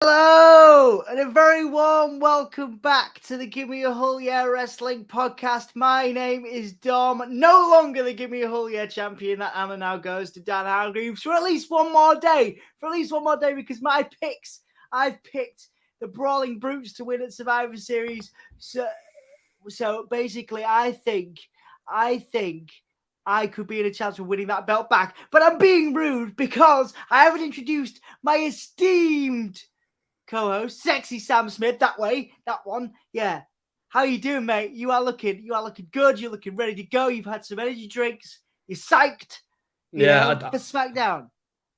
Hello, and a very warm welcome back to the Give Me a Hull Yeah Wrestling podcast. My name is Dom, no longer the Give Me a Hull Yeah champion. That honor now goes to Dan Hargreaves for at least one more day. Because my picks, I've picked the Brawling Brutes to win at Survivor Series. So basically, I think I could be in a chance of winning that belt back. But I'm being rude because I haven't introduced my esteemed co-host, sexy Sam Smith. That one. Yeah. How you doing, mate? You are looking good. You're looking ready to go. You've had some energy drinks. You're psyched. For Smackdown.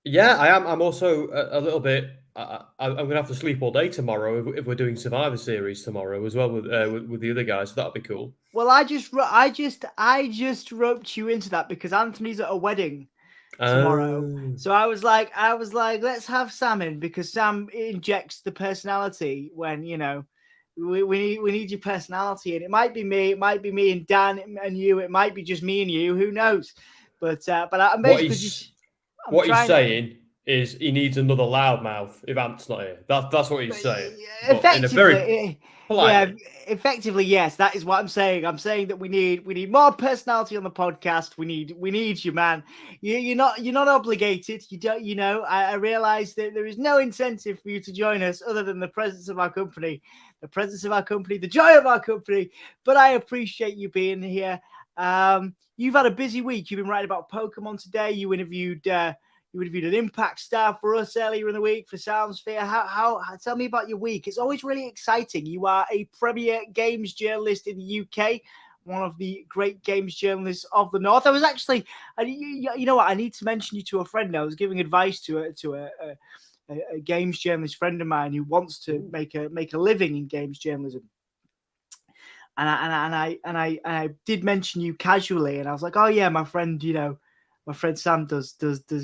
Yeah, I am. I'm also a little bit. I'm going to have to sleep all day tomorrow if we're doing Survivor Series tomorrow as well with the other guys. So that'll be cool. Well, I just roped you into that because Anthony's at a wedding tomorrow. So I was like, let's have Sam in because Sam injects the personality when, we need your personality. And it might be me and Dan and you. It might be just me and you. Who knows? But I'm basically what he's saying is he needs another loudmouth if Ant's not here. That's what he's saying. Effectively, yes. That is what I'm saying. I'm saying that we need more personality on the podcast. We need you, man. You're not obligated. You don't. I realize that there is no incentive for you to join us other than the presence of our company, the joy of our company. But I appreciate you being here. You've had a busy week. You've been writing about Pokemon today. You interviewed an Impact star for us earlier in the week for Soundsphere. How tell me about your week. It's always really exciting. You are a premier games journalist in the UK, one of the great games journalists of the North. I was actually, you know what? I need to mention you to a friend. I was giving advice to a games journalist friend of mine who wants to make a living in games journalism. And I did mention you casually, and I was like, oh yeah, my friend, my friend Sam does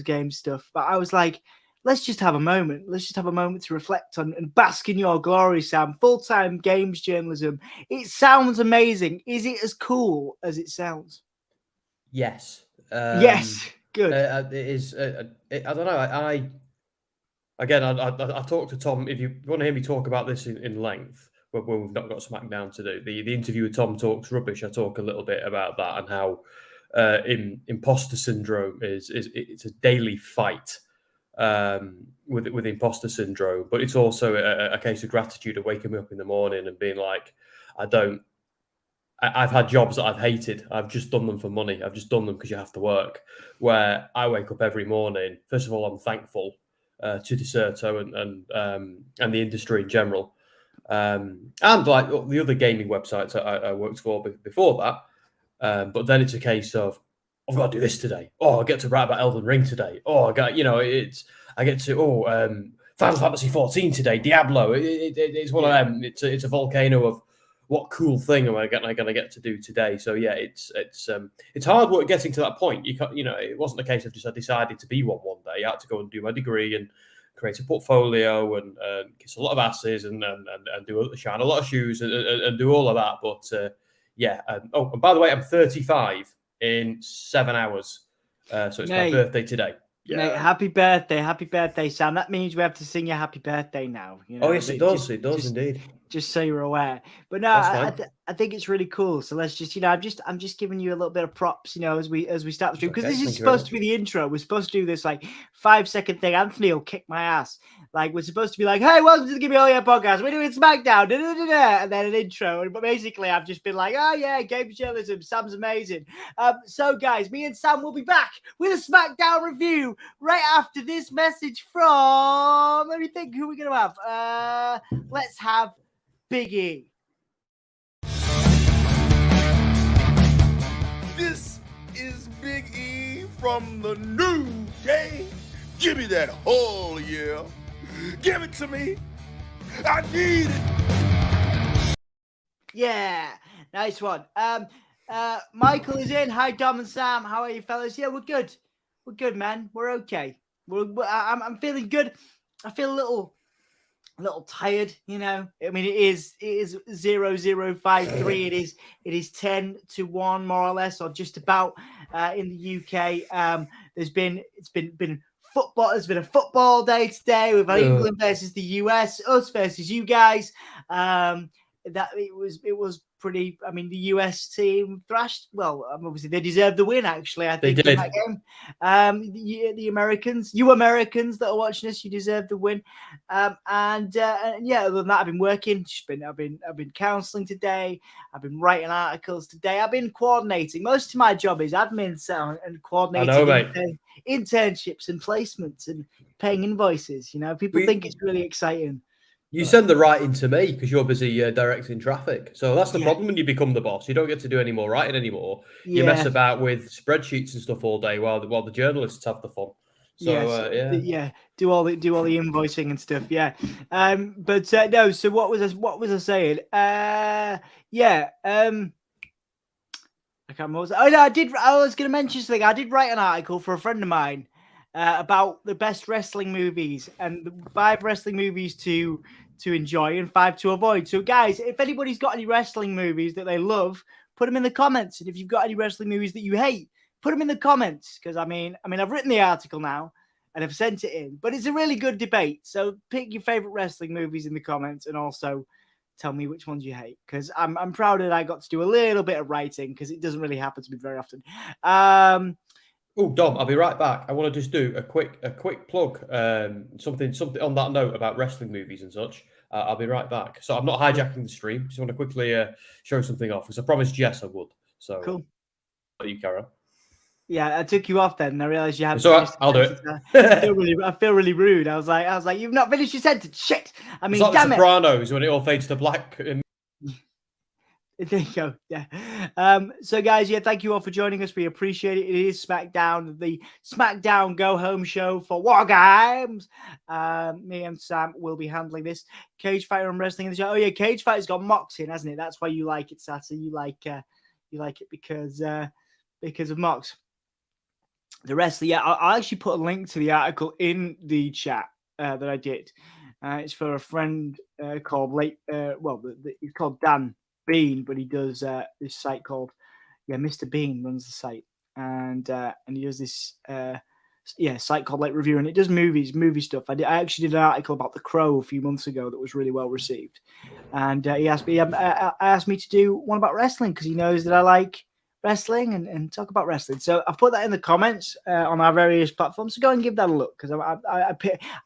game stuff. But I was like, let's just have a moment. Let's just have a moment to reflect on and bask in your glory, Sam. Full-time games journalism. It sounds amazing. Is it as cool as it sounds? Yes. Yes. Good. It is. I don't know. I talked to Tom. If you want to hear me talk about this in length, when we've not got Smackdown to do, the interview with Tom talks rubbish. I talk a little bit about that and how imposter syndrome it's a daily fight with imposter syndrome, but it's also a case of gratitude of waking me up in the morning and being like, I've had jobs that I've hated. I've just done them for money. I've just done them because you have to work. Where I wake up every morning. First of all, I'm thankful to Deserto and the industry in general, and like the other gaming websites I worked for before that. But then it's a case of I've got to do this today. Oh, I get to write about Elden Ring today. Oh, I get to Final Fantasy 14 today. Diablo. It's one of them. It's a volcano of what cool thing am I going to get to do today? So yeah, it's hard work getting to that point. You can't, it wasn't a case of just I decided to be one day. I had to go and do my degree and create a portfolio and kiss a lot of asses and shine a lot of shoes and do all of that. But and by the way, I'm 35 in 7 hours. So it's my birthday today. Yeah. Mate, happy birthday, Sam. That means we have to sing you happy birthday now. Oh yes, it does. It does indeed. Just so you're aware. But no, I think it's really cool. So let's just, I'm just giving you a little bit of props, as we start the stream, because this is supposed to be the intro. We're supposed to do this 5-second thing. Anthony will kick my ass. We're supposed to be like, hey, welcome to the Give Me All Your podcast. We're doing Smackdown, and then an intro. But basically, I've just been like, oh yeah, games journalism. Sam's amazing. So guys, me and Sam will be back with a Smackdown review right after this message from. Let me think, who are we gonna have? Let's have Big E. This is Big E from the new day. Give me that whole yeah. Give it to me. I need it. Yeah, nice one. Michael is in. Hi, Dom and Sam. How are you, fellas? Yeah, we're good. We're good, man. We're okay. I'm feeling good. I feel a little tired, I mean, it is 0053. It is 10 to 1, more or less, or just about in the UK. It's been football. It's been a football day today. We've had England versus the US, us versus you guys. That it was pretty. I mean, the US team thrashed. Well, obviously they deserved the win. Actually, I think they in that game. The Americans, you Americans that are watching us, you deserve the win. And yeah, other than that, I've been working. I've been counselling today. I've been writing articles today. I've been coordinating. Most of my job is admin and coordinating internships and placements and paying invoices. You know, people think it's really exciting. You send the writing to me because you're busy directing traffic. So that's the problem when you become the boss. You don't get to do any more writing anymore. You mess about with spreadsheets and stuff all day while the journalists have the fun. So do all the invoicing and stuff. Yeah, no. So what was I saying? I can't remember. I was going to mention something. I did write an article for a friend of mine about the best wrestling movies and the 5 wrestling movies to enjoy and 5 to avoid. So, guys, if anybody's got any wrestling movies that they love, put them in the comments. And if you've got any wrestling movies that you hate, put them in the comments. Because I mean, I've written the article now and I've sent it in, but it's a really good debate. So pick your favorite wrestling movies in the comments and also tell me which ones you hate. Because I'm proud that I got to do a little bit of writing because it doesn't really happen to me very often. Oh, Dom, I'll be right back. I want to just do a quick plug, something on that note about wrestling movies and such. I'll be right back. So I'm not hijacking the stream. Just want to quickly show something off because I promised Jess I would. So cool. You, Karen. Yeah, I took you off then, and I realized you hadn't. So I'll do it. I feel really rude. I was like, you've not finished your sentence. Shit. I mean, it's like damn the Sopranos when it all fades to black. There you go. Yeah. So guys, thank you all for joining us. We appreciate it. It is Smackdown, the Smackdown Go Home show for WarGames. Me and Sam will be handling this. Cage Fighter and wrestling in the show. Oh yeah, Cage Fighter's got Mox in, hasn't it? That's why you like it, Sata. You like it because of Mox. The rest, I actually put a link to the article in the chat that I did. It's for a friend called he's called Dan Bean, but he does this site called Mr. Bean runs the site, and he does this site called Late Review, and it does movie stuff. I actually did an article about The Crow a few months ago that was really well received, and he asked me to do one about wrestling because he knows that I like wrestling and talk about wrestling. So I've put that in the comments on our various platforms. So go and give that a look because I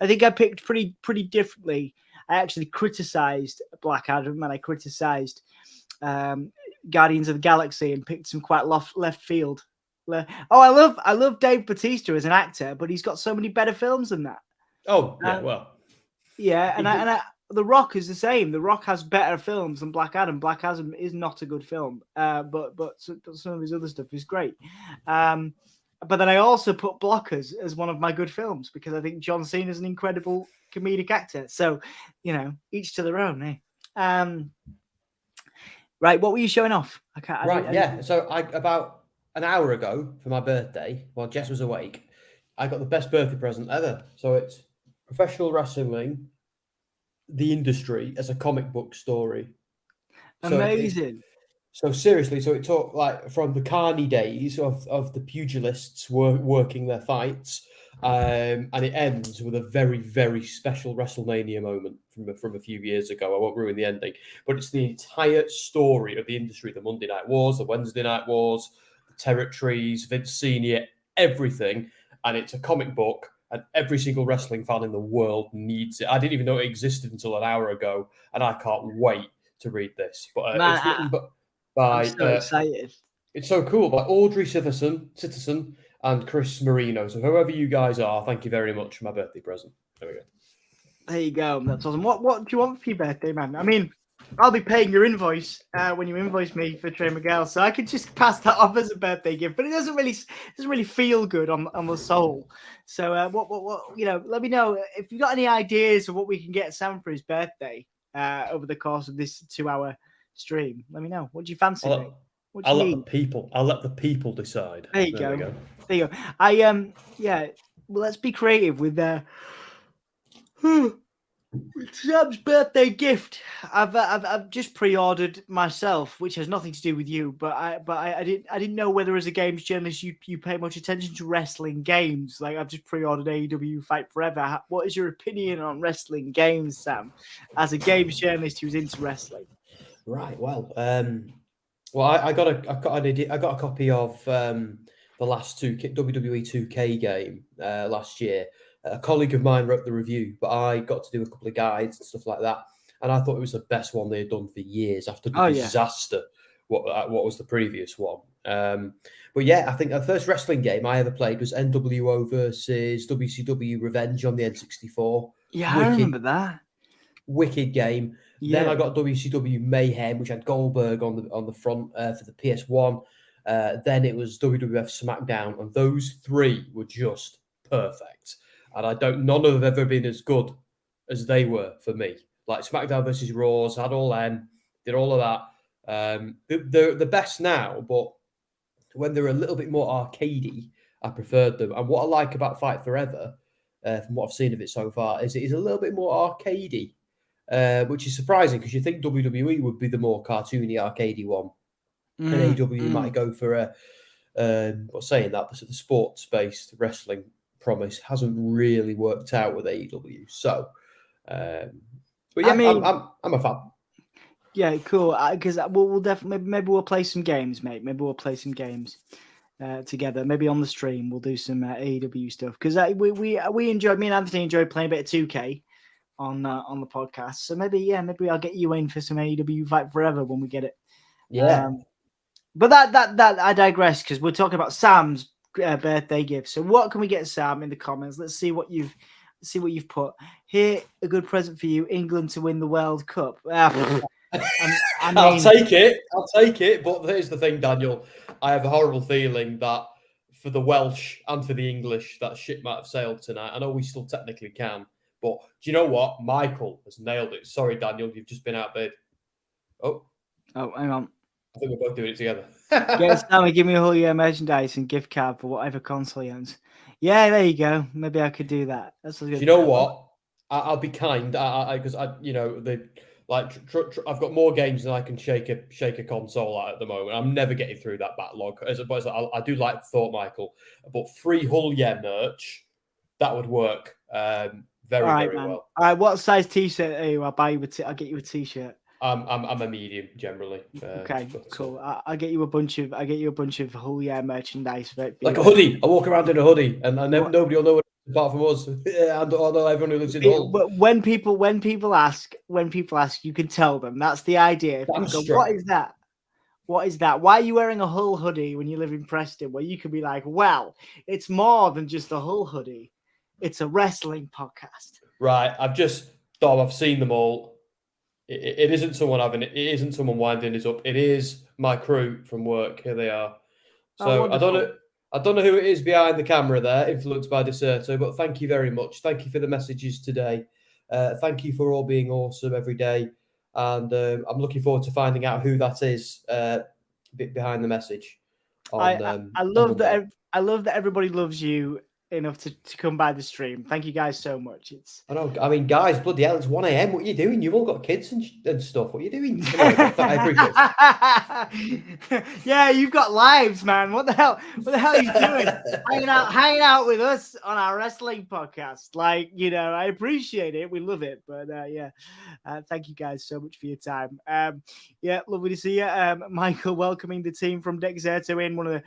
think I picked pretty differently. I actually criticized Black Adam and I criticized Guardians of the Galaxy and picked some quite left field. I love Dave Bautista as an actor, but he's got so many better films than that. Oh yeah, and The Rock is the same. The Rock has better films than Black Adam. Black Adam is not a good film, but some of his other stuff is great. But then I also put Blockers as one of my good films because I think John Cena is an incredible comedic actor. So, each to their own, eh? Right, what were you showing off? So about an hour ago for my birthday, while Jess was awake, I got the best birthday present ever. So it's professional wrestling, the industry as a comic book story. Amazing. So seriously, it talked like from the Carney days of the pugilists working their fights, and it ends with a very, very special WrestleMania moment from a few years ago. I won't ruin the ending, but it's the entire story of the industry: the Monday Night Wars, the Wednesday Night Wars, the territories, Vince Senior, everything, and it's a comic book. And every single wrestling fan in the world needs it. I didn't even know it existed until an hour ago, and I can't wait to read this. But it's written by. I'm so excited! It's so cool by Audrey Citizen and Chris Marino. So whoever you guys are, thank you very much for my birthday present. There we go. There you go. That's awesome. What do you want for your birthday, man? I mean, I'll be paying your invoice when you invoice me for Trey Miguel, so I could just pass that off as a birthday gift. But it doesn't really feel good on the soul. So let me know if you've got any ideas of what we can get Sam for his birthday over the course of this 2-hour stream. Let me know. What do you fancy? I'll let the people decide. There you go. Well, let's be creative with Sam's birthday gift. I've just pre-ordered myself, which has nothing to do with you. But I didn't know whether as a games journalist you pay much attention to wrestling games. Like I've just pre-ordered AEW Fight Forever. What is your opinion on wrestling games, Sam? As a games journalist who's into wrestling. Right. Well, I got a copy of the last WWE 2K game last year. A colleague of mine wrote the review, but I got to do a couple of guides and stuff like that, and I thought it was the best one they had done for years after the disaster. What was the previous one? But yeah, I think the first wrestling game I ever played was NWO versus WCW Revenge on the N64. Yeah, I remember that. Wicked game. Yeah. Then I got WCW Mayhem, which had Goldberg on the front for the PS1. Then it was WWF Smackdown, and those three were just perfect. And none of them have ever been as good as they were for me. Like SmackDown versus Raws, had all them, did all of that. They're the best now, but when they're a little bit more arcadey, I preferred them. And what I like about Fight Forever, from what I've seen of it so far, is it is a little bit more arcadey, which is surprising because you think WWE would be the more cartoony, arcadey one. And AEW might go for saying that, the sports-based wrestling promise hasn't really worked out with AEW. So, but yeah, I mean, I'm a fan. Yeah, cool. Because we'll definitely maybe we'll play some games, mate. Maybe we'll play some games together. Maybe on the stream we'll do some AEW stuff because we enjoyed. Me and Anthony enjoyed playing a bit of 2K on the podcast. So maybe I'll get you in for some AEW Fight Forever when we get it. Yeah. But that I digress because we're talking about Sam's birthday gift. So what can we get Sam in the comments? Let's see what you've put here. A good present for you, England to win the World Cup. I'll take it. But here's the thing, Daniel. I have a horrible feeling that for the Welsh and for the English, that ship might have sailed tonight. I know we still technically can, but do you know what? Michael has nailed it. Sorry, Daniel, you've just been outbid. Oh, hang on. I think we're both doing it together. Get Sammy, give me a whole year merchandise and gift card for whatever console he owns. Yeah, there you go. Maybe I could do that. That's good. You know what? I'll be kind because I've got more games than I can shake a console at the moment. I'm never getting through that backlog. I do like the thought, Michael, but free Hull merch that would work very well. All right, what size t-shirt are you? I'll get you a t-shirt. I'm a medium generally. Okay, cool. I'll get you a bunch of Hull merchandise. Like a hoodie. I walk around in a hoodie, and nobody will know it apart from us. I don't know everyone who lives in Hull. But when people ask, you can tell them. That's the idea. If people go, what is that? What is that? Why are you wearing a Hull hoodie when you live in Preston? Well, you could be like, well, it's more than just a Hull hoodie. It's a wrestling podcast. Right. I've seen them all. It isn't someone winding us up. It is my crew from work. Here they are. So I don't know who it is behind the camera there, influenced by Deserto, but thank you very much. Thank you for the messages today. Thank you for all being awesome every day. And I'm looking forward to finding out who that is behind the message. I love that everybody loves you enough to come by the stream. Thank you guys so much. I know. I mean, guys, bloody hell, it's 1 a.m. What are you doing? You've all got kids and stuff. What are you doing? I appreciate it. Yeah, you've got lives, man. What the hell are you doing? hanging out with us on our wrestling podcast. Like, I appreciate it. We love it. But thank you guys so much for your time. Lovely to see you. Michael welcoming the team from Dexerto in, one of the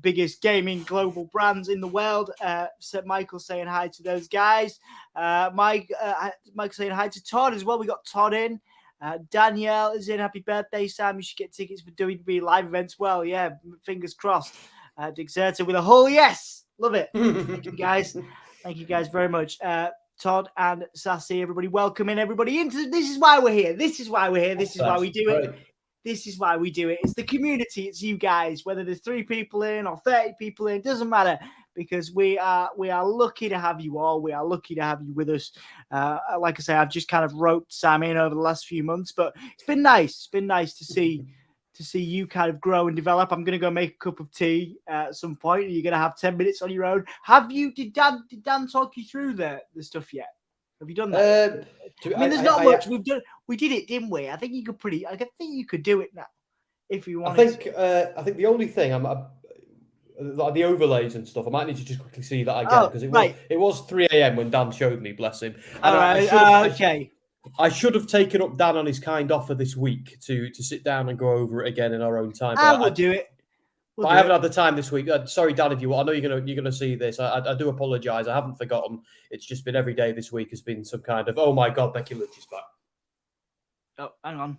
biggest gaming global brands in the world. Michael saying hi to those guys. Michael saying hi to Todd as well. We got Todd in. Danielle is in. Happy birthday, Sam. You should get tickets for WWE live events. Well, yeah, fingers crossed. Dexerto with a Hull. Yes, love it. Thank you guys. Thank you guys very much. Todd and Sassy, everybody, welcoming everybody into. This is why we're here. This is why we do it. This is why we do it. It's the community. It's you guys. Whether there's 3 people in or 30 people in, doesn't matter, because we are lucky to have you all. We are lucky to have you with us. Like I say, I've just kind of roped Sam in over the last few months, but it's been nice. It's been nice to see you kind of grow and develop. I'm going to go make a cup of tea at some point. You're going to have 10 minutes on your own. Did Dan talk you through the stuff yet? Have you done that? I mean, there's not much we've done. We did it, didn't we? I think you could I think you could do it now if you wanted. I think the only thing like the overlays and stuff, I might need to just quickly see that again because it was 3 a.m. when Dan showed me, bless him. And Okay. I should have taken up Dan on his kind offer this week to sit down and go over it again in our own time. I will do it. I haven't had the time this week. Sorry, Dan, if you want. I know you're gonna see this. I do apologise. I haven't forgotten. It's just been every day this week has been some kind of, oh my God, Becky Lynch is back. Oh, hang on.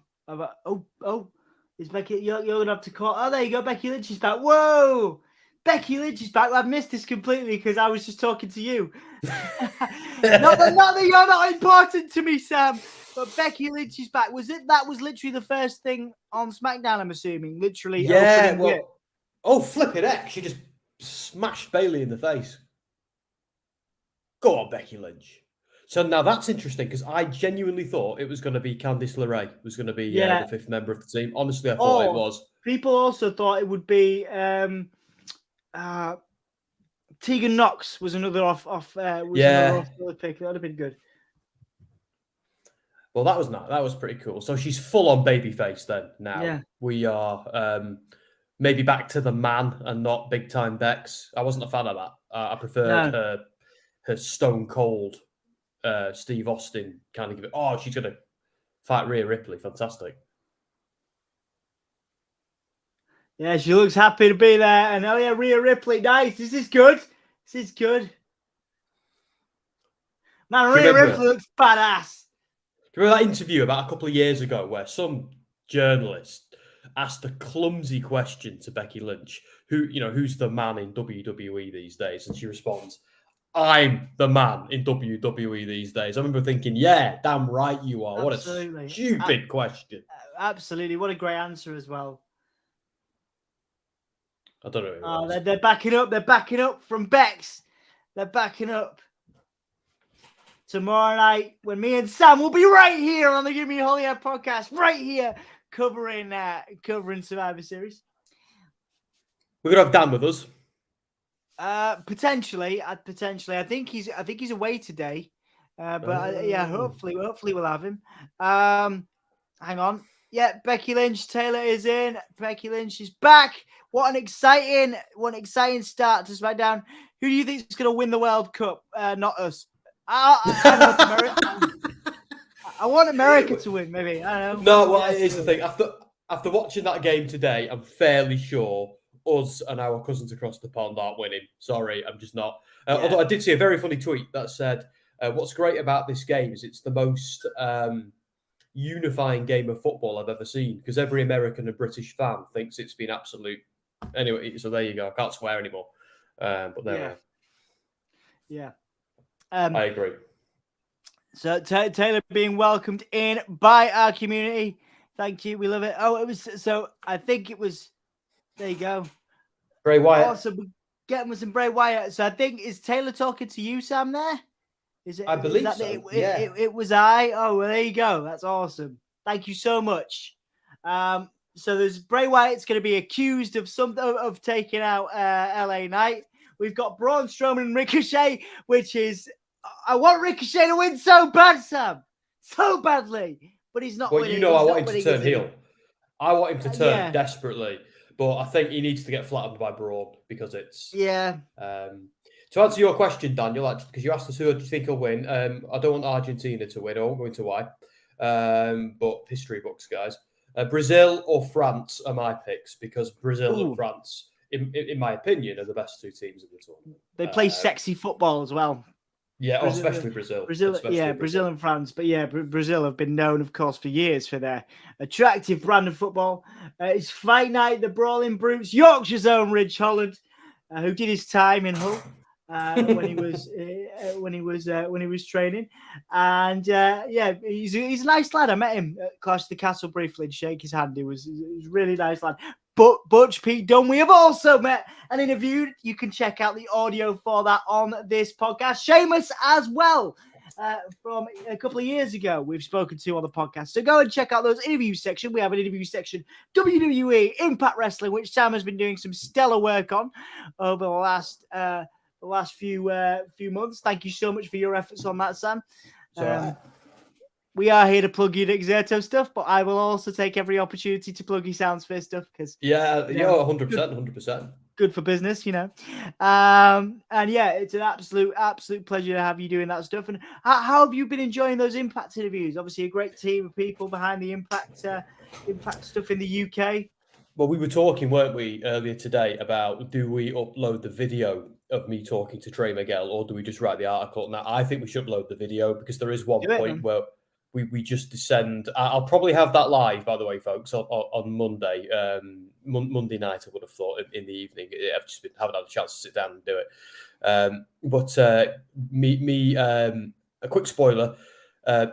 Is Becky? You're gonna have to call. Oh, there you go. Becky Lynch is back. Whoa. Becky Lynch is back. I've missed this completely because I was just talking to you. not that you're not important to me, Sam. But Becky Lynch is back. That was literally the first thing on SmackDown, I'm assuming. Literally. Yeah. Well, flipping heck. She just smashed Bayley in the face. Go on, Becky Lynch. So now that's interesting because I genuinely thought it was going to be Candice LeRae was going to be the fifth member of the team. Honestly, I thought it was. People also thought it would be Tegan Knox was another another pick. That would have been good. Well, that was pretty cool. So she's full on babyface then. Now we are maybe back to the man and not big time Bex. I wasn't a fan of that. I preferred her stone cold Steve Austin kind of give it. Oh, she's gonna fight Rhea Ripley. Fantastic. Yeah, she looks happy to be there. And Rhea Ripley, nice. This is good. Man, Rhea Ripley looks badass. Do you remember that interview about a couple of years ago where some journalist asked a clumsy question to Becky Lynch, who's the man in WWE these days? And she responds, I'm the man in WWE these days. I remember thinking, yeah, damn right you are. Absolutely. What a stupid question. Absolutely. What a great answer as well. I don't know. They're backing up. They're backing up from Bex. They're backing up. Tomorrow night, when me and Sam will be right here on the Give Me Holy Head podcast, right here, covering Survivor Series. We're gonna have Dan with us. Potentially. I think he's away today. Hopefully we'll have him. Hang on. Yeah, Becky Lynch, Taylor is in. Becky Lynch is back. What an exciting start to SmackDown. Who do you think is going to win the World Cup? Not us. I want America to win, maybe. I don't know. No, well, here's the thing. After watching that game today, I'm fairly sure us and our cousins across the pond aren't winning. Sorry, I'm just not. Although I did see a very funny tweet that said, what's great about this game is it's the most unifying game of football I've ever seen because every American and British fan thinks it's been absolute. Anyway, so there you go. I can't swear anymore. But there we are. Yeah. I agree. So Taylor being welcomed in by our community. Thank you. We love it. Oh, it was so. I think it was. There you go. Bray Wyatt. Awesome. We're getting with some Bray Wyatt. So I think is Taylor talking to you, Sam? There. Is it? I believe so. It was I. Oh, well, there you go. That's awesome. Thank you so much. So there's Bray Wyatt's going to be accused of taking out LA Knight. We've got Braun, Strowman, and Ricochet, which is I want Ricochet to win so bad, Sam, so badly, but he's not. Well, winning. I want him to turn heel. I want him to turn desperately, but I think he needs to get flattened by Braun because it's To answer your question, Daniel, because you asked us who do you think will win, I don't want Argentina to win. I won't go into why, but history books, guys. Brazil or France are my picks because Brazil and France, in my opinion, are the best two teams in the tournament. They play sexy football as well. Yeah, especially Brazil. Brazil and France. But yeah, Brazil have been known, of course, for years for their attractive brand of football. It's fight night, the Brawling Brutes, Yorkshire's own Ridge Holland, who did his time in Hull. when he was training, and he's a nice lad. I met him at Clash of the Castle briefly and shake his hand. He was a really nice lad. But Butch, Pete Dunne, we have also met and interviewed. You can check out the audio for that on this podcast. Sheamus as well, from a couple of years ago, we've spoken to on the podcast. So go and check out those interview section. We have an interview section, WWE, Impact Wrestling, which Sam has been doing some stellar work on over the last few months. Thank you so much for your efforts on that, Sam. we are here to plug your Exerto stuff, but I will also take every opportunity to plug your Soundsphere stuff because 100%. Good for business, and yeah, it's an absolute pleasure to have you doing that stuff. And how have you been enjoying those Impact interviews? Obviously, a great team of people behind the Impact stuff in the UK. Well, we were talking, weren't we, earlier today about do we upload the video of me talking to Trey Miguel or do we just write the article? Now, I think we should upload the video because there is one point where we just descend. I'll probably have that live, by the way, folks, on Monday. Monday night, I would have thought, in the evening. I've just haven't had a chance to sit down and do it. A quick spoiler,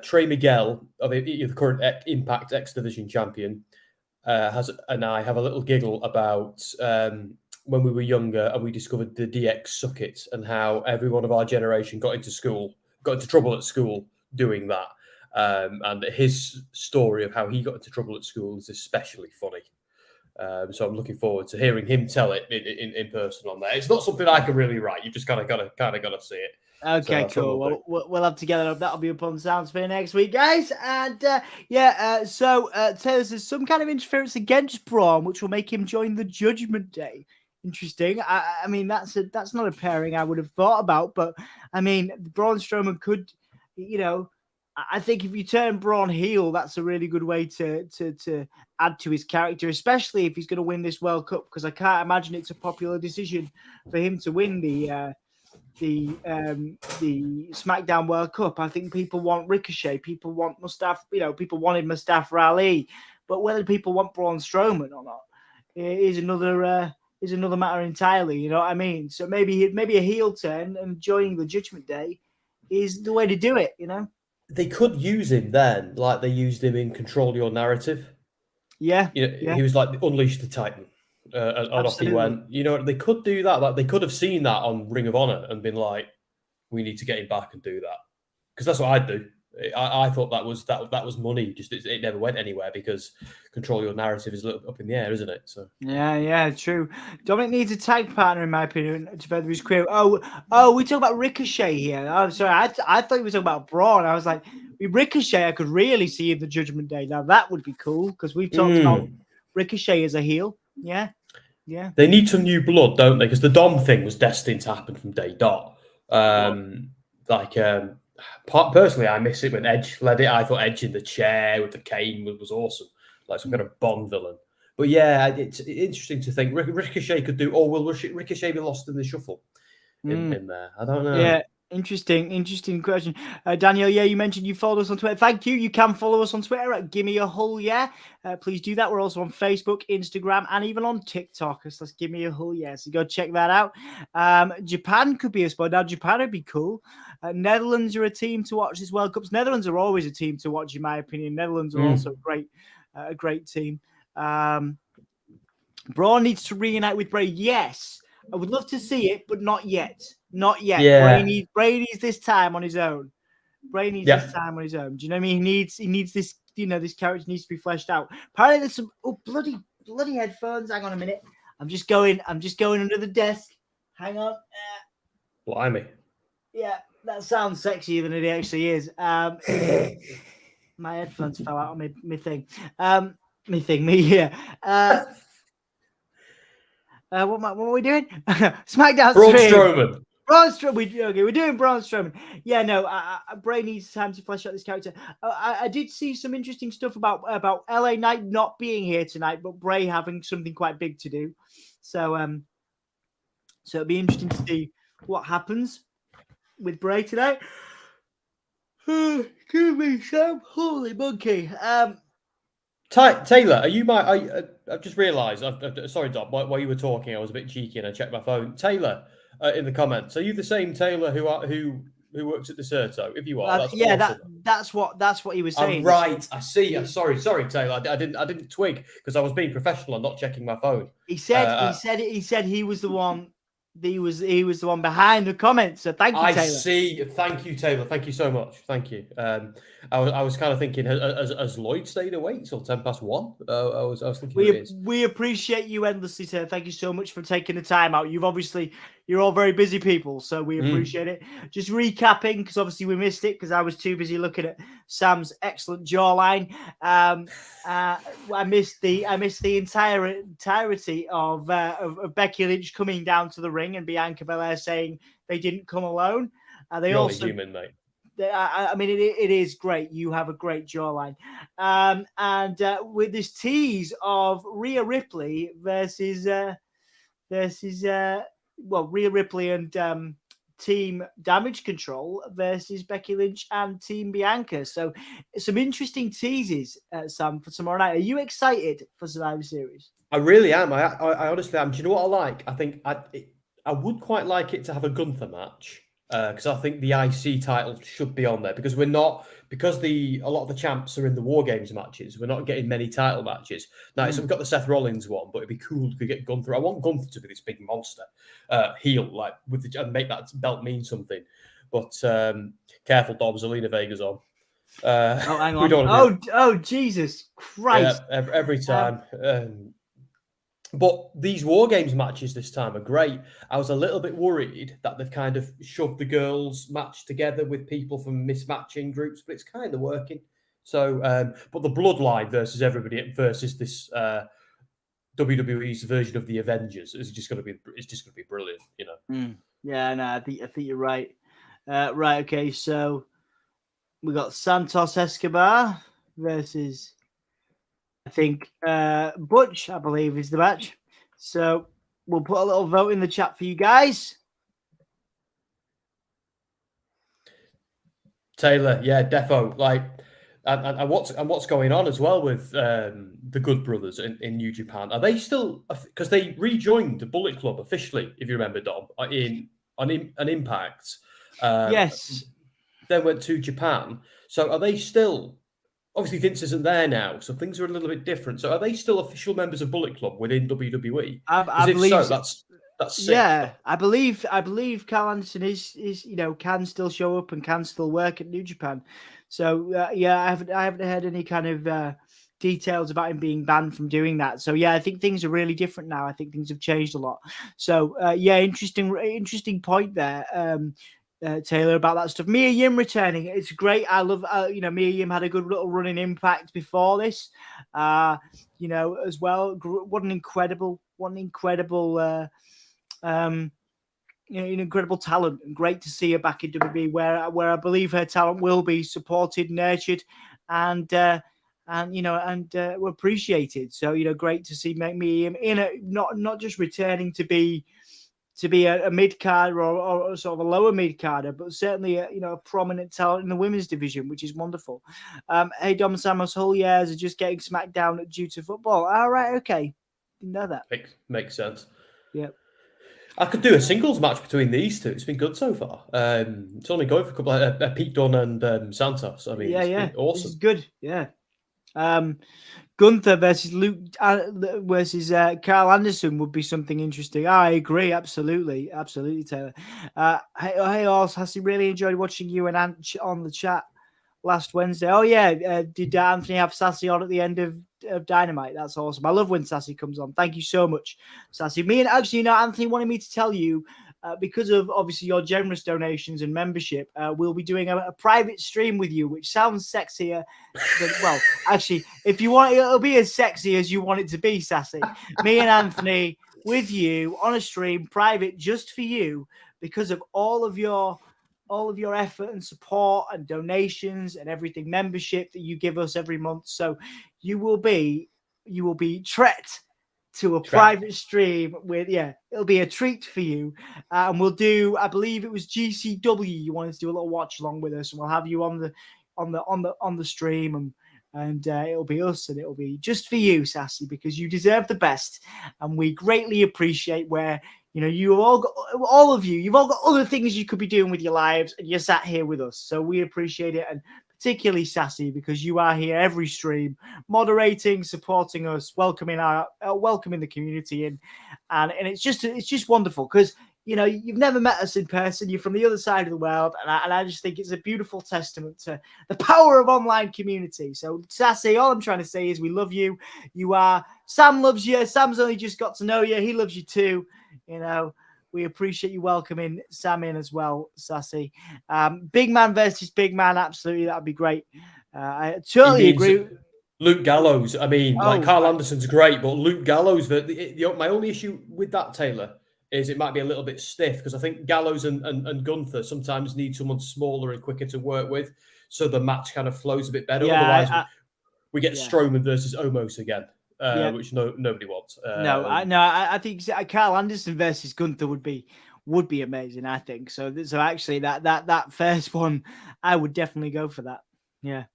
Trey Miguel, the current Impact X Division champion, and I have a little giggle about when we were younger and we discovered the DX Suck It and how every one of our generation got into trouble at school doing that. And his story of how he got into trouble at school is especially funny. So I'm looking forward to hearing him tell it in person on there. It's not something I can really write. You just kind of got to see it. Okay, so cool. We'll have to get that up. That'll be up on Soundsphere next week, guys. And so Taylor says some kind of interference against Braun, which will make him join the Judgment Day. Interesting. I mean, that's not a pairing I would have thought about, but I mean, Braun Strowman could, I think if you turn Braun heel, that's a really good way to add to his character, especially if he's going to win this World Cup, because I can't imagine it's a popular decision for him to win the Smackdown World Cup. I think people want Ricochet, people want people wanted Mustafa Ali, but whether people want Braun Strowman or not is another matter entirely. You know what I mean? So maybe a heel turn and joining the Judgment Day is the way to do it. They could use him then, like they used him in Control Your Narrative. Yeah, He was like Unleash the Titan, and off he went. They could do that. Like they could have seen that on Ring of Honor and been like, "We need to get him back and do that," because that's what I'd do. I thought that was money. Just it never went anywhere because Control Your Narrative is a little up in the air, isn't it? So yeah, true. Dominic needs a tag partner, in my opinion, to further his career. Oh, we talk about Ricochet here. I'm sorry, I thought we were talking about Braun. I was like, with Ricochet, I could really see in the Judgment Day. Now that would be cool because we've talked about Ricochet as a heel. Yeah. They need some new blood, don't they? Because the Dom thing was destined to happen from day dot. Personally, I miss it when Edge led it. I thought Edge in the chair with the cane was awesome, like some kind of Bond villain. But yeah, it's interesting to think Ricochet could do. Or will Ricochet be lost in the shuffle in there? I don't know. Yeah, interesting question. Daniel, you mentioned you followed us on Twitter. Thank you. You can follow us on Twitter at Gimme a Hull Yeah. Please do that. We're also on Facebook, Instagram, and even on TikTok. So let's Gimme a Hull Yeah. So go check that out. Japan could be a spot. Now, Japan would be cool. Netherlands are a team to watch this World Cup. Netherlands are always a team to watch, in my opinion. Netherlands are also a great team. Braun needs to reunite with Bray. Yes, I would love to see it, but not yet. Not yet. Yeah. Bray needs this time on his own. Bray needs this time on his own. Do you know what I mean? He needs this. This character needs to be fleshed out. Apparently, there's some bloody headphones. Hang on a minute. I'm just going under the desk. Hang on. Blimey. Yeah, that sounds sexier than it actually is. My headphones fell out on my thing. What are we doing? Smackdown. Braun Strowman. We're doing Braun Strowman. Yeah, no. Bray needs time to flesh out this character. I did see some interesting stuff about LA Knight not being here tonight, but Bray having something quite big to do. So it'll be interesting to see what happens with Bray tonight. Give me some holy monkey. Taylor, are you I've just realised. Sorry, Dom. While you were talking, I was a bit cheeky and I checked my phone. Taylor, in the comments, are you the same Taylor who works at Deserto? If you are, that's what he was saying. Right, I see. Sorry, Taylor. I didn't twig because I was being professional and not checking my phone. He said he was the one. He was the one behind the comments. So thank you, Taylor. I see. Thank you, Taylor. Thank you so much. Thank you. I was kind of thinking, has Lloyd stayed awake till 1:10? I was thinking we appreciate you endlessly, sir. Thank you so much for taking the time out. You've obviously You're all very busy people, so we appreciate it. Just recapping, because obviously we missed it because I was too busy looking at Sam's excellent jawline. I missed the entirety of Becky Lynch coming down to the ring and Bianca Belair saying they didn't come alone. They You're also human, mate. I mean, it is great. You have a great jawline. And with this tease of Rhea Ripley versus Rhea Ripley and Team Damage Control versus Becky Lynch and Team Bianca. So some interesting teases, Sam, for tomorrow night. Are you excited for Survivor Series? I really am. I honestly am. Do you know what I like? I think I would quite like it to have a Gunther match. Because I think the IC title should be on there because a lot of the champs are in the War Games matches. We're not getting many title matches now. So we've got the Seth Rollins one, but it'd be cool to get Gunther. I want Gunther to be this big monster heel, like and make that belt mean something. But careful, Dom, Zelina Vega's on. Hang on. Oh, Jesus Christ! Yeah, every time. But these War Games matches this time are great. I was a little bit worried that they've kind of shoved the girls' match together with people from mismatching groups, but it's kind of working. So, but the Bloodline versus everybody versus this WWE's version of the Avengers is just going to be brilliant, you know. Yeah, no, I think you're right. Right, okay, so we got Santos Escobar versus, I think, Butch, I believe, is the match. So we'll put a little vote in the chat for you guys. Taylor, yeah, defo. Like, and what's going on as well with the Good Brothers in New Japan? Are they still, because they rejoined the Bullet Club officially, if you remember, Dom, on Impact? Yes. Then went to Japan. So are they still? Obviously, Vince isn't there now, so things are a little bit different. So, are they still official members of Bullet Club within WWE? I believe so. That's sick. Yeah, I believe Carl Anderson is can still show up and can still work at New Japan. So yeah, I haven't heard any kind of details about him being banned from doing that. So yeah, I think things are really different now. I think things have changed a lot. So yeah, interesting point there. Taylor, about that stuff. Mia Yim returning, it's great. I love Mia Yim had a good little run in Impact before this, as well. What an incredible incredible talent, and great to see her back in WWE, where I believe her talent will be supported, nurtured, and appreciated. So great to see Mia Yim not just returning to be a mid card or sort of a lower mid carder, but certainly a prominent talent in the women's division, which is wonderful. Hey, Dom Samos Hull-Years are just getting Smackdown due to football. All right, okay, didn't know that. Makes sense. Yeah, I could do a singles match between these two. It's been good so far. It's only going for a couple of Pete Dunne and Santos. I mean, it's been awesome. This is good. Yeah. Gunther versus Luke versus Carl Anderson would be something interesting. I agree, absolutely, Taylor. Hey, Ors, has he really enjoyed watching you and Ant on the chat last Wednesday? Oh yeah, did Anthony have Sassy on at the end of Dynamite? That's awesome. I love when Sassy comes on. Thank you so much, Sassy. Anthony wanted me to tell you. Because of obviously your generous donations and membership, we'll be doing a private stream with you, which sounds sexier. Well, actually, if you want, it'll be as sexy as you want it to be, Sassy. Me and Anthony with you on a stream, private, just for you, because of all of your effort and support and donations and everything, membership that you give us every month. So you will be treated to a private stream with, it'll be a treat for you. And we'll do, I believe it was GCW. You wanted to do a little watch along with us, and we'll have you on the stream, and it'll be us, and it'll be just for you, Sassy, because you deserve the best, and we greatly appreciate where you've all got other things you could be doing with your lives, and you're sat here with us. So we appreciate it, and particularly Sassy, because you are here every stream, moderating, supporting us, welcoming the community in, and it's just wonderful because you've never met us in person. You're from the other side of the world, and I just think it's a beautiful testament to the power of online community. So Sassy, all I'm trying to say is we love you. Sam loves you. Sam's only just got to know you. He loves you too. We appreciate you welcoming Sam in as well, Sassy. Big man versus big man, absolutely, that'd be great. I totally agree. Luke Gallows. I mean, like Carl right. Anderson's great, but Luke Gallows. My only issue with that, Taylor, is it might be a little bit stiff because I think Gallows and Gunther sometimes need someone smaller and quicker to work with, so the match kind of flows a bit better. Yeah, Otherwise, we get Strowman versus Omos again, which nobody wants. I think Carl Anderson versus Gunther would be amazing. I think so. So actually, that first one, I would definitely go for that. Yeah.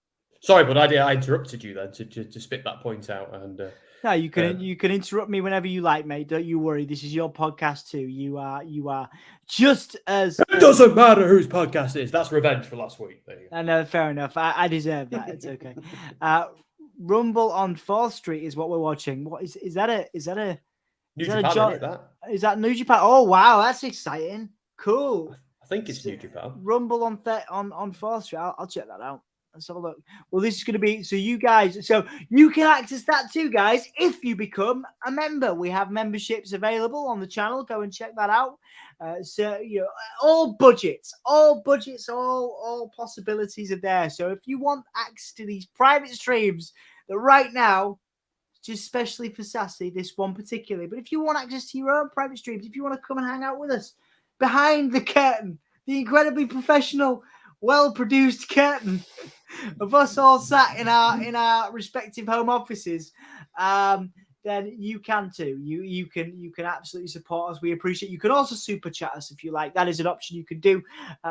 Sorry, but I interrupted you then to spit that point out. And no, you can interrupt me whenever you like, mate. Don't you worry. This is your podcast too. You are just as. It doesn't matter whose podcast it is. That's revenge for last week. There you go. I know, fair enough. I deserve that. It's okay. Rumble on 4th Street is what we're watching. What is that? Is that New Japan? Is that New Japan? Oh wow, that's exciting. Cool. I think it's New Japan. Rumble on 4th Street. I'll check that out. Let's have a look. Well, this is going to be so you can access that too, guys, if you become a member. We have memberships available on the channel. Go and check that out. So all budgets, all possibilities are there. So if you want access to these private streams, that right now, just especially for Sassy, this one particularly, but if you want access to your own private streams, if you want to come and hang out with us behind the curtain, the incredibly professional, well-produced curtain of us all sat in our respective home offices, then you can too. You can absolutely support us. We appreciate. You can also super chat us if you like. That is an option you can do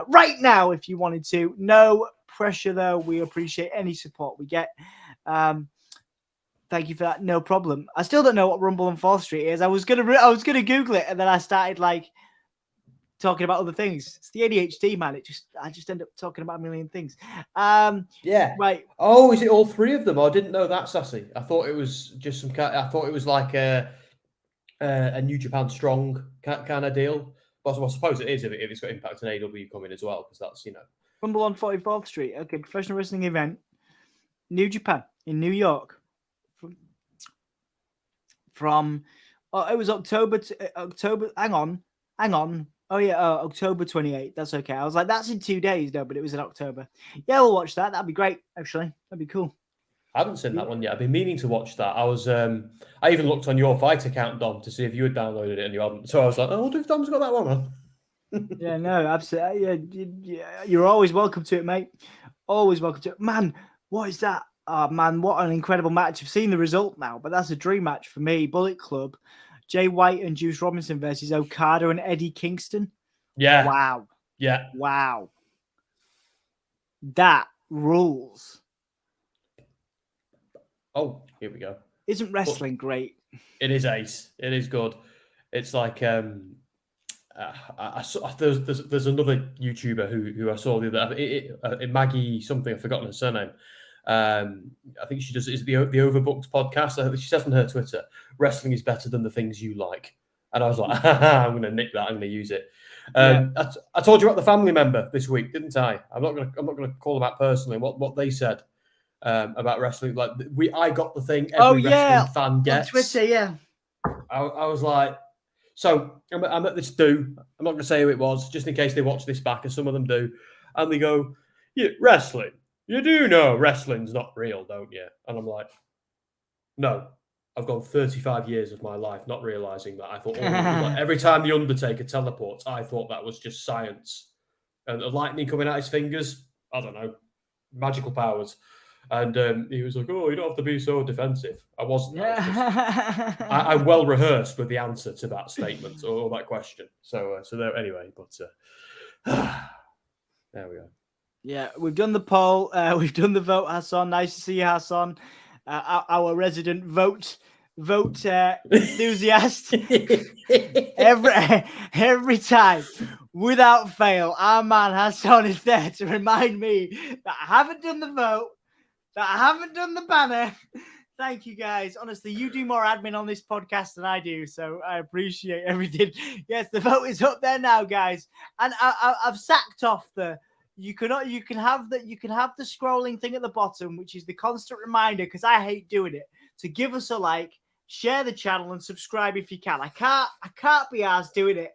right now if you wanted to. No pressure though. We appreciate any support we get. Thank you for that. No problem. I still don't know what Rumble on 4th Street is. I was gonna Google it, and then I started talking about other things. It's the ADHD, man. I just end up talking about a million things. Yeah. Right. Oh, is it all 3 of them? I didn't know that, Sassy. I thought it was just some kind. I thought it was like a New Japan Strong kind of deal. But I suppose it is if it's got Impact and AEW coming as well, because that's Rumble on 44th Street. Okay, professional wrestling event, New Japan in New York. From it was October. Hang on. Oh yeah, October 28th. That's okay. I was like, that's in 2 days, though, but it was in October. Yeah, we'll watch that. That'd be great. Actually, that'd be cool. I haven't seen that one yet. I've been meaning to watch that. I even looked on your Fight account, Dom, to see if you had downloaded it and you hadn't. So I was like, I wonder if Dom's got that one on. Yeah, no, absolutely. Yeah, you're always welcome to it, mate. Always welcome to it. Man, what is that? Oh, man, what an incredible match. I've seen the result now, but that's a dream match for me. Bullet Club, Jay White and Juice Robinson versus Okada and Eddie Kingston. Yeah. Wow. Yeah. Wow. That rules. Oh, here we go. Isn't wrestling great? It is ace. It is good. It's like there's another YouTuber who I saw the other Maggie something, I've forgotten her surname. I think she does the Overbooked podcast. She says on her Twitter, "Wrestling is better than the things you like." And I was like, I'm going to nick that. I'm going to use it. I told you about the family member this week, didn't I? I'm not going to call them out personally. What they said about wrestling, like I got the thing every wrestling fan gets. On Twitter, yeah. I was like, so I'm at this do. I'm not going to say who it was, just in case they watch this back, as some of them do, and they go, "Yeah, wrestling. You do know wrestling's not real, don't you?" And I'm like, no. I've gone 35 years of my life not realizing that. I thought every time the Undertaker teleports, I thought that was just science. And the lightning coming out his fingers, I don't know, magical powers. And he was like, "Oh, you don't have to be so defensive." I wasn't. I well rehearsed with the answer to that statement or that question. So there, anyway, but there we go. Yeah, we've done the poll. We've done the vote, Hassan. Nice to see you, Hassan. Our resident vote enthusiast. every time, without fail, our man Hassan is there to remind me that I haven't done the vote, that I haven't done the banner. Thank you, guys. Honestly, you do more admin on this podcast than I do, so I appreciate everything. Yes, the vote is up there now, guys, and I've sacked off the. You can have the scrolling thing at the bottom, which is the constant reminder, because I hate doing it, to give us a like, share the channel, and subscribe if you can. I can't be arsed doing it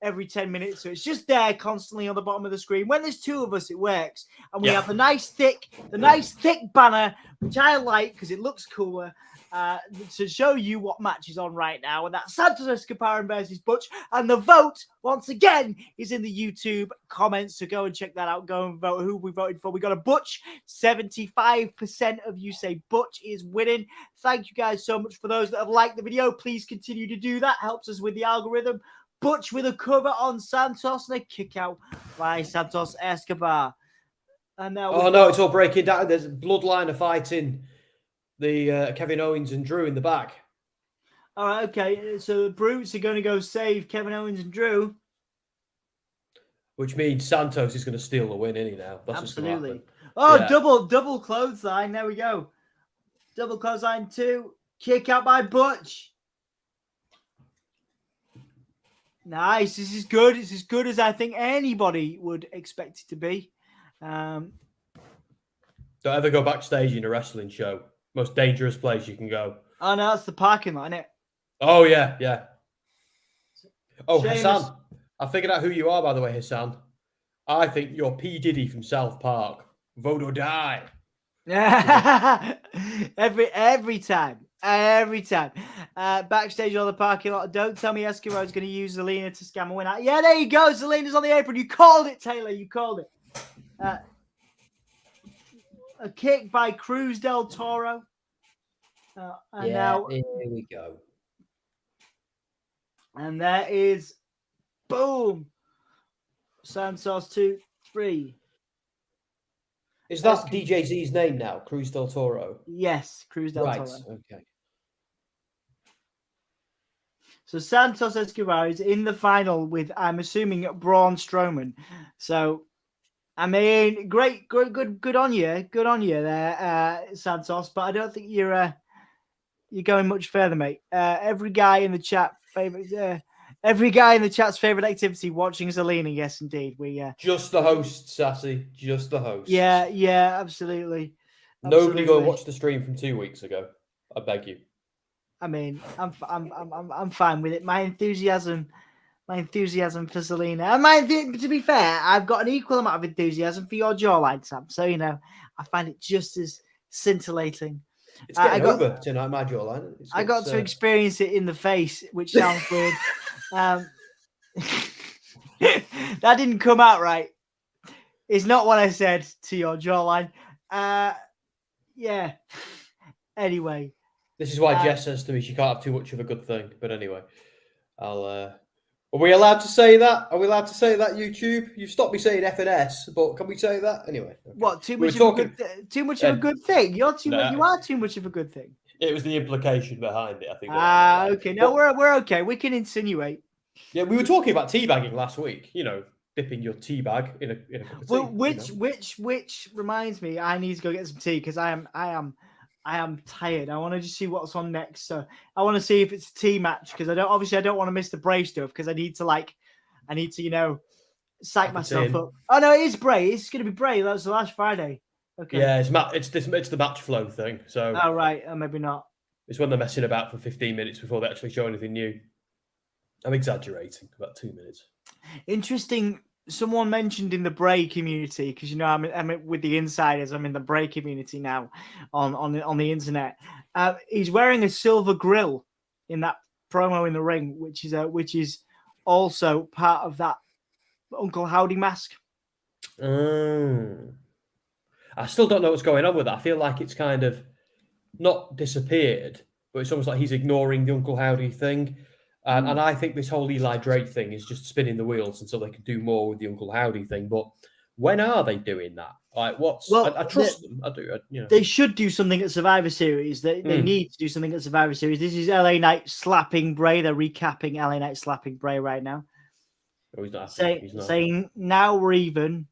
every 10 minutes. So it's just there constantly on the bottom of the screen. When there's two of us, it works. And we have the nice thick banner, which I like because it looks cooler, to show you what match is on right now. And that's Santos Escobar versus Butch. And the vote, once again, is in the YouTube comments. So go and check that out. Go and vote who we voted for. We got a Butch. 75% of you say Butch is winning. Thank you guys so much for those that have liked the video. Please continue to do that. Helps us with the algorithm. Butch with a cover on Santos and a kick out by Santos Escobar. And now no, it's all breaking down. There's a bloodline of fighting the Kevin Owens and Drew in the back. All right, okay. So the Brutes are going to go save Kevin Owens and Drew. Which means Santos is going to steal the win, isn't he, now? That's absolutely. Oh, yeah. double clothesline. There we go. Double clothesline 2. Kick out by Butch. Nice. This is good. It's as good as I think anybody would expect it to be. Don't ever go backstage in a wrestling show. Most dangerous place you can go. Oh, no, that's the parking lot, isn't it? Oh, yeah, yeah. Oh, Sheamus. Hassan. I figured out who you are, by the way, Hassan. I think you're P. Diddy from South Park. Vote or die. every time. Backstage on the parking lot. Don't tell me Escobar is going to use Zelina to scam a win out. Yeah, there you go. Zelina's on the apron. You called it, Taylor. You called it. A kick by Cruz del Toro. And now, here we go. And there is, boom, Santos 2, 3. Is that DJZ's name now, Cruz del Toro? Yes, Cruz del Toro. Okay. So Santos Escobar is in the final with, I'm assuming, Braun Strowman. So, I mean, great, good on you. Good on you there, Santos. But I don't think you're going much further, mate. Every guy in the chat every guy in the chat's favorite activity, watching Zelina. Yes, indeed. Just the host, Sassy. Just the host. Yeah, absolutely. Nobody go and watch the stream from 2 weeks ago. I beg you. I mean, I'm fine with it. My enthusiasm for Zelina. And to be fair, I've got an equal amount of enthusiasm for your jawline, Sam. So I find it just as scintillating. It's getting over tonight, my jawline. I got to experience it in the face, which sounds weird. That didn't come out right. It's not what I said to your jawline. Yeah. Anyway. This is why Jess says to me she can't have too much of a good thing. But anyway, are we allowed to say that? Are we allowed to say that, YouTube? You've stopped me saying F and S, but can we say that? Anyway. Okay. What, too much of a good thing? You are too much of a good thing. It was the implication behind it, I think. Okay. No, we're okay. We can insinuate. Yeah, we were talking about teabagging last week. Dipping your tea bag in a cup of tea. Well, which reminds me, I need to go get some tea because I am tired. I want to just see what's on next. So I want to see if it's a tea match because I don't want to miss the Bray stuff because I need to psych myself up. Oh no, it is Bray. It's going to be Bray. That was the last Friday. Okay. Yeah, it's the match flow thing. So. Oh right, maybe not. It's when they're messing about for 15 minutes before they actually show anything new. I'm exaggerating, about 2 minutes. Interesting. Someone mentioned in the Bray community, because I'm with the insiders. I'm in the Bray community now on the internet. He's wearing a silver grill in that promo in the ring, which is also part of that Uncle Howdy mask. I still don't know what's going on with that. I feel like it's kind of not disappeared, but it's almost like he's ignoring the Uncle Howdy thing. And I think this whole Eli Drake thing is just spinning the wheels until they can do more with the Uncle Howdy thing. But when are they doing that? Like, I trust them. I do. They should do something at Survivor Series. They need to do something at Survivor Series. This is LA Knight slapping Bray. They're recapping LA Knight slapping Bray right now. Oh, he's not. Saying now we're even.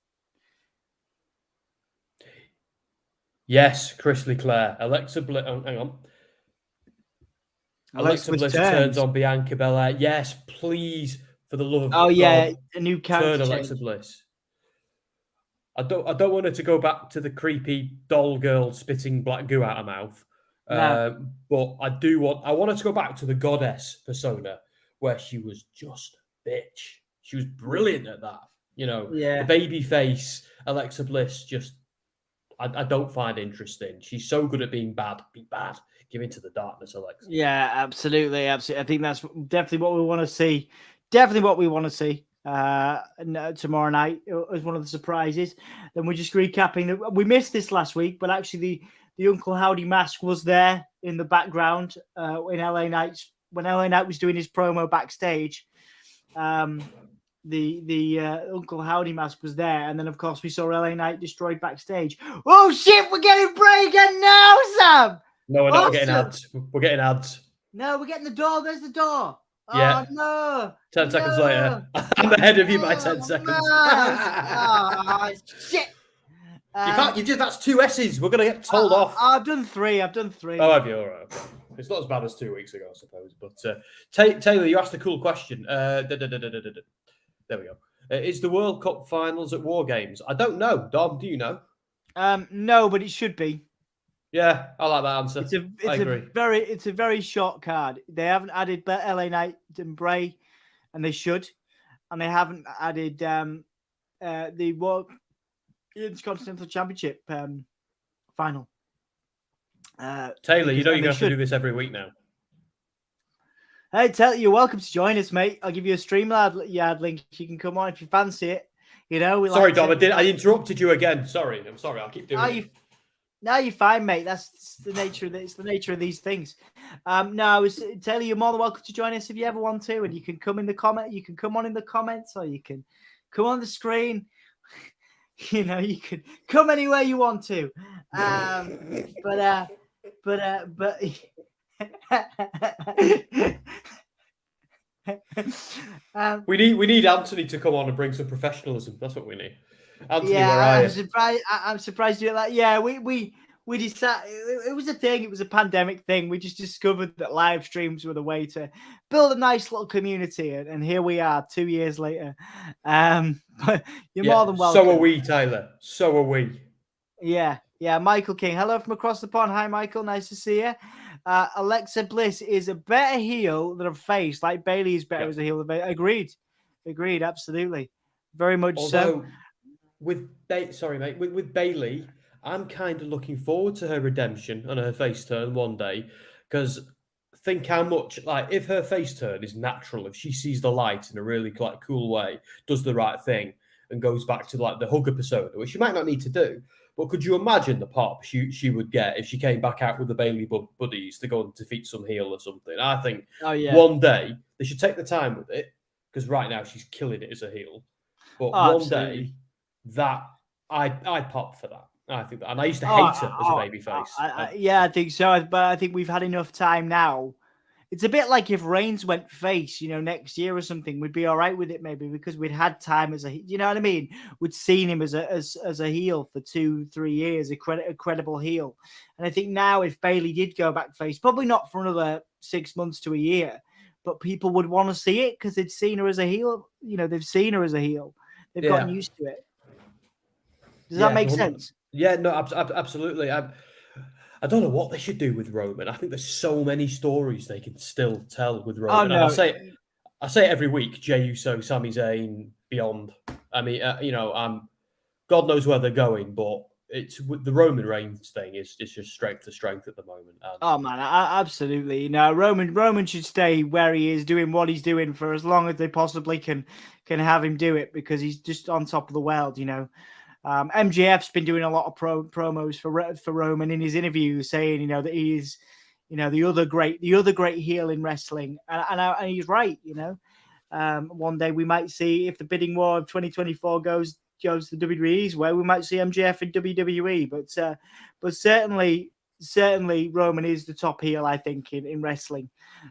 Yes, Chris Leclerc. Alexa Bliss. Oh, hang on. Alexa Bliss turns on Bianca Belair. Yes, please, for the love of God. Oh yeah, a new character. Turn Alexa Bliss. I don't want her to go back to the creepy doll girl spitting black goo out her mouth. No. But I want her to go back to the goddess persona where she was just a bitch. She was brilliant at that. You know, Yeah. the baby face Alexa Bliss just I don't find interesting. She's so good at being bad. Be bad. Give into the darkness, Alexa. Yeah, absolutely. Absolutely. I think that's definitely what we want to see. Definitely what we want to see tomorrow night as one of the surprises. Then we're just recapping. We missed this last week, but actually the Uncle Howdy mask was there in the background in LA Knight's when LA Knight was doing his promo backstage. The Uncle Howdy mask was there, and then of course we saw LA Knight destroyed backstage. Oh shit, we're getting Bray again now, Sam. No, we're not getting ads. We're getting ads. No, we're getting the door. There's the door. Yeah. Oh, no. 10 seconds later. I'm ahead of you by 10 seconds. Oh, shit. You can't. You just. That's 2 S's. We're gonna get told off. I've done 3. Oh, have you? All right. It's not as bad as 2 weeks ago, I suppose. But Taylor, you asked a cool question. There we go. Is the World Cup finals at WarGames? I don't know. Dom, do you know? No, but it should be. Yeah, I like that answer. I agree. It's a very short card. They haven't added LA Knight and Bray, and they should, and they haven't added the World Intercontinental Championship final. Taylor, you know you're going to have to do this every week now. Hey, Taylor, you're welcome to join us, mate. I'll give you a StreamYard link. You can come on if you fancy it. You know, sorry, Dom, I interrupted you again. Sorry, I'm sorry. I'll keep doing it. No, you're fine, mate. That's the nature of it's the nature of these things. No, I was Taylor, you're more than welcome to join us if you ever want to, and you can come in the comment. You can come on in the comments, or you can come on the screen. You know, you can come anywhere you want to. We need Anthony to come on and bring some professionalism. That's what we need. Anthony, yeah, where are you? I'm surprised you did that. Yeah, we decided it was a thing. It was a pandemic thing. We just discovered that live streams were the way to build a nice little community, and here we are 2 years later. But you're more than welcome. So are we, Tyler. So are we. Yeah. Michael King, hello from across the pond. Hi, Michael. Nice to see you. Alexa Bliss is a better heel than a face, like Bailey is better as a heel. Agreed. Absolutely. Very much so. With Bailey, I'm kind of looking forward to her redemption and her face turn one day, because think how much, like, if her face turn is natural, if she sees the light in a really cool way, does the right thing, and goes back to like the hugger persona, which she might not need to do. But could you imagine the pop she would get if she came back out with the Bailey buddies to go and defeat some heel or something? I think one day they should take the time with it, because right now she's killing it as a heel. But one day that I'd pop for that. I think that, and I used to hate her as a babyface. I think so, but I think we've had enough time now. It's a bit like if Reigns went face, next year or something, we'd be all right with it maybe, because we'd had time as you know what I mean? We'd seen him as a heel for 2-3 years, a credible heel. And I think now if Bailey did go back face, probably not for another 6 months to a year, but people would want to see it because they'd seen her as a heel. They've seen her as a heel. They've gotten used to it. Does that make sense? Yeah, no, absolutely. I don't know what they should do with Roman. I think there's so many stories they can still tell with Roman. Oh, no. And I say it every week: Jey Uso, Sami Zayn, beyond. I mean, God knows where they're going, but it's with the Roman Reigns thing. It's just strength to strength at the moment. Oh man, absolutely. Roman should stay where he is, doing what he's doing for as long as they possibly can have him do it, because he's just on top of the world. MJF's been doing a lot of promos for Roman in his interviews, saying that he is, the other great heel in wrestling, and he's right. One day we might see, if the bidding war of 2024 goes the WWE's way, we might see MJF in WWE. But certainly Roman is the top heel, I think, in wrestling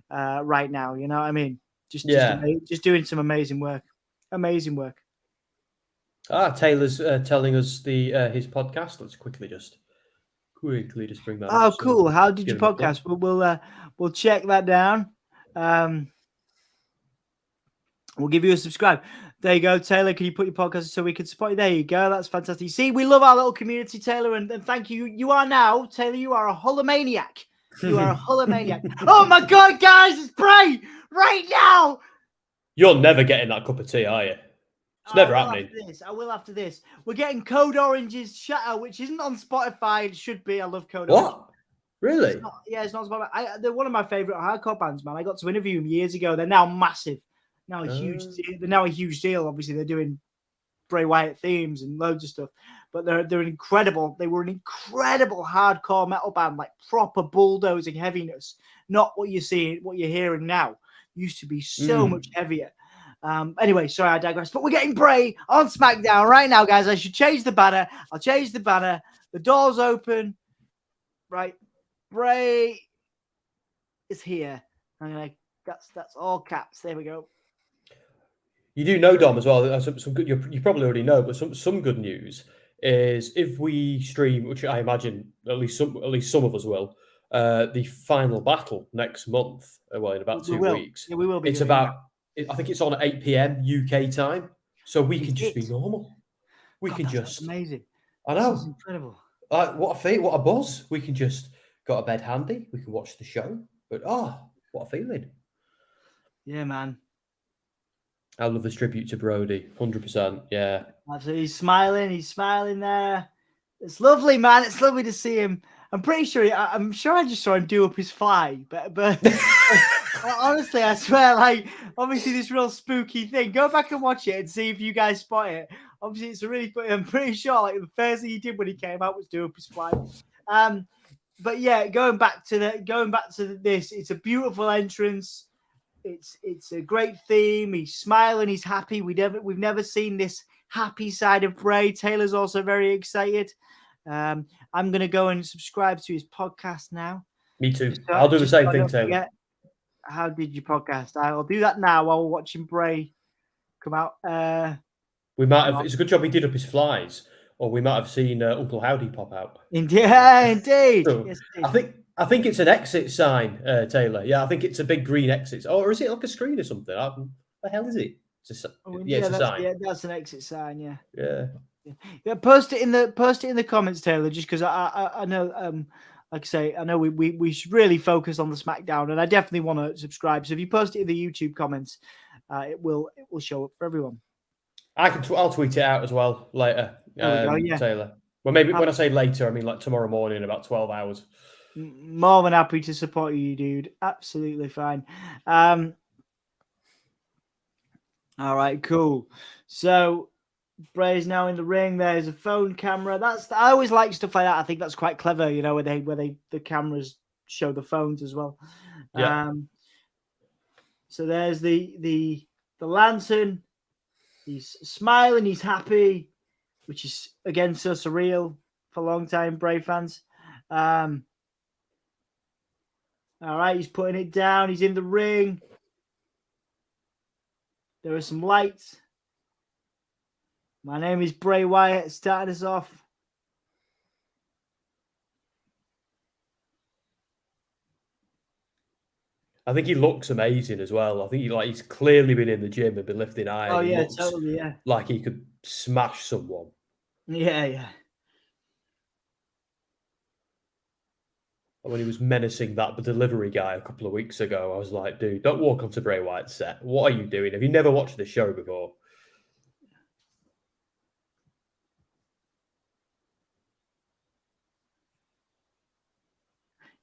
right now. You know what I mean? Just doing some amazing work. Taylor's telling us his podcast. Let's quickly just bring that up. Oh, cool. How did your podcast? We'll check that down. We'll give you a subscribe. There you go, Taylor. Can you put your podcast so we can support you? There you go. That's fantastic. See, we love our little community, Taylor, and thank you. You are now, Taylor, you are a hullamaniac. You are a hullamaniac. Oh my God, guys, it's Bray right now. You're never getting that cup of tea, are you? It's never happening. I will after this. We're getting Code Orange's Shatter, which isn't on Spotify. It should be. I love Code Orange. What? Really? It's not Spotify. They're one of my favorite hardcore bands, man. I got to interview them years ago. They're now massive. Now a huge deal. They're now a huge deal. Obviously, they're doing Bray Wyatt themes and loads of stuff. But they're incredible. They were an incredible hardcore metal band, like proper bulldozing heaviness. Not what you're hearing now. Used to be so much heavier. Anyway, sorry, I digress. But we're getting Bray on SmackDown right now, guys. I should change the banner. I'll change the banner. The door's open. Right. Bray is here. That's all caps. There we go. You do know, Dom, as well. Some good. You probably already know, but some good news is if we stream, which I imagine at least some of us will, the final battle next month. Well, in about 2 weeks. Yeah, we will be. It's about. I think it's on at 8 p.m. UK time, so we can just be normal. We can just amazing. I know. This is incredible. What a buzz! We can just got a bed handy. We can watch the show. But what a feeling! Yeah, man. I love this tribute to Brody. 100%. Yeah. Absolutely. He's smiling there. It's lovely, man. It's lovely to see him. I'm pretty sure. I'm sure I just saw him do up his fly, but honestly, I swear, like, obviously this real spooky thing. Go back and watch it and see if you guys spot it. Obviously, it's a really. I'm pretty sure, like, the first thing he did when he came out was do up his fly. But yeah, going back to this, it's a beautiful entrance. It's a great theme. He's smiling. He's happy. We've never seen this happy side of Bray. Taylor's also very excited. I'm going to go and subscribe to his podcast now. Me too. I'll do the same thing, Taylor. How did you podcast? I'll do that now while we're watching Bray come out. We might have. It's a good job he did up his flies, or we might have seen Uncle Howdy pop out. Indeed. So, Yes, indeed. I think it's an exit sign, Taylor. Yeah, I think it's a big green exit. Or is it like a screen or something? What the hell is it? It's a sign. Yeah, that's an exit sign. Yeah. Yeah. Post it in the comments, Taylor. Just because I know, like I say, I know we should really focus on the SmackDown, and I definitely want to subscribe. So if you post it in the YouTube comments, it will show up for everyone. I'll tweet it out as well later. Taylor. Well, maybe when I say later, I mean like tomorrow morning, in about 12 hours. More than happy to support you, dude. Absolutely fine. All right, cool. So Bray's now in the ring. There's a phone camera. I always like stuff like that. I think that's quite clever, you know, where the cameras show the phones as well. Yeah. So there's the lantern. He's smiling. He's happy, which is again so surreal for long-time Bray fans. All right, he's putting it down. He's in the ring. There are some lights. My name is Bray Wyatt, starting us off. I think he looks amazing as well. I think he's clearly been in the gym and been lifting iron. Oh, yeah, totally, yeah. Like he could smash someone. Yeah. When he was menacing that delivery guy a couple of weeks ago, I was like, dude, don't walk onto Bray Wyatt's set. What are you doing? Have you never watched this show before?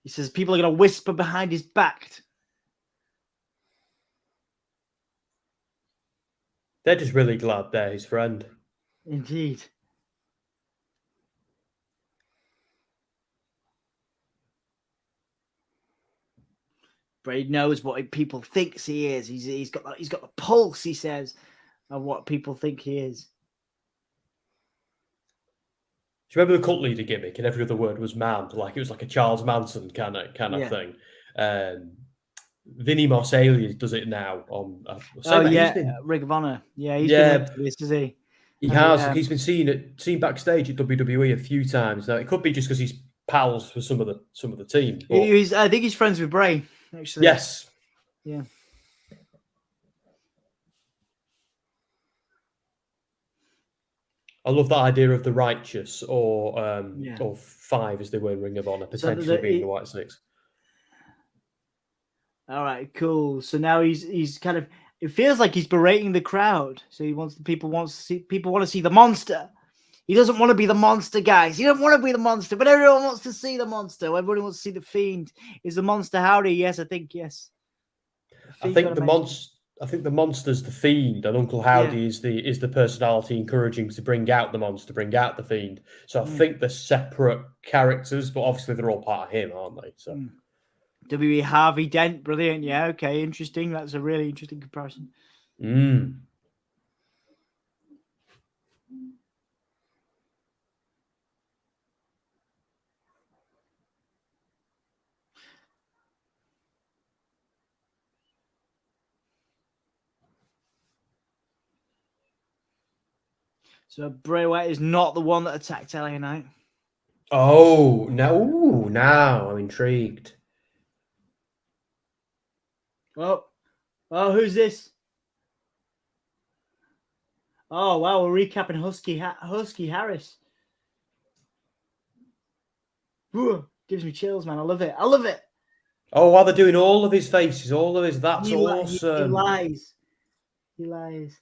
He says people are going to whisper behind his back. They're just really glad they're his friend. Indeed. Bray knows what people think he is. He's got the pulse, he says, of what people think he is. Do you remember the cult leader gimmick? And every other word was man, like it was like a Charles Manson kind of thing. Vinny Marsalius does it now on. Ring of Honor. Yeah, he's been into this, is he? He has. He's been seen backstage at WWE a few times now. It could be just because he's pals with some of the team. But... I think he's friends with Bray. Actually. Yes. Yeah. I love that idea of the Righteous or 5 as they were in Ring of Honor, potentially being the White Six. All right, cool. So now he's kind of It feels like he's berating the crowd. So people want to see the monster. He doesn't want to be the monster, guys. He doesn't want to be the monster, but everyone wants to see the monster. Everybody wants to see the Fiend. Is the monster Howdy? Yes, I think yes. I think the monster's the Fiend, and Uncle Howdy is the personality encouraging to bring out the monster, bring out the Fiend. So I think they're separate characters, but obviously they're all part of him, aren't they? So W.E. Harvey Dent, brilliant. Yeah, okay, interesting. That's a really interesting comparison. So Bray Wyatt is not the one that attacked LA Knight. Oh, no. Now I'm intrigued. Oh, who's this? Oh, wow, we're recapping Husky Harris. Ooh, gives me chills, man. I love it. Oh, while they're doing all of his faces, all of his, that's awesome. He lies.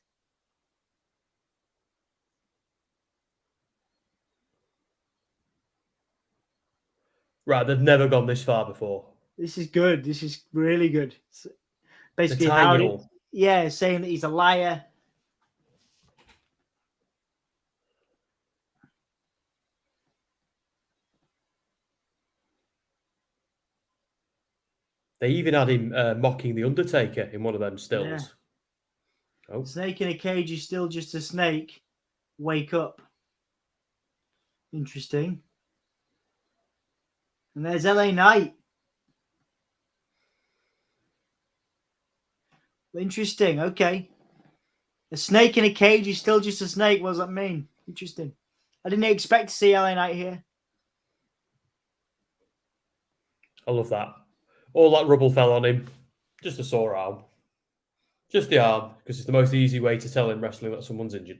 Right, they've never gone this far before. This is good. This is really good. It's basically, saying that he's a liar. They even had him mocking the Undertaker in one of them stills. Yeah. Oh. Snake in a cage is still just a snake. Wake up. Interesting. And there's LA Knight. Interesting. Okay. A snake in a cage is still just a snake. What does that mean? Interesting. I didn't expect to see LA Knight here. I love that. All that rubble fell on him. Just a sore arm. Just the arm, because it's the most easy way to tell in wrestling that someone's injured.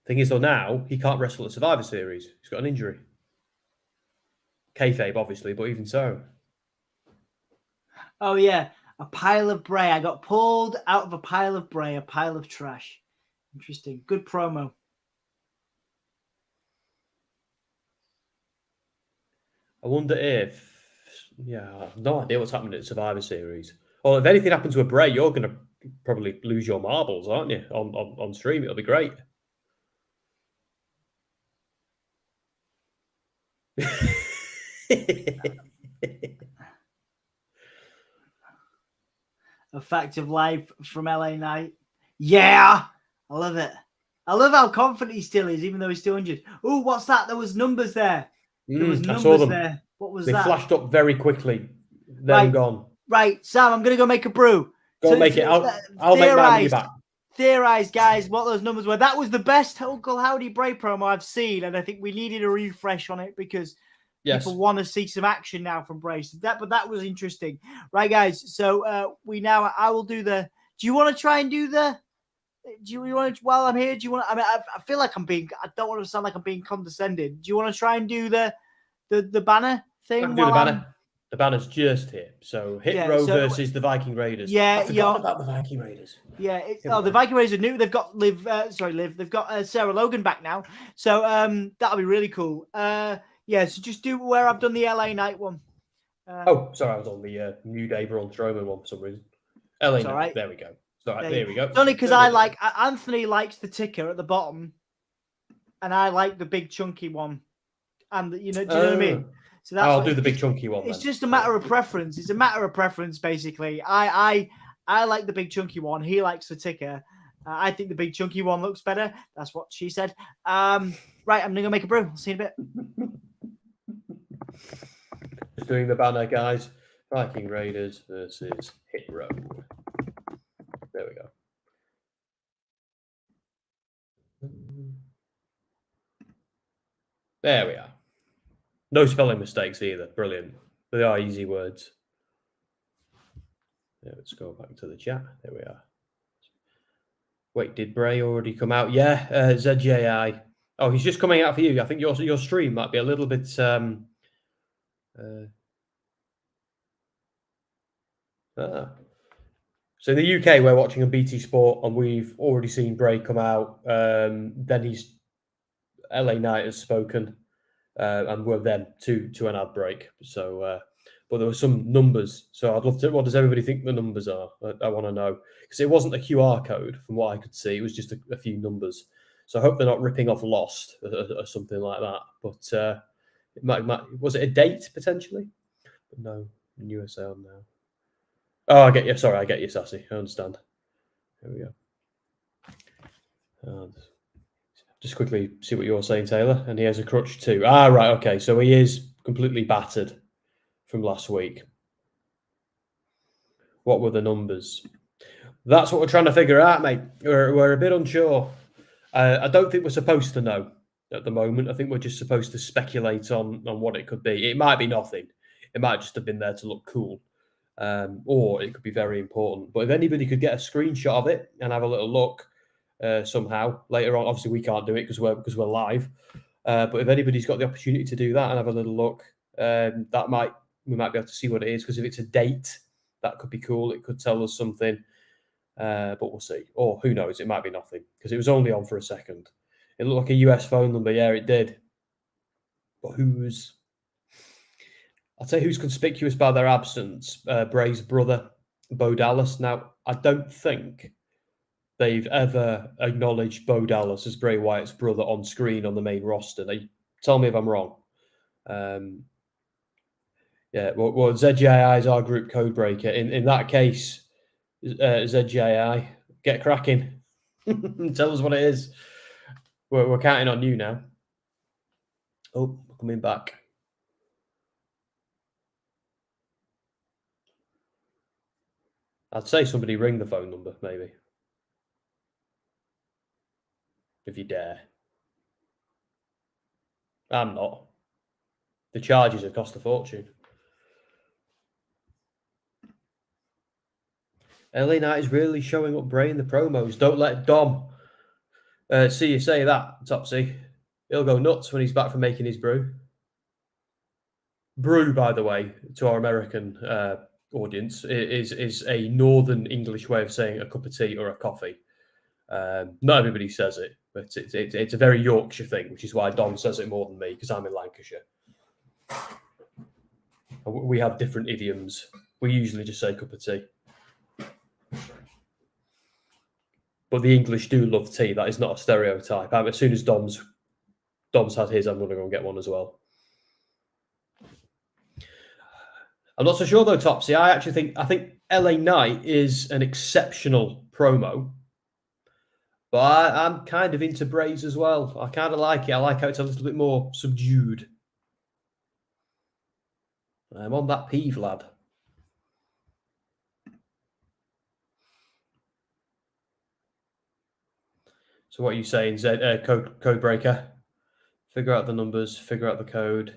Thing is, though, now he can't wrestle at Survivor Series. He's got an injury. Kayfabe, obviously, but even so. Oh, yeah. A pile of Bray. I got pulled out of a pile of Bray, a pile of trash. Interesting. Good promo. I wonder if... Yeah, I have no idea what's happening at Survivor Series. Or if anything happens to a Bray, you're going to probably lose your marbles, aren't you? On stream, it'll be great. A fact of life from LA Knight. Yeah, I love it. I love how confident he still is, even though he's still injured. Oh, what's that? There was numbers there. There was numbers there. What was that? They flashed up very quickly. Then gone. Right, Sam, I'm going to go make a brew. Go make it. I'll make mine when you're back. Theorize, guys, what those numbers were. That was the best Uncle Howdy Bray promo I've seen, and I think we needed a refresh on it because people want to see some action now from Bray. So but that was interesting, right, guys? So I will do the. Do you want to try and do the? Do you want to? While I'm here, do you want? I mean, I feel like I'm being. I don't want to sound like I'm being condescending. Do you want to try and do the banner thing? I can do the banner. The banner's just here. So Row versus the Viking Raiders. Yeah, I forgot about the Viking Raiders. Yeah, the Viking Raiders are new. They've got Liv. They've got Sarah Logan back now. So that'll be really cool. So just do where I've done the LA Knight one. Sorry, I was on the New Day Braun Strowman one for some reason. LA Knight. Right. There we go. All right, there we go. It's only because I like Anthony likes the ticker at the bottom, and I like the big chunky one. And do you know what I mean? So I'll do the big chunky one. It's just a matter of preference. It's a matter of preference, basically. I like the big chunky one. He likes the ticker. I think the big chunky one looks better. That's what she said. Right, I'm gonna make a brew. I'll see you in a bit. Just doing the banner, guys. Viking Raiders versus Hit Row. There we go. There we are. No spelling mistakes either. Brilliant. They are easy words. Yeah, let's go back to the chat. There we are. Wait, did Bray already come out? Yeah, ZJI. Oh, he's just coming out for you. I think your stream might be a little bit So in the UK, we're watching on BT Sport, and we've already seen Bray come out. Then he's LA Knight has spoken, and we're then to an ad break. So, but there were some numbers. So I'd love to. What does everybody think the numbers are? I want to know, because it wasn't a QR code from what I could see. It was just a few numbers. So I hope they're not ripping off Lost or something like that. But it might was it a date potentially? But no, in USA on now. Oh, I get you. Sorry, I get you, Sassy. I understand. Here we go. Just quickly see what you're saying, Taylor. And he has a crutch too. Ah, right. Okay. So he is completely battered from last week. What were the numbers? That's what we're trying to figure out, mate. We're a bit unsure. I don't think we're supposed to know at the moment. I think we're just supposed to speculate on what it could be. It might be nothing. It might just have been there to look cool. Or it could be very important. But if anybody could get a screenshot of it and have a little look somehow later on, obviously we can't do it because we're live. But if anybody's got the opportunity to do that and have a little look, we might be able to see what it is. Because if it's a date, that could be cool. It could tell us something. But we'll see. Or who knows? It might be nothing because it was only on for a second. It looked like a US phone number. Yeah, it did. But I'd say who's conspicuous by their absence? Bray's brother, Bo Dallas. Now, I don't think they've ever acknowledged Bo Dallas as Bray Wyatt's brother on screen on the main roster. They tell me if I'm wrong. Well, ZJI is our group code breaker. In that case, ZJI, get cracking. Tell us what it is. We're counting on you now. Oh, coming back. I'd say somebody ring the phone number, maybe. If you dare. I'm not. The charges have cost a fortune. LA Knight is really showing up Bray in the promos. Don't let Dom see you say that, Topsy. He'll go nuts when he's back from making his brew. Brew, by the way, to our American audience, is a Northern English way of saying a cup of tea or a coffee. Not everybody says it, but it's a very Yorkshire thing, which is why Dom says it more than me, because I'm in Lancashire. We have different idioms. We usually just say cup of tea. But the English do love tea. That is not a stereotype. As soon as Dom's had his, I'm going to go and get one as well. I'm not so sure though, Topsy. I think LA Knight is an exceptional promo. But I'm kind of into Bray's as well. I kind of like it. I like how it's a little bit more subdued. I'm on that peeve, lad. So what are you saying, code breaker? Figure out the numbers, figure out the code.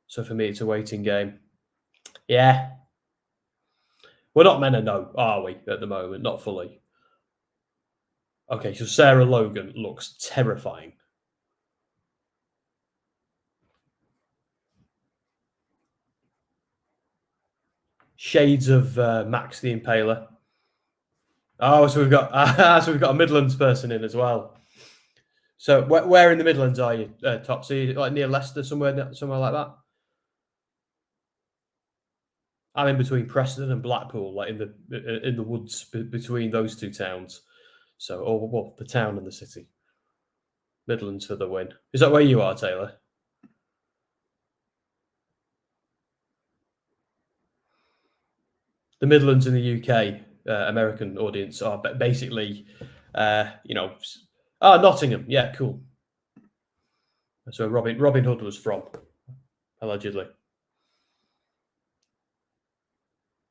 So for me, it's a waiting game. Yeah. We're not meant to know, are we, at the moment? Not fully. Okay, so Sarah Logan looks terrifying. Shades of Max the Impaler. Oh, so we've got a Midlands person in as well. So where in the Midlands are you, Topsy? Like near Leicester, somewhere like that? I'm in between Preston and Blackpool, like in the woods between those two towns. So, the town and the city. Midlands for the win. Is that where you are, Taylor? The Midlands in the UK, American audience are basically, Nottingham. Yeah, cool. That's where Robin Hood was from, allegedly.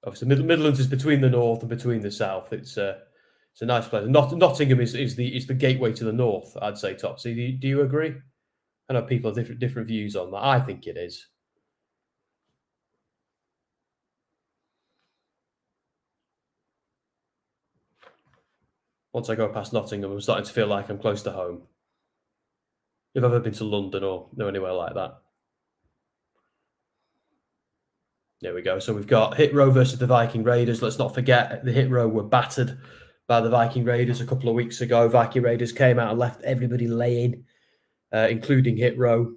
Obviously, Midlands is between the north and between the south. It's a nice place. Nottingham is the gateway to the north, I'd say, Topsy. Do you agree? I know people have different views on that. I think it is. Once I go past Nottingham, I'm starting to feel like I'm close to home. If I've ever been to London or anywhere like that. There we go. So we've got Hit Row versus the Viking Raiders. Let's not forget the Hit Row were battered by the Viking Raiders a couple of weeks ago. Viking Raiders came out and left everybody laying, including Hit Row.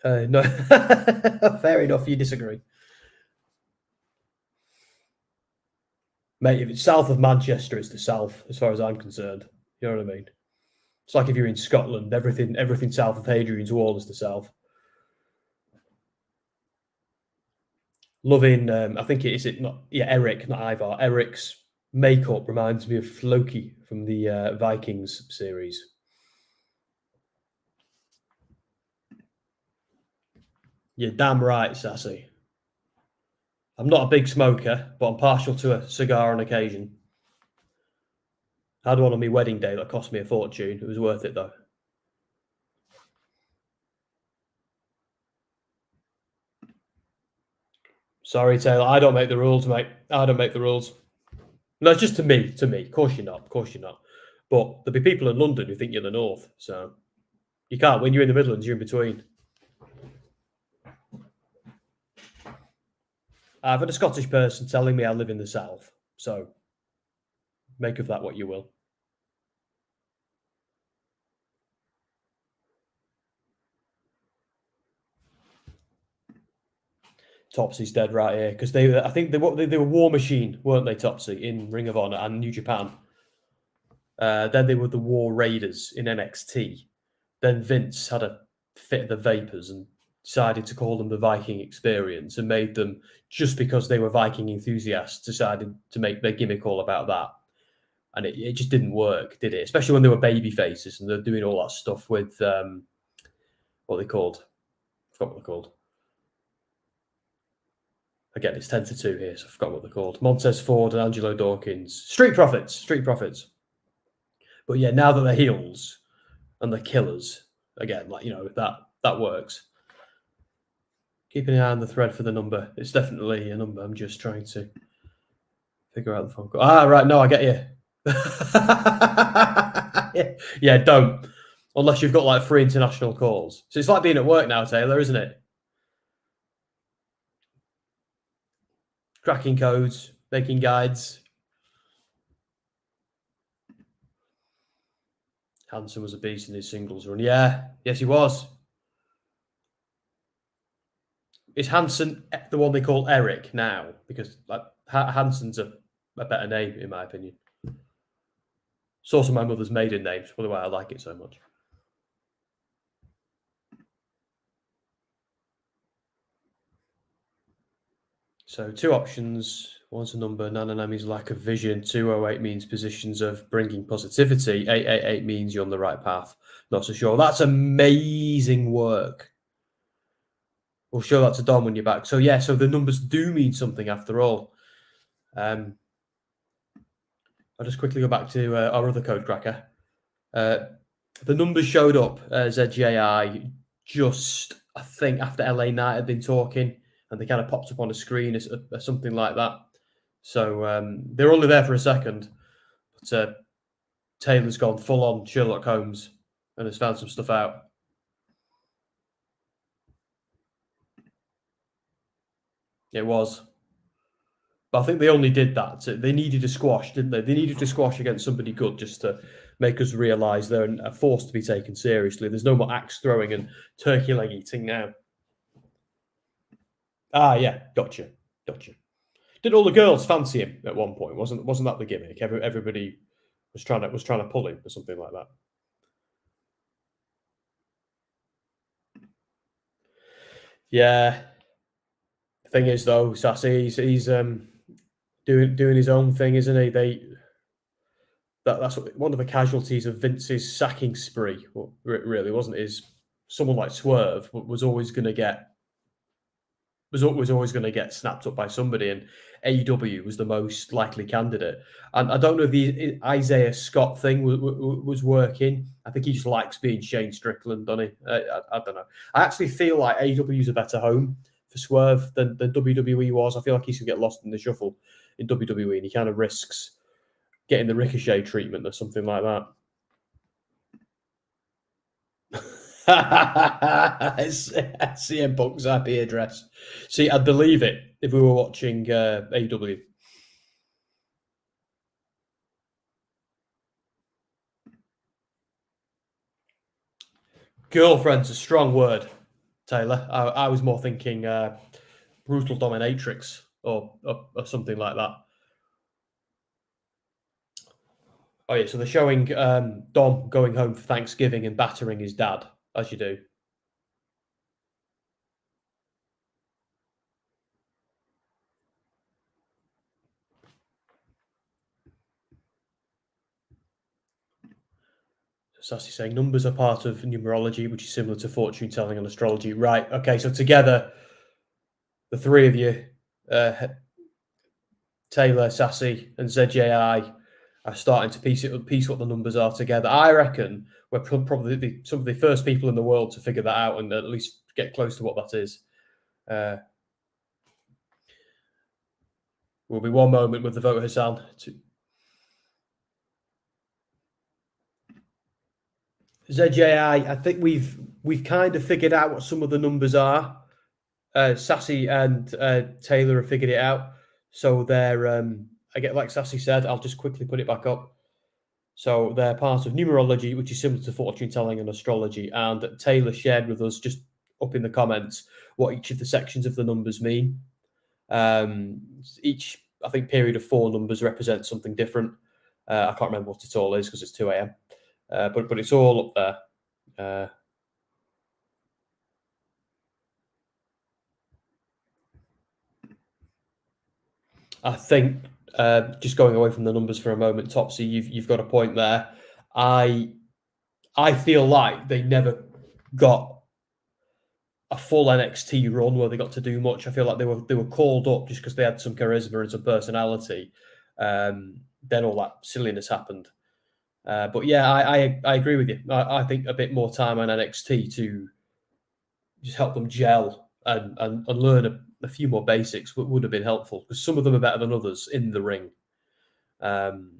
No, fair enough. You disagree, mate. If it's south of Manchester, it's the south, as far as I'm concerned. You know what I mean? It's like if you're in Scotland, everything south of Hadrian's Wall is the south. Loving, I think Eric, not Ivar. Eric's makeup reminds me of Floki from the Vikings series. You're damn right, Sassy. I'm not a big smoker, but I'm partial to a cigar on occasion. I had one on my wedding day that cost me a fortune. It was worth it, though. Sorry, Taylor. I don't make the rules, mate. I don't make the rules. No, it's just to me. To me. Of course you're not. Of course you're not. But there'll be people in London who think you're the North. So you can't. When you're in the Midlands, you're in between. I've had a Scottish person telling me I live in the South. So make of that what you will. Topsy's dead right here because I think they were War Machine, weren't they? Topsy in Ring of Honor and New Japan. Then they were the War Raiders in NXT. Then Vince had a fit of the vapors and decided to call them the Viking Experience and made them, just because they were Viking enthusiasts, decided to make their gimmick all about that. And it just didn't work, did it? Especially when they were baby faces and they're doing all that stuff with what are they called? I forgot what they're called. Again, it's 10-2 here, so I forgot what they're called. Montez Ford and Angelo Dawkins. Street Profits. But yeah, now that they're heels and they're killers, again, that works. Keeping an eye on the thread for the number. It's definitely a number. I'm just trying to figure out the phone call. Right. No, I get you. Yeah, don't. Unless you've got like 3 international calls. So it's like being at work now, Taylor, isn't it? Cracking codes, making guides. Hansen was a beast in his singles run. Yeah, yes, he was. Is Hansen the one they call Eric now? Because Hansen's a better name, in my opinion. It's also my mother's maiden name. It's probably why I like it so much. So 2 options. One's a number. Nanana means lack of vision. 208 means positions of bringing positivity. 888 means you're on the right path. Not so sure. That's amazing work. We'll show that to Dom when you're back. So yeah, so the numbers do mean something after all. I'll just quickly go back to our other code cracker. The numbers showed up, ZJI, just, I think, after LA Knight had been talking, and they kind of popped up on a screen as something like that. So they're only there for a second, but Taylor's gone full on Sherlock Holmes and has found some stuff out. It was. But I think they only did that. They needed a squash, didn't they? They needed to squash against somebody good just to make us realise they're a force to be taken seriously. There's no more axe throwing and turkey leg eating now. Yeah, gotcha. Did all the girls fancy him at one point? Wasn't that the gimmick? Everybody was trying to pull him or something like that. Yeah. The thing is, though, Sassy, he's doing his own thing, isn't he? That's one of the casualties of Vince's sacking spree. Well, really, wasn't it? Is someone like Swerve was always going to get snapped up by somebody, and AEW was the most likely candidate. And I don't know if the Isaiah Scott thing was working. I think he just likes being Shane Strickland, doesn't he? I don't know. I actually feel like AEW is a better home for Swerve than WWE was. I feel like he should get lost in the shuffle in WWE, and he kind of risks getting the Ricochet treatment or something like that. CM Punk's IP address. See, I'd believe it if we were watching AEW. Girlfriend's a strong word, Taylor. I was more thinking brutal dominatrix or something like that. Oh yeah, so they're showing Dom going home for Thanksgiving and battering his dad, as you do. Sassy saying numbers are part of numerology, which is similar to fortune telling and astrology. Right. Okay. So together, the three of you, Taylor, Sassy, and ZJI, are starting to piece what the numbers are together. I reckon we're probably some of the first people in the world to figure that out and at least get close to what that is. Will be one moment with the vote, Hassan. ZJI, I think we've kind of figured out what some of the numbers are. Sassy and Taylor have figured it out. So they're, I get like Sassy said, I'll just quickly put it back up. So they're part of numerology, which is similar to fortune telling and astrology. And Taylor shared with us just up in the comments what each of the sections of the numbers mean. Each, I think, period of 4 numbers represents something different. I can't remember what it all is because it's 2 a.m. But it's all up there. I think just going away from the numbers for a moment, Topsy, you've got a point there. I feel like they never got a full NXT run where they got to do much. I feel like they were called up just because they had some charisma and some personality. Then all that silliness happened. But yeah, I agree with you. I think a bit more time on NXT to just help them gel and learn a few more basics would have been helpful because some of them are better than others in the ring. From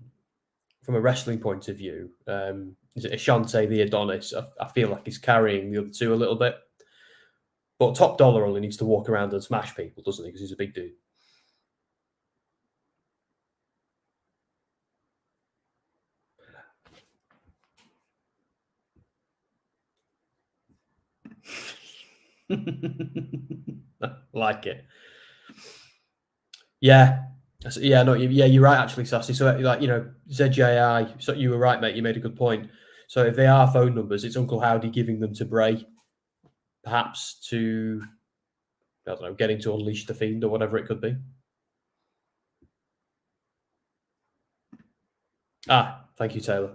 a wrestling point of view, is it Ashante the Adonis? I feel like he's carrying the other two a little bit. But Top Dollar only needs to walk around and smash people, doesn't he? Because he's a big dude. Like it. Yeah. No, you're right, actually, Sassy. So, like, ZJI, so you were right, mate. You made a good point. So if they are phone numbers, it's Uncle Howdy giving them to Bray, perhaps to, I don't know, getting to unleash the Fiend or whatever it could be. Thank you, Taylor.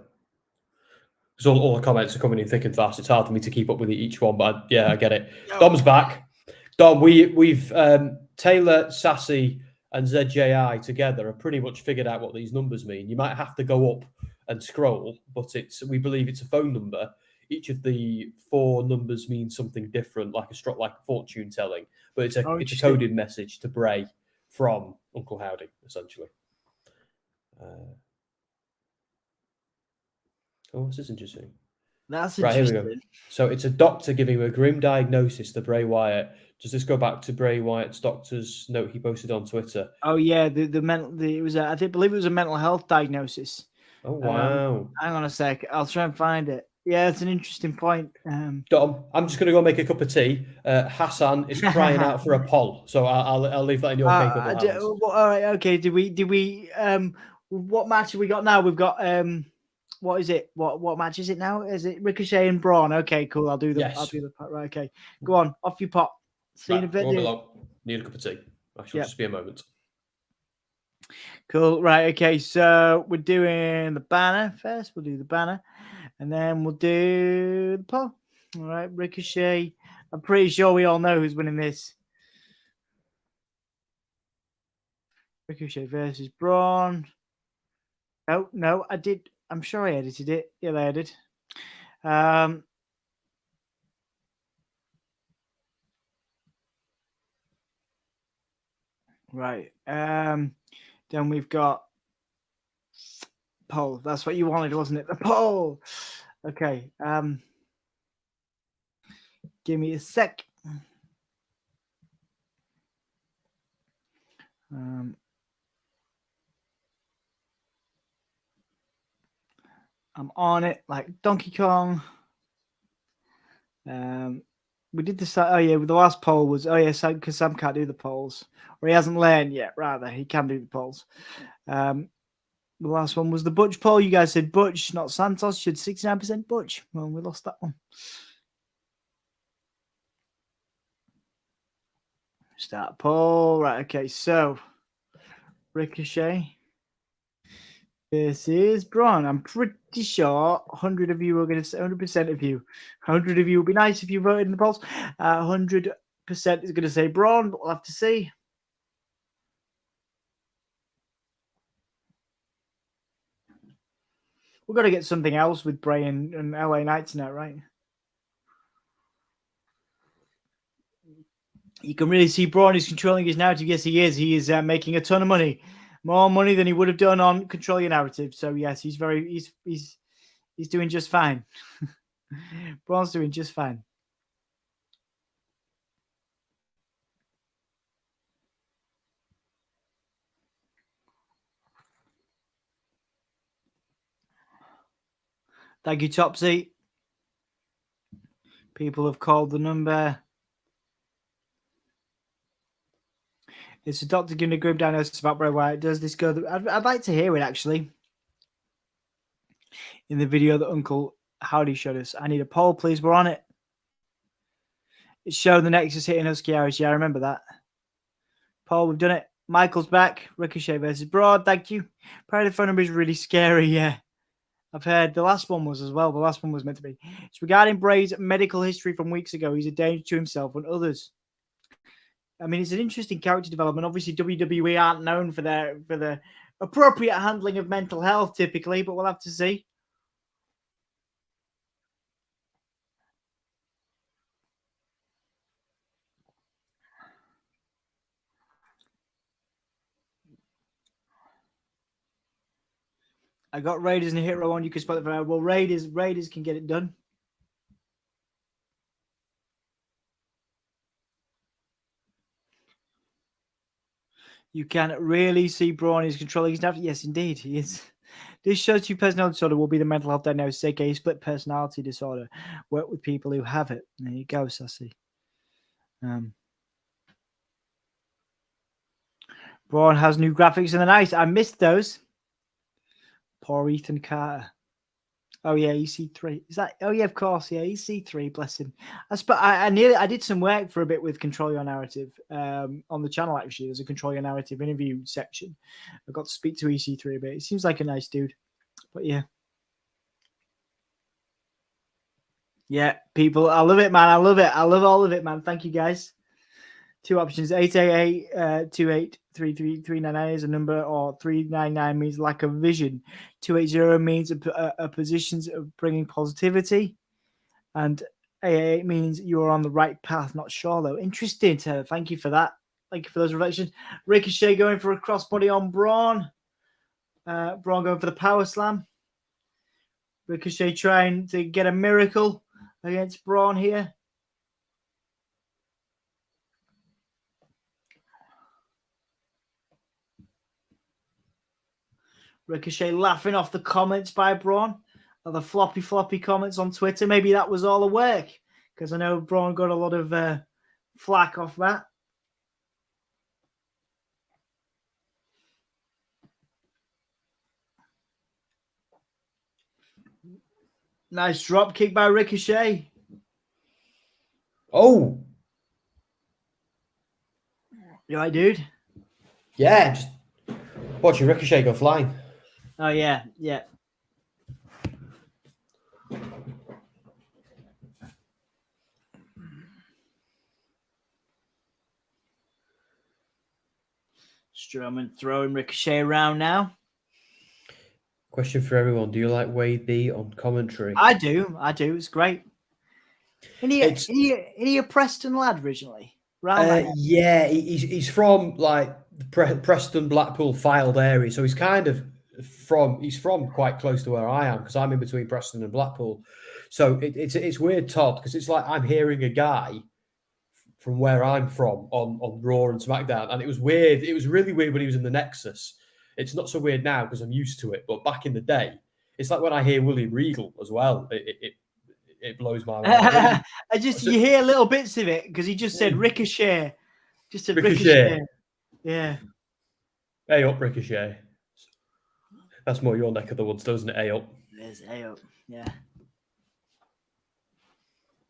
Because all the comments are coming in thick and fast. It's hard for me to keep up with each one, but I get it. Dom's back. Dom, we've Taylor, Sassy, and ZJI together have pretty much figured out what these numbers mean. You might have to go up and scroll, but we believe it's a phone number. Each of the 4 numbers means something different, like a fortune telling. But it's a coded message to Bray from Uncle Howdy, essentially. This is interesting. That's interesting. Here we go. So it's a doctor giving a grim diagnosis to Bray Wyatt. Does this go back to Bray Wyatt's doctor's note he posted on Twitter? Oh yeah, I believe it was a mental health diagnosis. Oh wow! Hang on a sec, I'll try and find it. Yeah, it's an interesting point. Dom, I'm just going to go make a cup of tea. Hassan is crying out for a poll, so I'll leave that in your capable hands. All right, okay. Did we what match have we got now? We've got what is it? What match is it now? Is it Ricochet and Braun? Okay, cool. I'll do the part. Right, okay. Go on, off you pop. See you in a bit. Need a cup of tea. I shall just be a moment. Cool. Right. Okay. So we're doing the banner first. We'll do the banner, and then we'll do the poll. All right. Ricochet. I'm pretty sure we all know who's winning this. Ricochet versus Braun. Oh no, I did. I'm sure I edited it. Yeah, I did. Right. Then we've got poll. That's what you wanted, wasn't it? The poll. Okay. Give me a sec. I'm on it like Donkey Kong. We did this. Oh yeah, the last poll was because Sam can't do the polls, or he hasn't learned yet. Rather, he can do the polls. The last one was the Butch poll. You guys said Butch, not Santos. Should 69% Butch. Well, we lost that one. Start poll. Right. Okay. So Ricochet. This is Braun. I'm pretty sure 100 of you are going to say 100% of you. 100 of you would be nice if you voted in the polls. 100% is going to say Braun, but we'll have to see. We've got to get something else with Bray and LA Knight tonight, right? You can really see Braun is controlling his narrative. Yes, he is. He is making a ton of money. More money than he would have done on Control Your Narrative. So yes, he's doing just fine. Braun's doing just fine. Thank you, Topsy. People have called the number. It's a doctor giving a grim diagnosis about Bray Wyatt. Does this go? I'd like to hear it, actually. In the video that Uncle Howdy showed us. I need a poll, please. We're on it. It's showing the Nexus hitting Husky Irish. Yeah, I remember that. Poll, we've done it. Michael's back. Ricochet versus Braun. Thank you. Probably the phone number is really scary, yeah. I've heard the last one was as well. The last one was meant to be. It's regarding Bray's medical history from weeks ago. He's a danger to himself and others. I mean, it's an interesting character development. Obviously, WWE aren't known for the appropriate handling of mental health typically, but we'll have to see. I got Raiders and Hero on. You can spot it for well, Raiders can get it done. You can really see Braun is controlling his narrative. Yes, indeed, he is. This shows you personality disorder will be the mental health diagnosis, aka split personality disorder. Work with people who have it. There you go, Sassy. Braun has new graphics in the night. I missed those. Poor Ethan Carter. Oh yeah, EC3. Is that? Oh yeah, of course. Yeah, EC3. Bless him. I did some work for a bit with Control Your Narrative on the channel. Actually, there's a Control Your Narrative interview section. I got to speak to EC3 a bit. He seems like a nice dude. But yeah, people, I love it, man. I love it. I love all of it, man. Thank you, guys. Two options: 888-2833-399 is a number, or 399 means lack of vision. 280 means a position of bringing positivity, and 888 means you are on the right path. Not sure though. Interesting. Thank you for that. Thank you for those reflections. Ricochet going for a crossbody on Braun. Braun going for the power slam. Ricochet trying to get a miracle against Braun here. Ricochet laughing off the comments by Braun, or the floppy comments on Twitter. Maybe that was all a work, because I know Braun got a lot of flack off that. Nice drop kick by Ricochet. Oh. You right, dude? Yeah, just watching Ricochet go flying. Oh, yeah. Strowman throwing Ricochet around now. Question for everyone. Do you like Wade B on commentary? I do. It's great. Isn't he a Preston lad originally? Yeah, he's from like the Preston Blackpool filed area, so he's kind of from quite close to where I am, because I'm in between Preston and Blackpool. So it's weird, Todd, because it's like I'm hearing a guy from where I'm from on Raw and SmackDown, and it was weird. It was really weird when he was in the Nexus. It's not so weird now because I'm used to it, but back in the day, it's like when I hear William Regal as well. It blows my mind. You hear little bits of it because he just said Ricochet. Just said Ricochet. Yeah. Hey up, Ricochet. That's more your neck of the woods, doesn't it? Hey up. There's hey up. Yeah.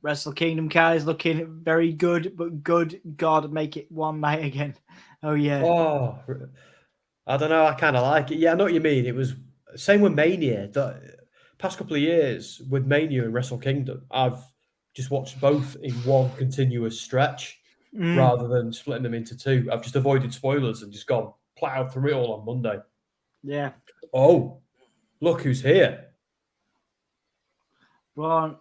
Wrestle Kingdom card is looking very good, but good God, make it one night again. Oh yeah. Oh, I don't know. I kind of like it. Yeah, I know what you mean. It was same with Mania. The past couple of years with Mania and Wrestle Kingdom, I've just watched both in one continuous stretch rather than splitting them into two. I've just avoided spoilers and just gone plowed through it all on Monday. Yeah. Oh, look who's here. Braun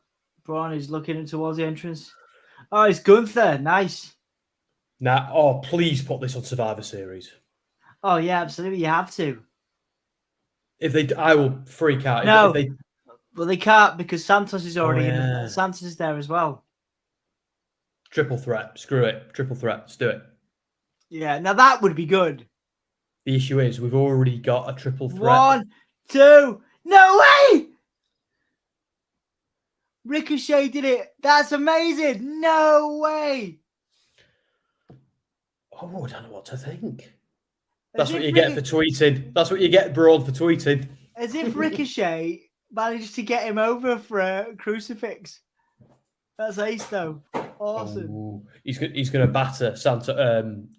is looking towards the entrance. Oh, it's Gunther. Nice. Now, oh, please put this on Survivor Series. Oh yeah, absolutely. You have to. If they, I will freak out. No, if they, well they can't because Santos is already in. yeah. Santos is there as well. Triple threat. Screw it. Triple threat. Let's do it. Yeah. Now that would be good. The issue is we've already got a triple threat. 1, 2. No way! Ricochet did it. That's amazing. No way. Oh, I don't know what to think. That's what you get for tweeting. That's what you get, Braun, for tweeting. As if Ricochet managed to get him over for a crucifix. That's ace, though. Awesome. Oh, he's going to batter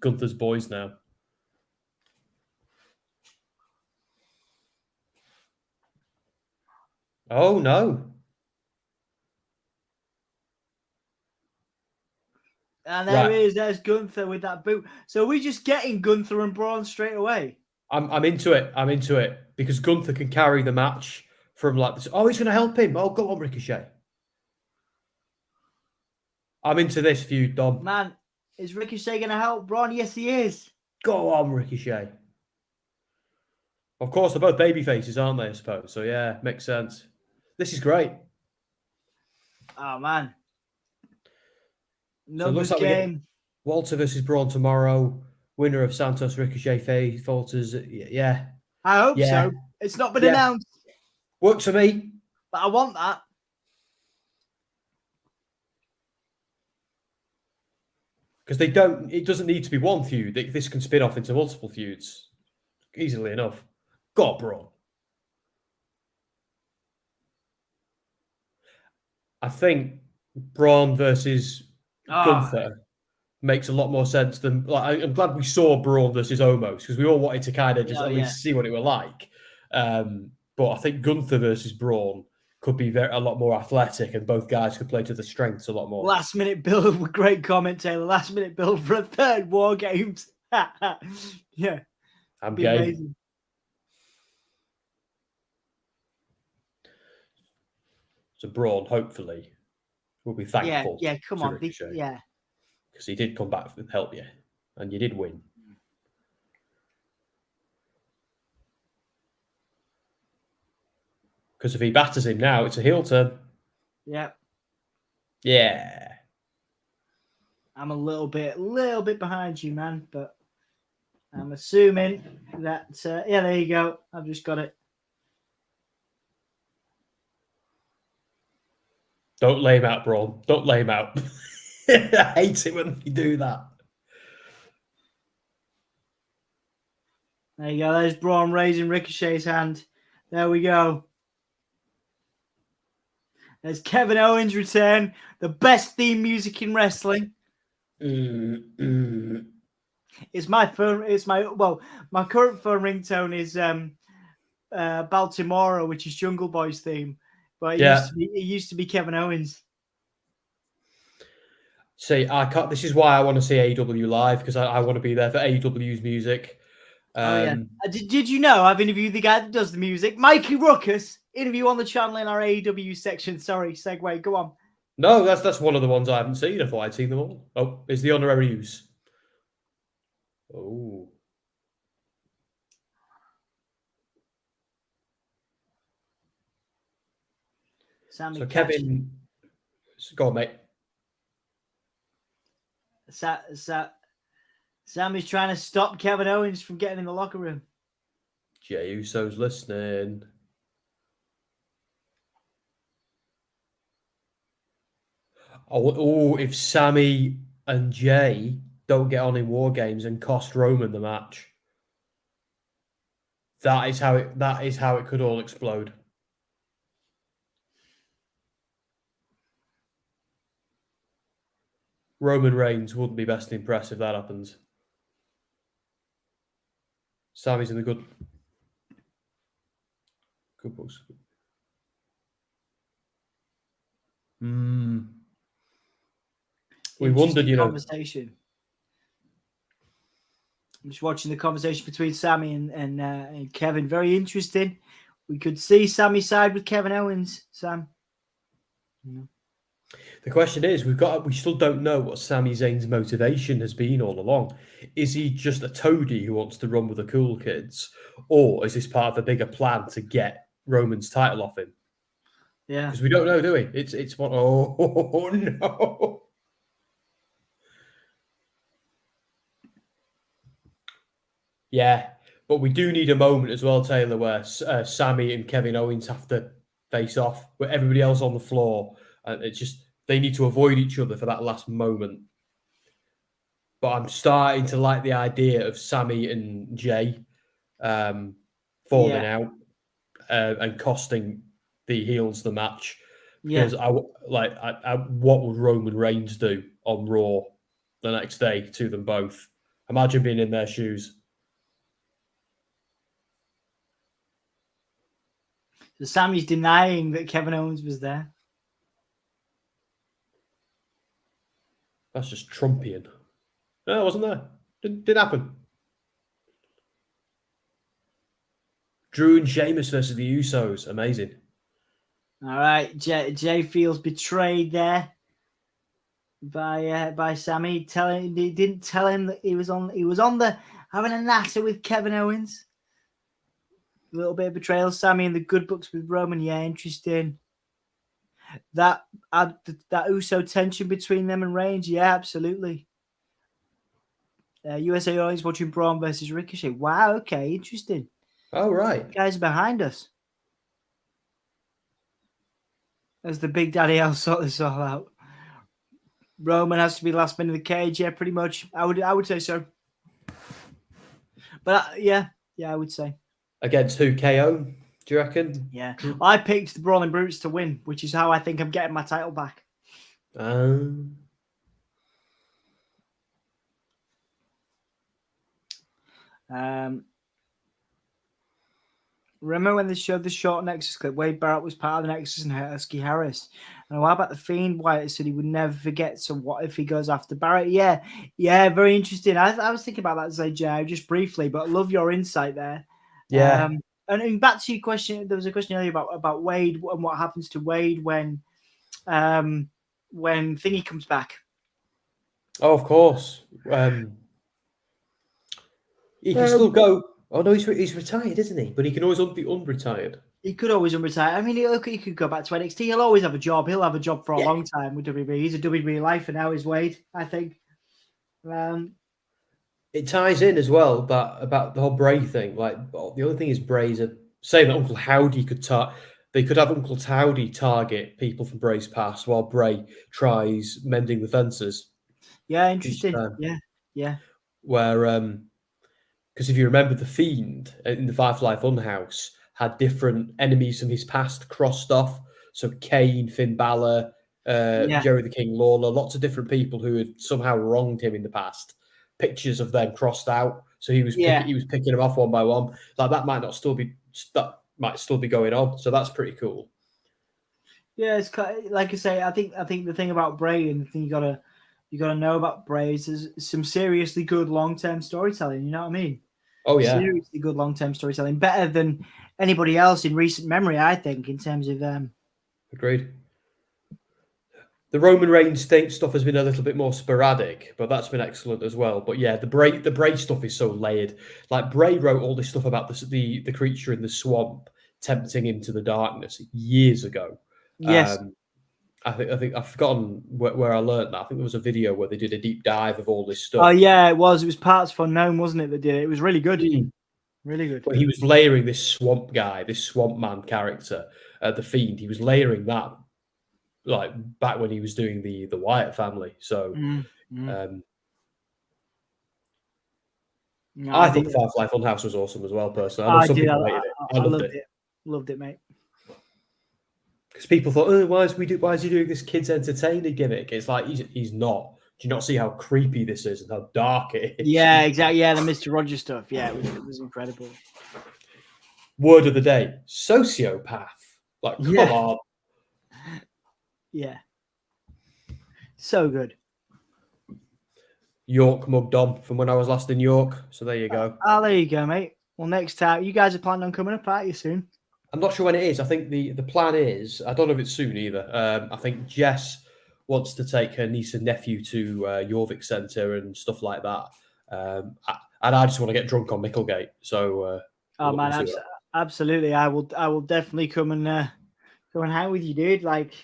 Gunther's boys now. Oh, no. And there he is. There's Gunther with that boot. So are we just getting Gunther and Braun straight away? I'm into it. I'm into it because Gunther can carry the match from like this. Oh, he's going to help him. Oh, go on, Ricochet. I'm into this feud, Dom. Man, is Ricochet going to help Braun? Yes, he is. Go on, Ricochet. Of course, they're both baby faces, aren't they, I suppose? So, yeah, makes sense. This is great. Oh, man. Numbers game. Walter versus Braun tomorrow. Winner of Santos, Ricochet, falters. Yeah. I hope so. It's not been announced. Works for me. But I want that. Because it doesn't need to be one feud. This can spin off into multiple feuds easily enough. Go on, Braun. I think Braun versus Gunther makes a lot more sense than like. I'm glad we saw Braun versus Omos because we all wanted to kind of just at least see what it were like. But I think Gunther versus Braun could be a lot more athletic, and both guys could play to the strengths a lot more. Last minute build, great comment, Taylor. Last minute build for a third War Games. Yeah, I'm game. Amazing. So Braun, hopefully, will be thankful. Yeah, come on. Yeah. Because he did come back and help you, and you did win. Because if he batters him now, it's a heel turn. Yeah. Yeah. I'm a little bit behind you, man, but I'm assuming that, yeah, there you go. I've just got it. Don't lay him out, Braun. Don't lay him out. I hate it when they do that. There you go. There's Braun raising Ricochet's hand. There we go. There's Kevin Owens' return. The best theme music in wrestling. It's my phone. My current phone ringtone is Baltimore, which is Jungle Boy's theme. But it used to be Kevin Owens. See, I can't. This is why I want to see AEW live because I want to be there for AEW's music. Did you know I've interviewed the guy that does the music, Mikey Ruckus? Interview on the channel in our AEW section. Sorry, segue. Go on. No, that's one of the ones I haven't seen. I thought I'd seen them all. Oh, it's the honorary use. Oh. Sami So Kevin, go on, mate. Sami's trying to stop Kevin Owens from getting in the locker room. Jey Uso's listening. Oh, if Sami and Jey don't get on in WarGames and cost Roman the match, that is how it could all explode. Roman Reigns wouldn't be best impressed if that happens. Sami's in the good books. We wondered, conversation. I'm just watching the conversation between Sami and Kevin. Very interesting. We could see Sami side with Kevin Owens, Sam. The question is, we still don't know what Sami Zayn's motivation has been all along. Is he just a toady who wants to run with the cool kids, or is this part of a bigger plan to get Roman's title off him? Yeah, because we don't know, do we? It's one. Oh no! Yeah, but we do need a moment as well, Taylor, where Sami and Kevin Owens have to face off with everybody else on the floor, and it's just. They need to avoid each other for that last moment. But I'm starting to like the idea of Sami and Jey falling out and costing the heels the match. Because what would Roman Reigns do on Raw the next day to them both? Imagine being in their shoes. So Sami's denying that Kevin Owens was there. That's just Trumpian. No, it wasn't there. Didn't happen. Drew and Sheamus versus the Usos. Amazing. All right. Jey feels betrayed there by Sami. He didn't tell him that he was on the having a natter with Kevin Owens. A little bit of betrayal. Sami in the good books with Roman. Yeah, interesting. That Uso tension between them and Reigns, yeah, absolutely. USA audience watching Braun versus Ricochet. Wow, okay, interesting. Oh, right. The guys are behind us. As the Big Daddy L sort this all out. Roman has to be last man in the cage, yeah, pretty much. I would say so. But yeah, I would say. Against who? KO? Do you reckon? Yeah. I picked the Brawling Brutes to win, which is how I think I'm getting my title back. Remember when they showed the short Nexus clip? Wade Barrett was part of the Nexus and hurt Husky Harris. And what about the Fiend? Wyatt said he would never forget. So what if he goes after Barrett? Yeah, very interesting. I was thinking about that today, Joe, just briefly, but I love your insight there. Yeah. And back to your question, there was a question earlier about Wade and what happens to Wade when Thingy comes back. Oh, of course. He can still go. Oh no, he's retired, isn't he? But he can always be unretired. He could always unretire. I mean, he could go back to NXT. He'll always have a job. He'll have a job for a long time with WWE. He's a WWE lifer now, is Wade, I think. It ties in as well about the whole Bray thing. Like the other thing is Bray's saying that Uncle Howdy they could have Uncle Howdy target people from Bray's past while Bray tries mending the fences. Yeah, interesting. Yeah. Where because if you remember, the Fiend in the Firefly Funhouse had different enemies from his past crossed off. So Kane, Finn Balor, Jerry the King Lawler, lots of different people who had somehow wronged him in the past. Pictures of them crossed out, so he was picking them off one by one. Like that might still be going on. So that's pretty cool. Yeah, it's like I say. I think the thing about Bray and the thing you gotta know about Bray is there's some seriously good long-term storytelling. You know what I mean? Oh yeah, seriously good long-term storytelling, better than anybody else in recent memory. I think in terms of agreed. The Roman Reigns stuff has been a little bit more sporadic, but that's been excellent as well. But yeah, the Bray stuff is so layered. Like Bray wrote all this stuff about the creature in the swamp tempting him to the darkness years ago, Yes. I think I've forgotten where I learned that. I think there was a video where they did a deep dive of all this stuff. Oh yeah, it was. It was Parts for Gnome, wasn't it? That did it. It was really good. Really good. Where he was layering this swamp guy, this swamp man character, the Fiend. He was layering that like back when he was doing the Wyatt family. So No, I thought Firefly Funhouse was awesome as well. Personally, I know some people hated it. I loved it. Loved it, mate. Because people thought, oh, why is he doing this kids entertainer gimmick? It's like he's not. Do you not see how creepy this is and how dark it is? Yeah, exactly. Yeah, the Mr. Rogers stuff. Yeah, it was incredible. Word of the day: sociopath. Like, come on. Yeah. So good. York mugged on from when I was last in York. So there you go. Oh, there you go, mate. Well, next time you guys are planning on coming up, aren't you, soon? I'm not sure when it is. I think the plan is, I don't know if it's soon either. I think Jess wants to take her niece and nephew to Jorvik Centre and stuff like that. And I just want to get drunk on Micklegate. So, absolutely. I will definitely come and hang with you, dude. Like,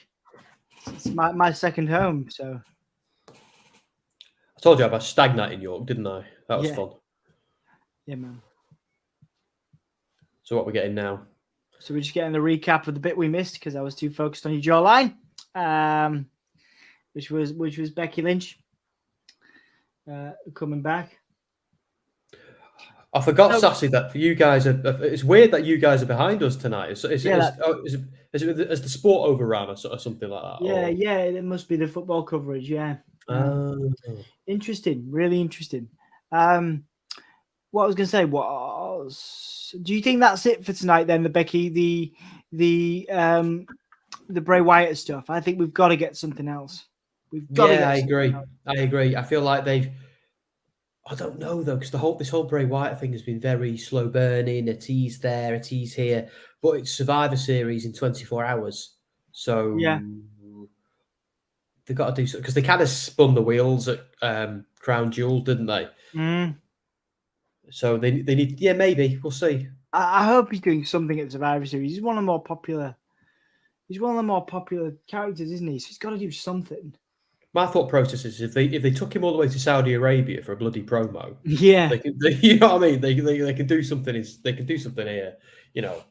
it's my second home. So, I told you about Stag Night in York, didn't I? That was fun. Yeah, man. So what we're getting now? So we're just getting the recap of the bit we missed because I was too focused on your jawline, which was Becky Lynch coming back. I forgot, Sassy, that for you guys, it's weird that you guys are behind us tonight. Is it the sport overrun or something like that? Yeah, it must be the football coverage. Yeah, interesting, really interesting. What I was going to say was, do you think that's it for tonight? Then the Becky, the Bray Wyatt stuff. I think we've got to get something else. We've got to get. I agree. I feel like they've. I don't know though, because this whole Bray Wyatt thing has been very slow burning. A tease there, a tease here, but it's Survivor Series in 24 hours, so they've got to do something because they kind of spun the wheels at Crown Jewel, didn't they? So they need, maybe we'll see. I hope he's doing something at Survivor Series. He's one of the more popular characters, isn't he? So he's got to do something. My thought process is if they took him all the way to Saudi Arabia for a bloody promo, they you know what I mean? They can do something. They can do something here. You know,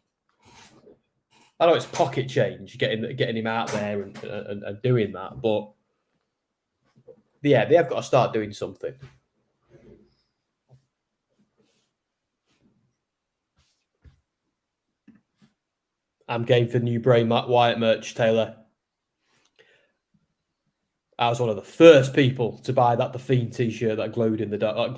I know it's pocket change getting him out there and doing that, but they have got to start doing something. I'm game for new Bray Wyatt merch, Taylor. I was one of the first people to buy the Fiend T-shirt that glows in the dark.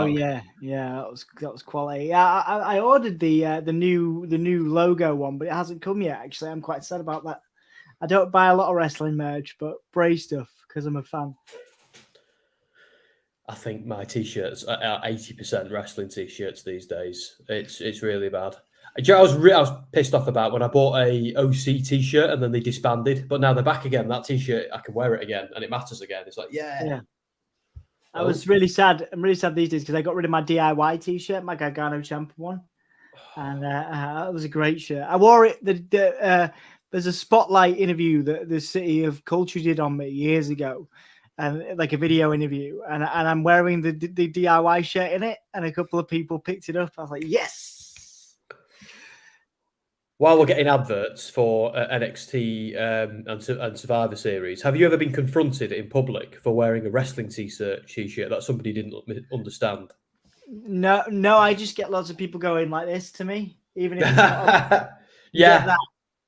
Oh yeah, that was quality. Yeah, I ordered the new logo one, but it hasn't come yet. Actually, I'm quite sad about that. I don't buy a lot of wrestling merch, but Bray stuff because I'm a fan. I think my T-shirts are 80% wrestling T-shirts these days. It's really bad. I was pissed off about when I bought a OC T-shirt and then they disbanded, but now they're back again. That T-shirt, I can wear it again and it matters again. It's like, yeah. I was really sad. I'm really sad these days because I got rid of my DIY T-shirt, my Gargano Ciampa one, and it was a great shirt. I wore it. There's a spotlight interview that the City of Culture did on me years ago, and like a video interview, and I'm wearing the DIY shirt in it, and a couple of people picked it up. I was like, yes. While we're getting adverts for NXT and Survivor Series, have you ever been confronted in public for wearing a wrestling T-shirt that somebody didn't understand? No, I just get lots of people going like this to me, even if it's not,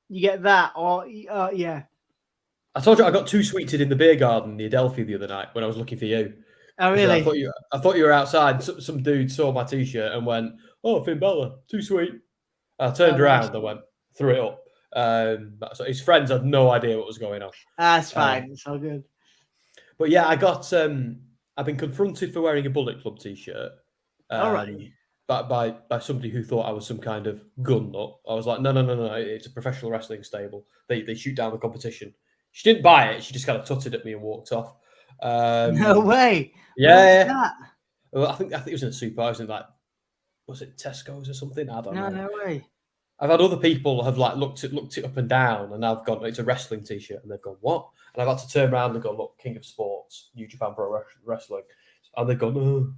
you get that, or yeah. I told you I got too sweeted in the beer garden in Adelphi the other night when I was looking for you. Oh really? I thought you were outside. Some dude saw my T-shirt and went, "Oh, Finn Balor, too sweet." I turned around and went, threw it up. So his friends had no idea what was going on. That's fine. It's all good. But yeah, I got. I've been confronted for wearing a Bullet Club T-shirt. All right. By somebody who thought I was some kind of gun nut. I was like, no. It's a professional wrestling stable. They shoot down the competition. She didn't buy it. She just kind of tutted at me and walked off. No way. Yeah. Well, I think it was in a super. I was in was it Tesco's or something? I don't know. No way. I've had other people have like looked it up and down, and I've gone, it's a wrestling t-shirt, and they've gone, what? And I've had to turn around and go, look, King of Sports, New Japan Pro Wrestling, and they've gone, oh.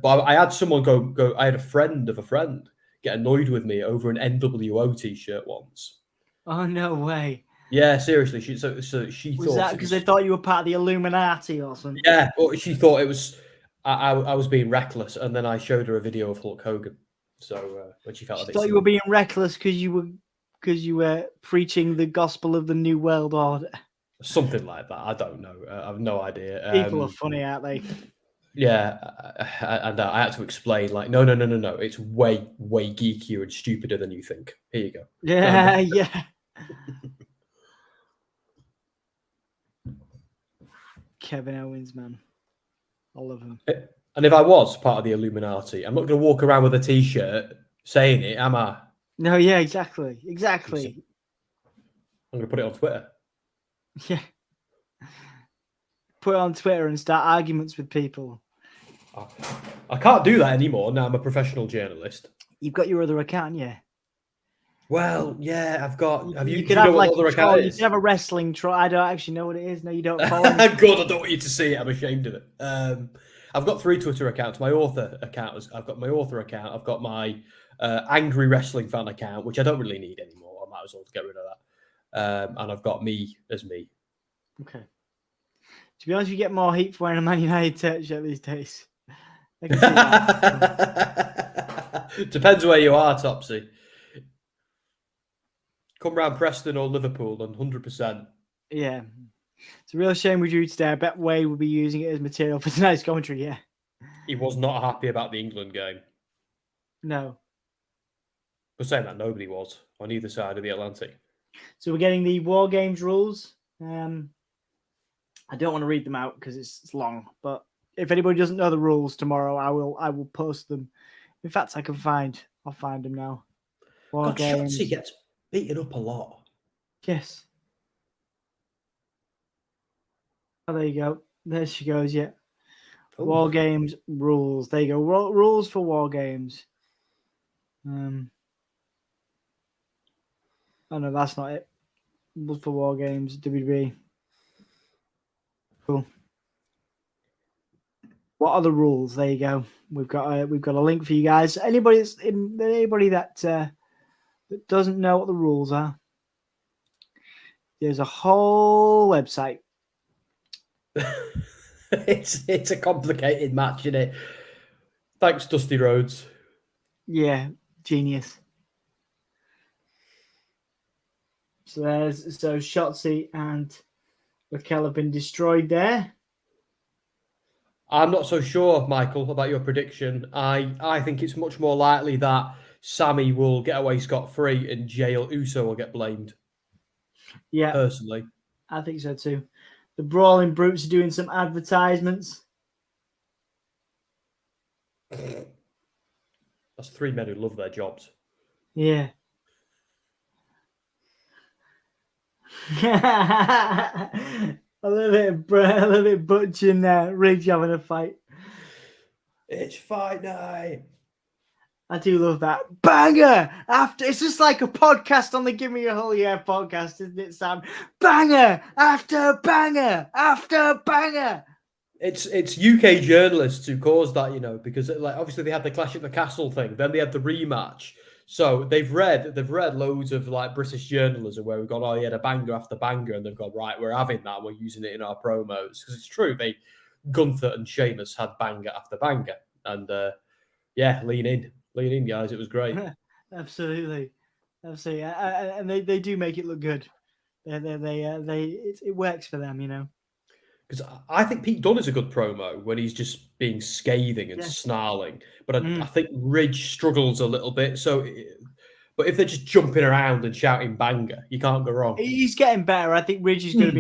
But I had someone go. I had a friend of a friend get annoyed with me over an NWO t-shirt once. Oh no way! Yeah, seriously. She thought that because they thought you were part of the Illuminati or something? Yeah, well, she thought it was. I was being reckless, and then I showed her a video of Hulk Hogan. So when she felt, she thought you were being reckless because you were preaching the gospel of the New World Order. Something like that. I don't know. I have no idea. People are funny, aren't they? Yeah, and I had to explain, like, no. It's way geekier and stupider than you think. Here you go. Yeah, yeah. Kevin Owens, man. I love him. And if I was part of the Illuminati, I'm not going to walk around with a t-shirt saying it, am I? No, yeah, exactly. I'm going to put it on Twitter. Yeah. Put it on Twitter and start arguments with people. I can't do that anymore. Now I'm a professional journalist. You've got your other account, yeah. Well, yeah, I've got. You could have like you can have a wrestling troll. I don't actually know what it is. No, you don't follow me. Good, I don't want you to see it. I'm ashamed of it. I've got 3 Twitter accounts. My author account. I've got my author account. I've got my angry wrestling fan account, which I don't really need anymore. I might as well get rid of that. And I've got me as me. Okay. To be honest, you get more heat for wearing a Man United shirt these days. Depends where you are, Topsy. Come round Preston or Liverpool, and 100%. Yeah. It's a real shame we drew today. I bet Way will be using it as material for tonight's commentary, yeah. He was not happy about the England game. No. But saying that, nobody was on either side of the Atlantic. So we're getting the War Games rules. I don't want to read them out because it's long, but if anybody doesn't know the rules tomorrow, I will post them. In fact, I'll find them now. War Games. Shotzi gets beaten up a lot. Yes. Oh, there you go. There she goes. Yeah. Ooh. War Games rules. There you go. Rules for War Games. Oh no, that's not it. Rules for War Games. WWE. Cool. What are the rules? There you go. We've got a link for you guys. Anybody that doesn't know what the rules are, there's a whole website. It's a complicated match, isn't it? Thanks, Dusty Rhodes. Yeah, genius. So Shotzi and Raquel have been destroyed there. I'm not so sure, Michael, about your prediction. I think it's much more likely that Sami will get away scot-free and Jail Uso will get blamed. Yeah. Personally. I think so too. The Brawling Brutes are doing some advertisements. That's 3 men who love their jobs. Yeah. I love it, Butch and Ridge having a fight. It's fight night. I do love that. Banger! It's just like a podcast on the Give Me a Whole Year podcast, isn't it, Sam? Banger! After banger! After banger! It's UK journalists who caused that, because obviously they had the Clash at the Castle thing, then they had the rematch. So they've read loads of British journalism where we've gone, oh, he had a banger after banger, and they've gone, right, we're having that, we're using it in our promos. Because it's true, Gunther and Sheamus had banger after banger. And lean in, guys. It was great. Absolutely. And they do make it look good. It works for them, Because I think Pete Dunne is a good promo when he's just being scathing and snarling. But I think Ridge struggles a little bit. But if they're just jumping around and shouting banger, you can't go wrong. He's getting better. I think Ridge is going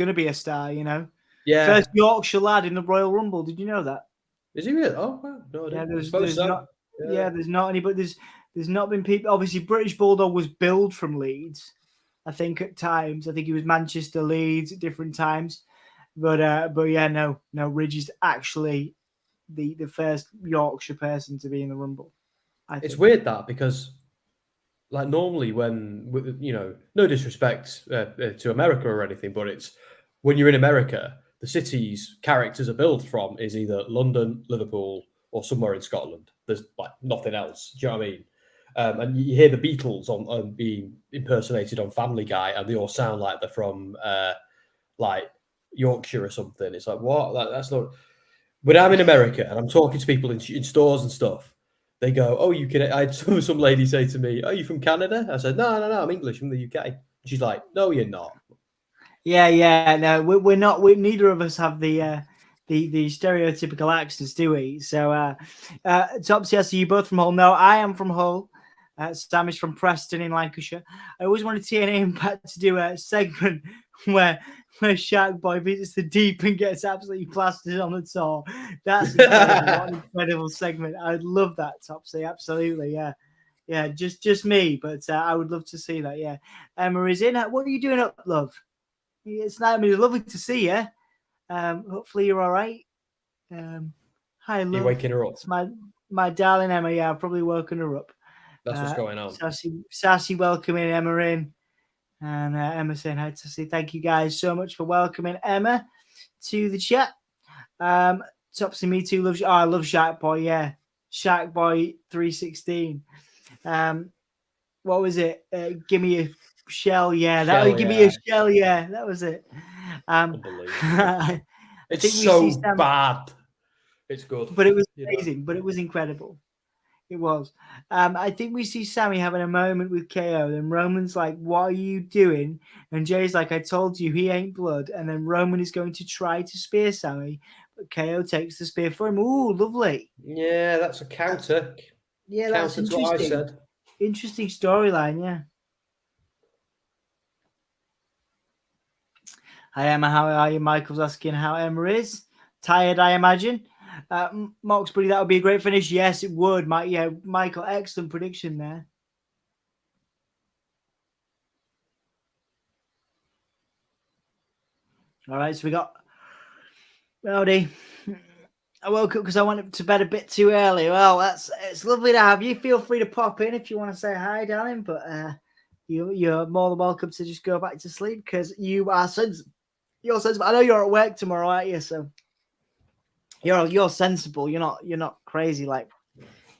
to be a star. Yeah. First Yorkshire lad in the Royal Rumble. Did you know that? Is he really? Oh, wow. No, yeah. There's not anybody. There's not been people. Obviously, British Bulldog was billed from Leeds. I think at times. I think he was Manchester, Leeds at different times. But yeah, no, Ridge is actually the first Yorkshire person to be in the Rumble. It's weird that because like normally when, you know, no disrespect to America or anything, but it's when you're in America, the cities characters are built from is either London, Liverpool, or somewhere in Scotland. There's like nothing else. Do you know what I mean? And you hear the Beatles on being impersonated on Family Guy, and they all sound like they're from like Yorkshire or something. It's like, what? That's not. When I'm in America and I'm talking to people in stores and stuff, they go, "Oh, you can." I had some lady say to me, "Are you from Canada?" I said, "No, I'm English from the UK." She's like, "No, you're not." Yeah. No, we're not. Neither of us have the stereotypical accents, do we? So, Topsy, I see you both from Hull. No, I am from Hull. Sam is from Preston in Lancashire. I always wanted TNA Impact to do a segment where Shark Boy visits the deep and gets absolutely plastered on the tour. That's incredible. What an incredible segment. I'd love that, Topsy. Absolutely, yeah. Just me, but I would love to see that. Yeah, Emma is in. What are you doing up, love? It's nice. I mean, it's lovely to see you. Hopefully you're all right. Hi, love. You're waking her up. It's my darling Emma. Yeah, I've probably woken her up. That's what's going on. Sassy welcoming Emma in. And Emma saying hi to see. Thank you guys so much for welcoming Emma to the chat. Topsy, me too. I love Shark Boy. Yeah, Shark Boy 316. What was it? Give me a shell. Yeah, give me a shell. Yeah, that was it. Unbelievable. It's so bad. It's good, but it was amazing. Know? But it was incredible. It was. I think we see Sami having a moment with KO. Then Roman's like, "What are you doing?" And Jay's like, "I told you he ain't blood." And then Roman is going to try to spear Sami, but KO takes the spear for him. Ooh, lovely. Yeah, that's a counter. Yeah, that's interesting. What I said. Interesting storyline. Yeah. Hi Emma, how are you? Michael's asking how Emma is. Tired, I imagine. Mox, buddy, that would be a great finish. Yes, it would. Michael, excellent prediction there. All right, so we got Rowdy. I woke up because I went to bed a bit too early. Well, it's lovely to have you. Feel free to pop in if you want to say hi, darling. But you're more than welcome to just go back to sleep because you are sensible. You're sensible. I know you're at work tomorrow, aren't you? So. You're sensible. You're not crazy like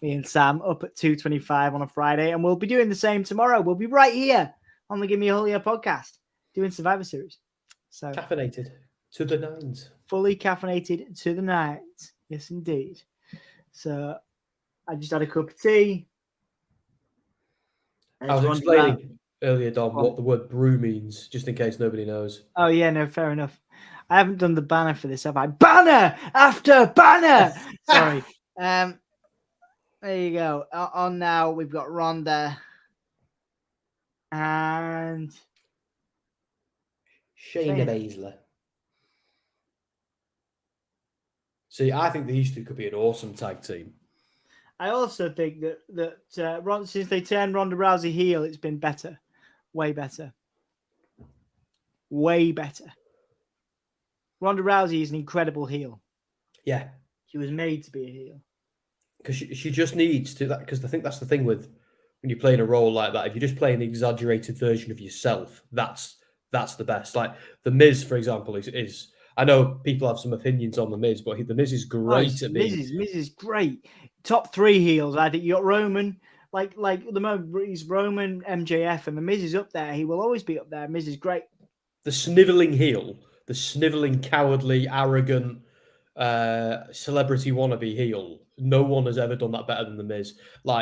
me and Sam up at 2:25 on a Friday, and we'll be doing the same tomorrow. We'll be right here on the Give Me a Whole Year podcast doing Survivor Series. So caffeinated to the nines, fully caffeinated to the nines. Yes, indeed. So I just had a cup of tea. I was explaining earlier, Dom, what the word brew means, just in case nobody knows. Oh yeah, no, fair enough. I haven't done the banner for this, have I? Banner after banner. Sorry. There you go. On now, we've got Ronda and Shayna Baszler. See, I think these two could be an awesome tag team. I also think that since they turned Ronda Rousey heel, it's been better. Way better. Way better. Ronda Rousey is an incredible heel. Yeah. She was made to be a heel. Because she just needs to, because I think that's the thing with when you're playing a role like that. If you just play an exaggerated version of yourself, that's the best. Like The Miz, for example, is I know people have some opinions on The Miz, but The Miz is great at being. Miz is great. Top 3 heels. I think you got Roman, like the moment he's Roman, MJF, and The Miz is up there. He will always be up there. Miz is great. The sniveling heel. The sniveling, cowardly, arrogant, celebrity wannabe heel. No one has ever done that better than The Miz.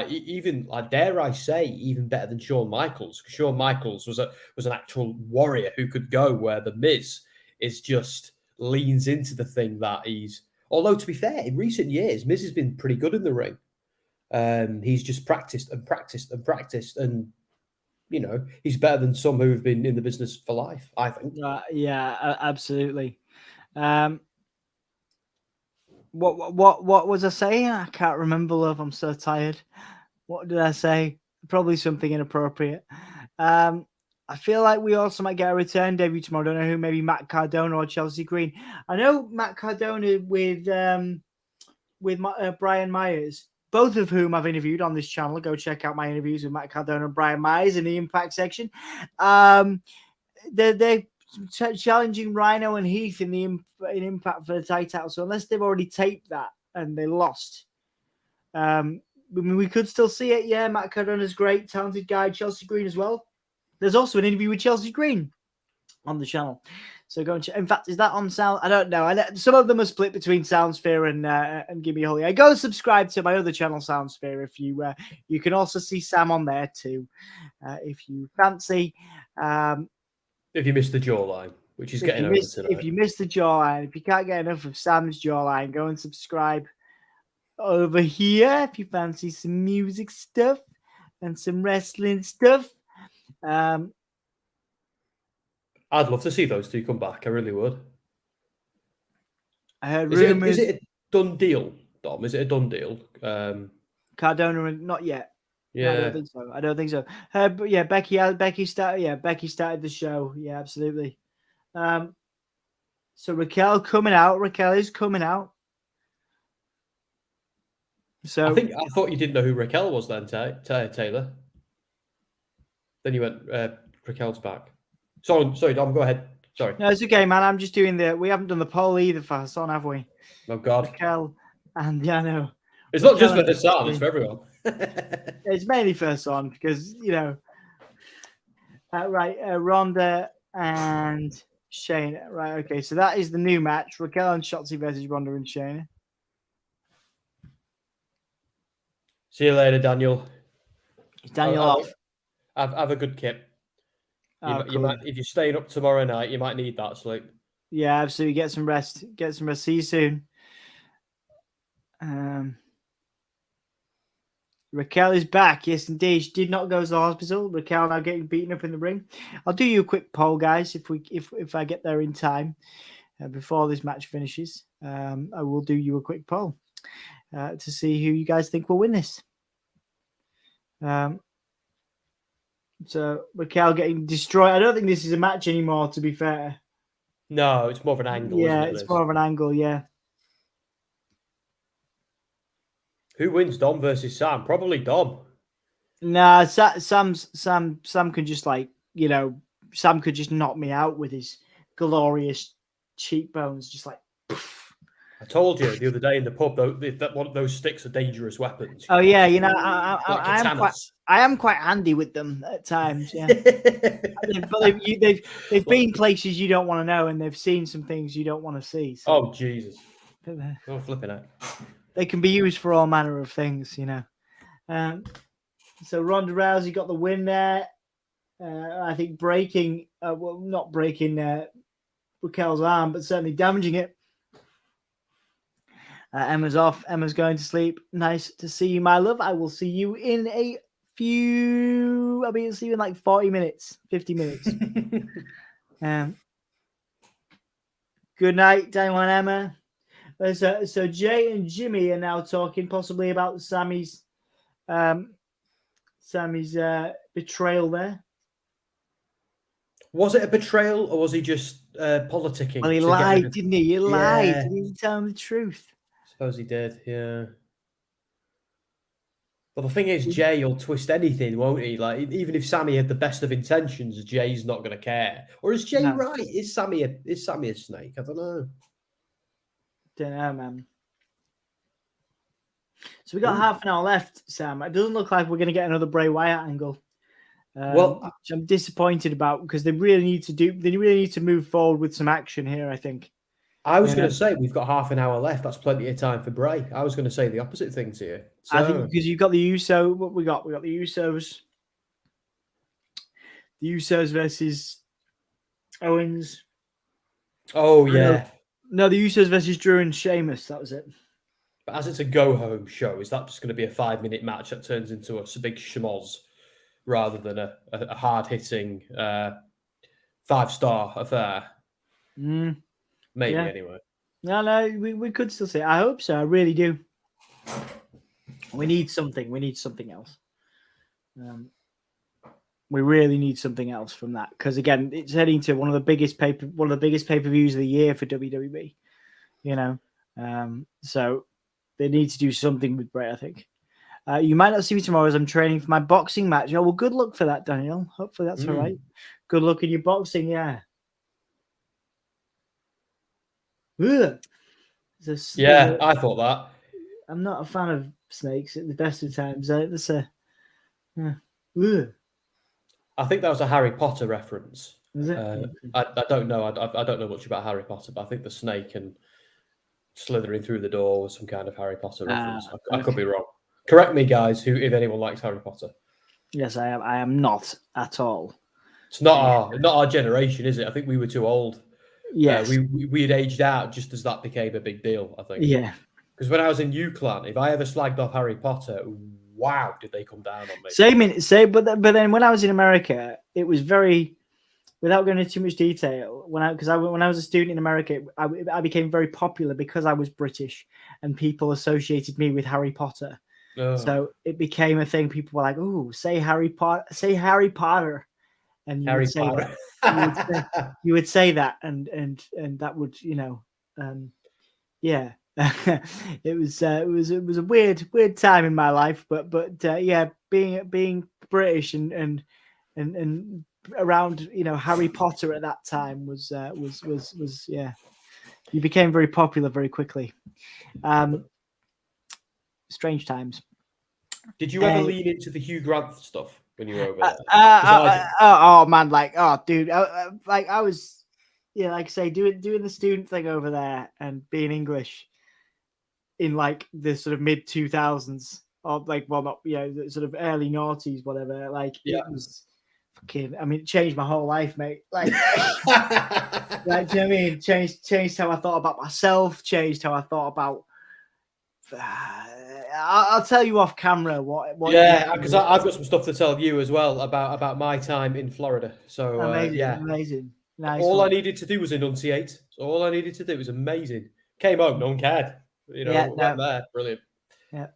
Even dare I say, even better than Shawn Michaels. Shawn Michaels was an actual warrior who could go where The Miz is just leans into the thing that he's. Although to be fair, in recent years, Miz has been pretty good in the ring. He's just practiced, and he's better than some who have been in the business for life, I think. Yeah, absolutely. What was I saying? I can't remember, love. I'm so tired. What did I say? Probably something inappropriate. I feel like we also might get a return debut tomorrow. I don't know who, maybe Matt Cardona or Chelsea Green. I know Matt Cardona with Brian Myers. both of whom I've interviewed on this channel. Go check out my interviews with Matt Cardona and Brian Myers in the Impact section. They're challenging Rhino and Heath in Impact for the title. So unless they've already taped that and they lost, we could still see it. Yeah, Matt Cardona's great, talented guy. Chelsea Green as well. There's also an interview with Chelsea Green on the channel. So go and check. In fact, is that on Sound? I don't know. Some of them are split between Soundsphere and Gimme Holy. I go subscribe to my other channel, Soundsphere. If you can also see Sam on there too, if you fancy. If you missed the jawline, which is getting over tonight. If you missed the jawline, if you can't get enough of Sam's jawline, go and subscribe over here if you fancy some music stuff and some wrestling stuff. I'd love to see those two come back. I really would. I heard rumors. Is it a done deal, Dom? Is it a done deal? Cardona, not yet. Yeah, no, I don't think so. But yeah, Becky started. Yeah, Becky started the show. Yeah, absolutely. So Raquel coming out. Raquel is coming out. So I thought you didn't know who Raquel was then, Taylor. Then you went Raquel's back. Sorry, Dom, go ahead. Sorry. No, it's okay, man. I'm just doing we haven't done the poll either for Hassan, have we? Oh, God. Raquel, and yeah, no. It's not just for Hassan, it's for everyone. It's mainly for Hassan because, Ronda and Shayna. Right, okay. So that is the new match. Raquel and Shotzi versus Ronda and Shayna. See you later, Daniel. Is Daniel off? Have a good kip. Cool. Might, if you're staying up tomorrow night, you might need that sleep. Yeah, absolutely. Get some rest. See you soon. Raquel is back. Yes, indeed. She did not go to the hospital. Raquel now getting beaten up in the ring. I'll do you a quick poll, guys, if I get there in time before this match finishes. I will do you a quick poll to see who you guys think will win this. So Raquel getting destroyed. I don't think this is a match anymore, to be fair. No, it's more of an angle. Yeah, isn't it, it's more of an angle. Yeah. Who wins, Dom versus Sam? Probably Dom. Nah, Sam can just Sam could just knock me out with his glorious cheekbones, just like. Poof. I told you the other day in the pub that one of those sticks are dangerous weapons. Oh yeah, I am quite handy with them at times. Yeah, but they've been places you don't want to know, and they've seen some things you don't want to see. So. Oh Jesus! Oh, flipping it. They can be used for all manner of things, So Ronda Rousey got the win there. I think not breaking Raquel's arm, but certainly damaging it. Emma's off. Emma's going to sleep. Nice to see you, my love. I will see you in a few. I'll see you in like 40 minutes, 50 minutes. Good night, Daniel and Emma. So Jay and Jimmy are now talking possibly about Sammy's betrayal there. Was it a betrayal or was he just politicking? Well, he lied, didn't he? He lied. He didn't tell him the truth. I suppose he did, yeah. But the thing is, Jay will twist anything, won't he? Like, even if Sami had the best of intentions, Jay's not going to care. Or is Jay right? Is Sami a snake? I don't know. Don't know, man. So we got half an hour left, Sam. It doesn't look like we're going to get another Bray Wyatt angle. Which I'm disappointed about because they really need to move forward with some action here, I think. I was going to say we've got half an hour left. That's plenty of time for Bray. I was going to say the opposite thing to you. So... I think because you've got the Usos. What we got? We got the Usos. The Usos versus Owens. Oh yeah. No, the Usos versus Drew and Sheamus. That was it. But as it's a go-home show, is that just going to be a 5-minute match that turns into a big schmoz rather than a hard-hitting 5-star affair? Maybe, anyway. No, we could still say. I hope so. I really do. We need something. We need something else. We really need something else from that because again, it's heading to one of the biggest pay-per-views of the year for WWE. So they need to do something with Bray, I think. You might not see me tomorrow as I'm training for my boxing match. Oh, well, good luck for that, Daniel. Hopefully that's all right. Good luck in your boxing, yeah. Ugh. Yeah, I thought that. I'm not a fan of snakes at the best of times. That's a... Ugh. I think that was a Harry Potter reference. Is it? I don't know. I don't know much about Harry Potter, but I think the snake and slithering through the door was some kind of Harry Potter reference. I could be wrong. Correct me, guys, if anyone likes Harry Potter. Yes, I am. I am not at all. It's not our generation, is it? I think we were too old. Yes. We had aged out just as that became a big deal, I think. Yeah. Because when I was in UCLan, if I ever slagged off Harry Potter, wow, did they come down on me? But then when I was in America, it was very, without going into too much detail, when I was a student in America, I became very popular because I was British and people associated me with Harry Potter. Oh. So it became a thing. People were like, "Ooh, say Harry Potter," and you would say that. You would say that, and that would, yeah. It was a weird time in my life, but yeah, being British and around Harry Potter at that time was yeah, you became very popular very quickly. Strange times. Did you ever lean into the Hugh Grant stuff when you were over there? Oh man, dude, I was, like I say, doing the student thing over there and being English in like the sort of mid 2000s or the sort of early noughties, whatever. It was fucking. I mean, it changed my whole life, mate. Do you know what I mean? Changed how I thought about myself. Changed how I thought about. I'll tell you off camera what. Yeah, because I've got some stuff to tell you as well about my time in Florida. So amazing. Nice. All I needed to do was enunciate. So all I needed to do was amazing. Came home, no one cared. Went there, brilliant. Yeah.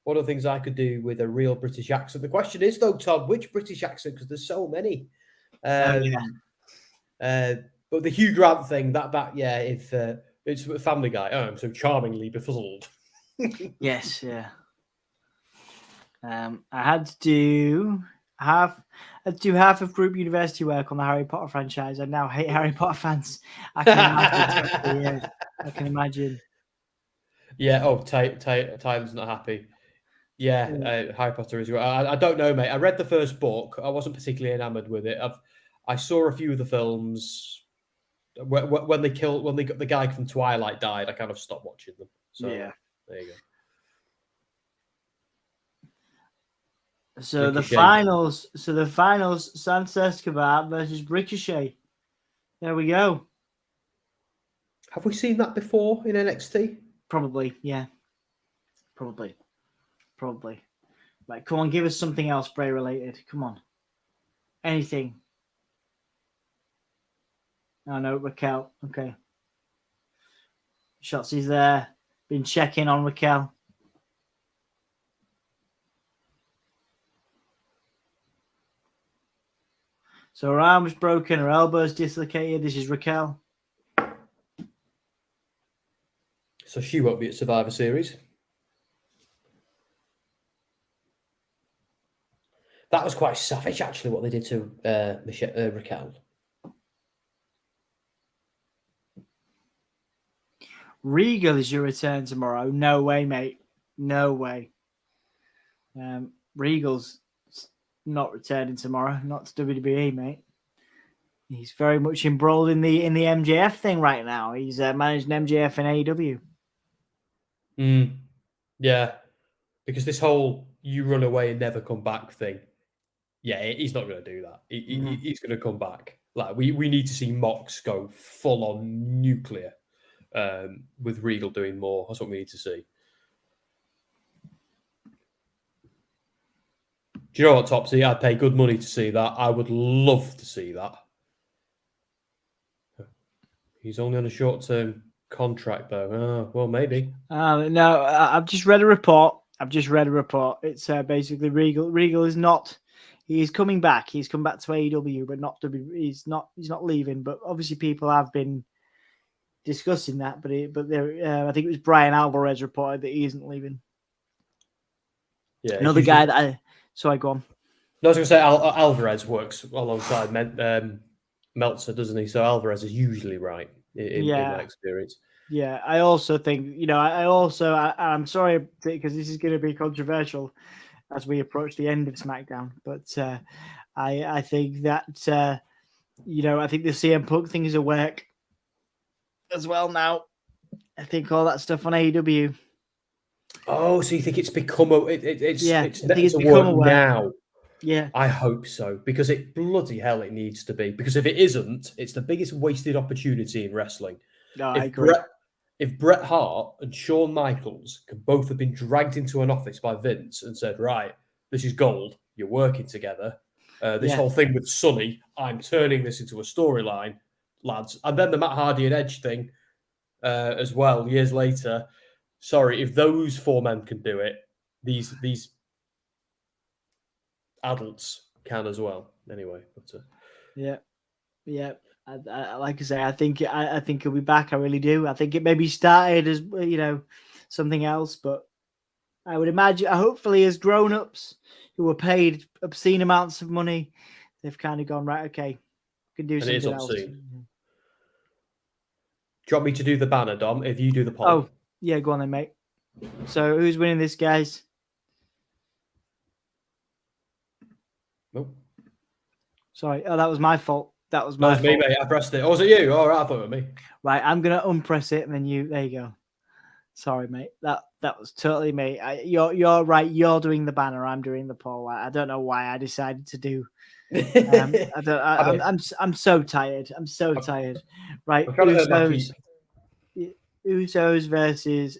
One of the things I could do with a real British accent. The question is though, Tom, which British accent? Because there's so many. But the Hugh Grant thing, if it's a Family Guy. Oh, I'm so charmingly befuddled. Yes, yeah. I had to do half of group university work on the Harry Potter franchise. I now hate Harry Potter fans. I can imagine. I can imagine. Yeah. Oh, Tyler's not happy. Yeah, Harry Potter is. I don't know, mate. I read the first book. I wasn't particularly enamored with it. I saw a few of the films. When they got the guy from Twilight died, I kind of stopped watching them. So yeah, there you go. So Ricochet. the finals, Santos Escobar versus Ricochet. There we go. Have we seen that before in NXT? Probably, yeah. Probably. Right, come on, give us something else Bray related. Come on. Anything. Oh no, Raquel. Okay. Shotzi's there. Been checking on Raquel. So her arm was broken, her elbow's dislocated. This is Raquel. So she won't be at Survivor Series. That was quite savage, actually, what they did to Raquel. Regal is your return tomorrow. No way, mate. No way. Regal's not returning tomorrow. Not to WWE, mate. He's very much embroiled in the MJF thing right now. He's managing MJF in AEW. Yeah, because this whole "you run away and never come back" thing. Yeah, he's not going to do that. He's going to come back. Like we need to see Mox go full on nuclear. With Regal doing more. That's what we need to see. Do you know what, Topsy? I'd pay good money to see that. I would love to see that. He's only on a short-term contract, though. Oh, well, maybe. No, I've just read a report. It's basically Regal is not. He's coming back. He's come back to AEW, but not WWE. He's not leaving. But obviously, people have been discussing that. But I think it was Brian Alvarez reported that he isn't leaving. Yeah, Another guy that sorry, go on. No, I was going to say Alvarez works alongside Meltzer, doesn't he? So Alvarez is usually right in my experience. Yeah, I also think, I'm sorry because this is going to be controversial as we approach the end of SmackDown, but I think that, I think the CM Punk thing is a work as well now. I think all that stuff on AEW. Oh, so you think it's become it's a become work now? Yeah, I hope so, because it needs to be. Because if it isn't, it's the biggest wasted opportunity in wrestling. No, I agree. If Bret Hart and Shawn Michaels could both have been dragged into an office by Vince and said, "Right, this is gold. You're working together. This whole thing with Sonny, I'm turning this into a storyline, lads." And then the Matt Hardy and Edge thing as well, years later. Sorry, if those four men can do it, these adults can as well. Anyway, yeah. I like I say, I think he'll be back. I really do. I think it maybe started as something else, but I would imagine, hopefully, as grown-ups who were paid obscene amounts of money, they've kind of gone, right, okay, we can do something else. Do you want me to do the banner, Dom? If you do the poll. Oh, yeah, go on then, mate. So who's winning this, guys? Nope. Sorry. Oh, that was my fault. That was me, mate. I pressed it. Oh, was it you? All right, I thought it was me. Right, I'm gonna unpress it, and then you. There you go. Sorry, mate. That was totally me. You're right. You're doing the banner. I'm doing the poll. I don't know why I decided to do. I'm so tired. I'm so tired. Right. Usos versus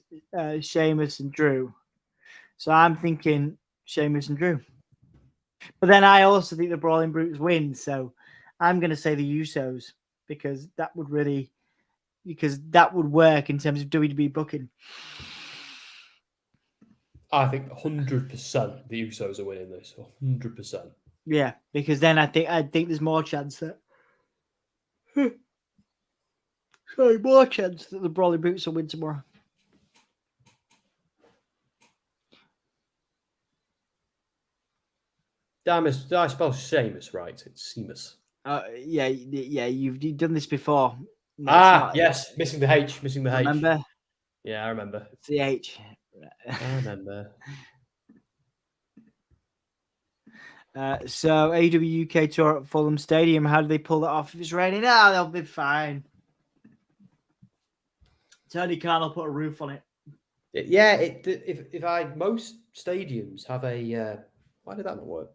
Sheamus and Drew. So I'm thinking Sheamus and Drew. But then I also think the Brawling Brutes win. So I'm going to say the Usos because that would work in terms of WWE booking. I think 100% the Usos are winning this. 100%. Yeah, because then I think there's more chance that more chance that the Brawling Brutes will win tomorrow. Did I spell Sheamus right? It's Sheamus. Yeah, you've done this before. Yes, missing the H. Remember? Yeah, I remember. It's the H. I remember. So AEW UK tour at Fulham Stadium. How do they pull that off if it's raining? They'll be fine. Tony Khan will put a roof on it. Yeah, most stadiums have a. Why did that not work?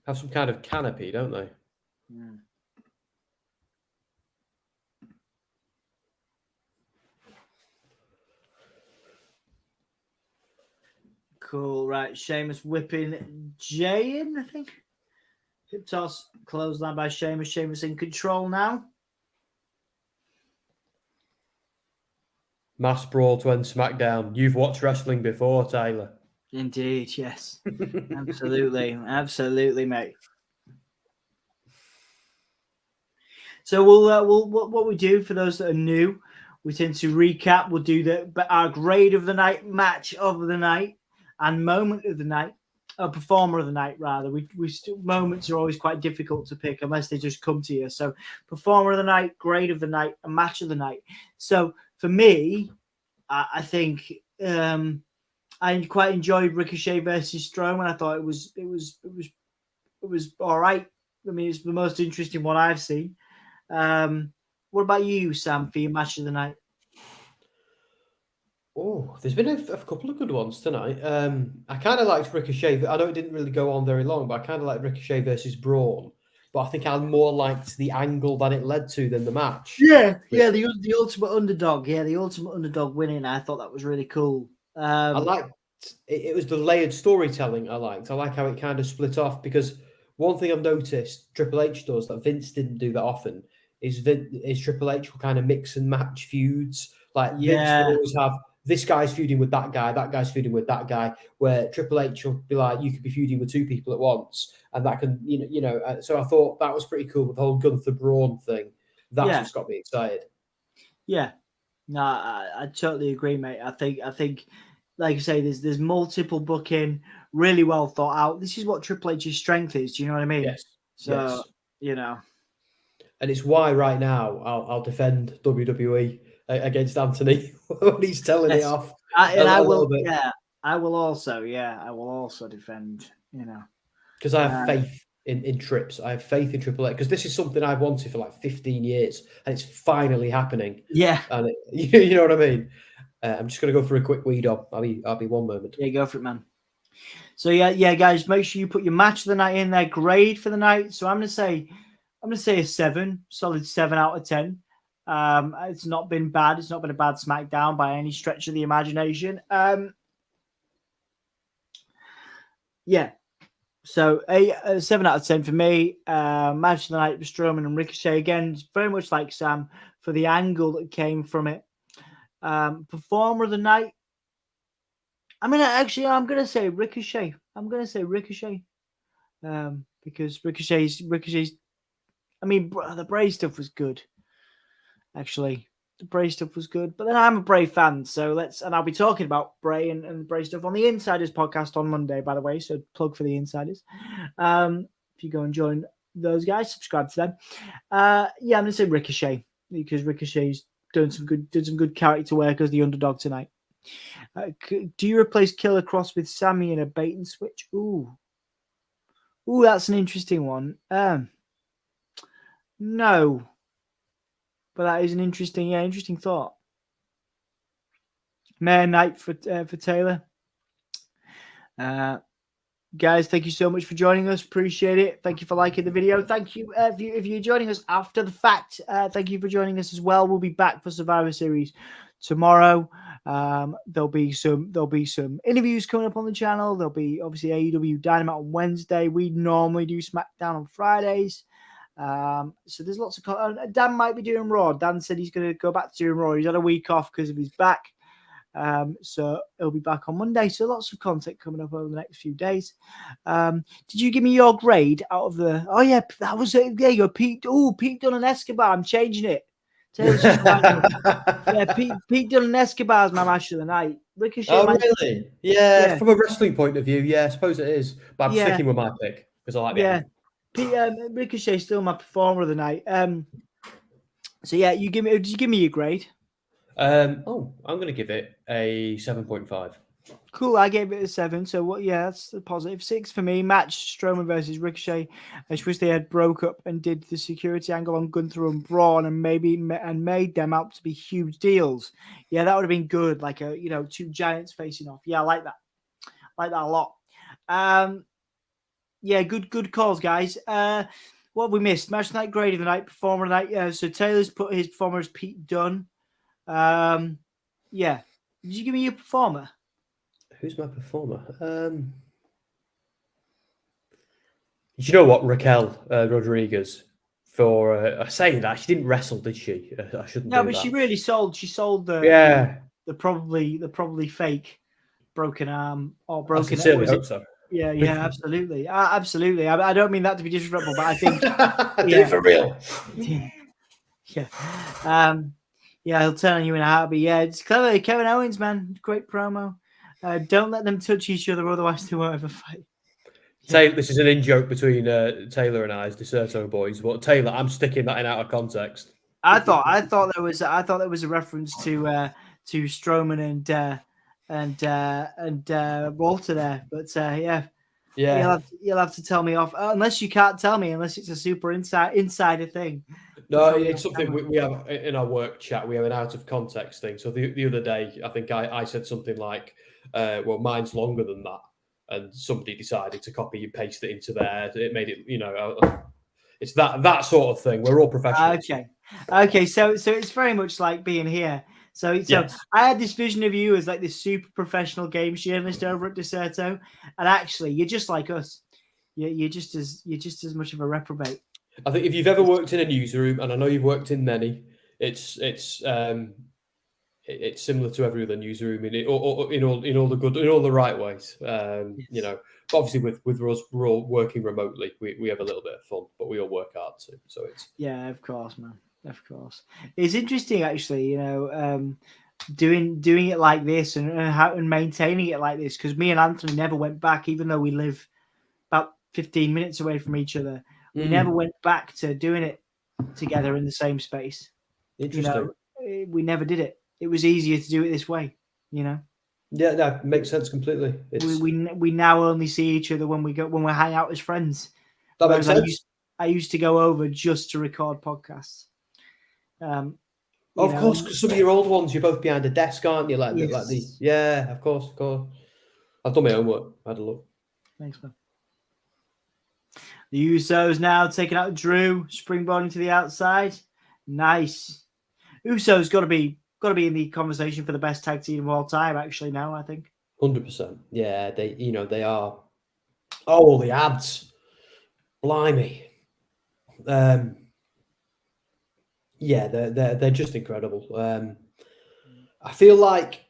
Have some kind of canopy, don't they? Yeah. Cool, right. Sheamus whipping Jay in, I think. Hip toss, clothesline by Sheamus. Sheamus in control now. Mass brawl to end SmackDown. You've watched wrestling before, Tyler. Indeed, yes. Absolutely, mate. So we'll what we do for those that are new, we tend to recap. We'll do our grade of the night, match of the night, and moment of the night, performer of the night rather. Moments are always quite difficult to pick unless they just come to you. So performer of the night, grade of the night, and match of the night. So for me, I think I quite enjoyed Ricochet versus Strowman. I thought it was all right. I mean, it's the most interesting one I've seen. What about you, Sam, for your match of the night? Oh, there's been a couple of good ones tonight. I kind of liked Ricochet. I know it didn't really go on very long, but I kind of liked Ricochet versus Braun. But I think I more liked the angle that it led to than the match. Yeah, the ultimate underdog. Yeah, the ultimate underdog winning. I thought that was really cool. I liked it was the layered storytelling I liked. I like how it kind of split off because one thing I've noticed Triple H does that Vince didn't do that often is Triple H will kind of mix and match feuds. Like Vince will always have this guy's feuding with that guy's feuding with that guy, where Triple H will be like, you could be feuding with two people at once. And that can, so I thought that was pretty cool with the whole Gunther Braun thing. That's what's got me excited. Yeah. No, I totally agree, mate. I think like I say, there's multiple booking, really well thought out. This is what Triple H's strength is. Do you know what I mean? Yes. So you know, and it's why right now I'll defend WWE against Anthony when he's telling it off. I will. Yeah, I will also. Yeah, I will also defend. You know, because I have faith in Trips. I have faith in Triple H because this is something I've wanted for like 15 years, and it's finally happening. Yeah, and you know what I mean. I'm just going to go for a quick weed up. I'll be one moment. Yeah, go for it, man. So yeah, guys, make sure you put your match of the night in there, grade for the night. So I'm gonna say a 7, solid 7 out of 10. It's not been bad. It's not been a bad SmackDown by any stretch of the imagination. Yeah. So a 7 out of 10 for me. Match of the night with Strowman and Ricochet again. Very much like Sam for the angle that came from it. Performer of the night. I'm gonna say Ricochet. Because Ricochet's. I mean, the Bray stuff was good. Actually, the Bray stuff was good. But then I'm a Bray fan, so and I'll be talking about Bray and Bray stuff on the Insiders podcast on Monday, by the way. So plug for the Insiders. If you go and join those guys, subscribe to them. I'm gonna say Ricochet because Ricochet's did some good character work as the underdog tonight. Do you replace Killer Cross with Sami in a bait and switch? Ooh, that's an interesting one. No, but that is an interesting thought. Mayor Knight for Taylor. Guys, thank you so much for joining us. Appreciate it. Thank you for liking the video. Thank you if you're joining us after the fact. Thank you for joining us as well. We'll be back for Survivor Series tomorrow. There'll be some interviews coming up on the channel. There'll be obviously AEW Dynamite on Wednesday. We normally do SmackDown on Fridays. So there's lots of Dan might be doing Raw. Dan said he's going to go back to doing Raw. He's had a week off because of his back. So he'll be back on Monday. So lots of content coming up over the next few days. Did you give me your grade out of the? Oh yeah, that was it. There you go, Pete. Oh, Pete Dunne and Escobar. I'm changing it. Pete Dunne and Escobar is my match of the night. Ricochet. Oh really? Yeah, from a wrestling point of view, yeah, I suppose it is. But I'm sticking with my pick because I like the Ricochet's still my performer of the night. So yeah, did you give me your grade? I'm going to give it a 7.5. Cool, I gave it a 7. So what? Yeah, that's a positive. 6 for me. Match Strowman versus Ricochet. I just wish they had broke up and did the security angle on Gunther and Braun and made them out to be huge deals. Yeah, that would have been good. Like two giants facing off. Yeah, I like that. I like that a lot. Yeah, good calls, guys. What have we missed? Match of the night, grade of the night, performer of the night. Yeah, so Taylor's put his performer as Pete Dunne. Yeah. Did you give me your performer? Who's my performer? You know what, Raquel Rodriguez. For saying that, she didn't wrestle, did she? I shouldn't. No, but she really sold. She sold the the probably fake broken arm or broken. I sincerely hope so. Yeah, absolutely, absolutely. I don't mean that to be disrespectful, but I think do it for real. Yeah, he'll turn on you in a heartbeat. Yeah, it's clever. Kevin Owens, man, great promo. Don't let them touch each other, otherwise they won't ever fight. Taylor, this is an in-joke between Taylor and I as Deserto boys. But Taylor, I'm sticking that in out of context. I thought there was a reference to Strowman and Walter there, but yeah. You'll have to tell me off unless you can't tell me unless it's a super insider thing. No, it's something we have in our work chat. We have an out of context thing. So the other day, I think I said something like, "Well, mine's longer than that," and somebody decided to copy and paste it into there. It made it, it's that sort of thing. We're all professionals. Okay. So it's very much like being here. So yes. I had this vision of you as like this super professional game journalist over at Deserto, and actually you're just like us. You're just as much of a reprobate. I think if you've ever worked in a newsroom, and I know you've worked in many, it's similar to every other newsroom in all the good, in all the right ways. But obviously with us, we're all working remotely. We have a little bit of fun, but we all work hard too. So it's of course, man. Of course, it's interesting actually. doing it like this and maintaining it like this, because me and Anthony never went back, even though we live about 15 minutes away from each other. We never went back to doing it together in the same space. Interesting. We never did it. It was easier to do it this way, Yeah, that makes sense completely. We now only see each other when we hang out as friends. That makes sense. I used to go over just to record podcasts. Of course, because some of your old ones, you're both behind a desk, aren't you? Yeah, of course. I've done my homework. I had a look. Thanks, man. The Usos now taking out Drew, springboarding to the outside. Nice. Usos got to be in the conversation for the best tag team of all time. Actually, now I think 100%. Yeah, they are. Oh, the ads, blimey. Yeah, they're just incredible. I feel like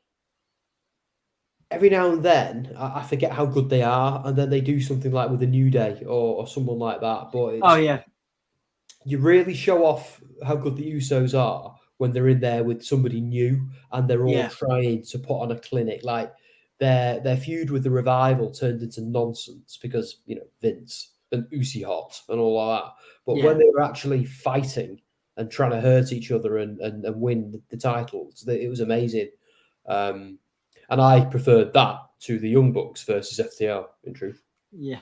every now and then I forget how good they are, and then they do something like with a New Day or someone like that. But you really show off how good the Usos are when they're in there with somebody new and they're all trying to put on a clinic. Like their feud with the Revival turned into nonsense because Vince and Uzi Hot and all of that. But when they were actually fighting and trying to hurt each other and win the titles, it was amazing. And I preferred that to the Young Bucks versus FTR, in truth. Yeah.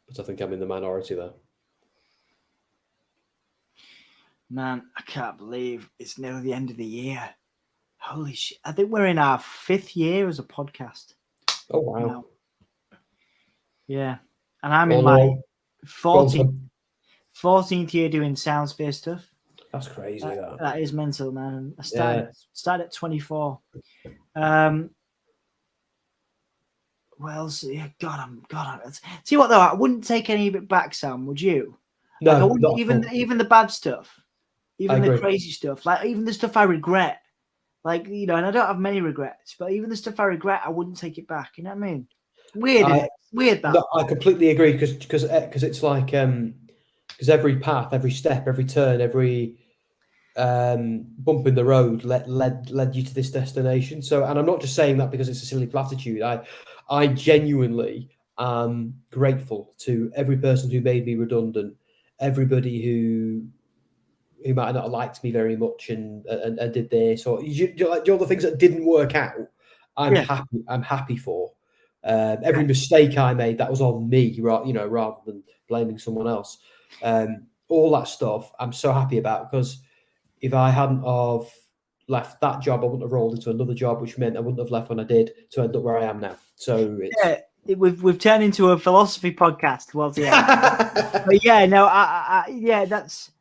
But I think I'm in the minority there. Man, I can't believe it's nearly the end of the year. Holy shit. I think we're in our 5th year as a podcast. Oh, wow. Yeah. And I'm in my 14th year doing Soundsphere stuff. That's crazy. That is mental, man. I started at 24. Well, God, see what though? I wouldn't take any of it back, Sam. Would you? No, I wouldn't, even the bad stuff, even the crazy stuff, like even the stuff I regret. Like and I don't have many regrets, but even the stuff I regret, I wouldn't take it back. You know what I mean? Weird, weird that. No, I completely agree because it's like because every path, every step, every turn, every bump in the road led you to this destination. So, and I'm not just saying that because it's a silly platitude. I genuinely am grateful to every person who made me redundant, everybody who might not have liked me very much and did this or all the things that didn't work out. I'm happy for. Every mistake I made, that was on me, rather than blaming someone else. All that stuff I'm so happy about, because if I hadn't have left that job, I wouldn't have rolled into another job, which meant I wouldn't have left when I did to end up where I am now. So we've turned into a philosophy podcast. Well, but that's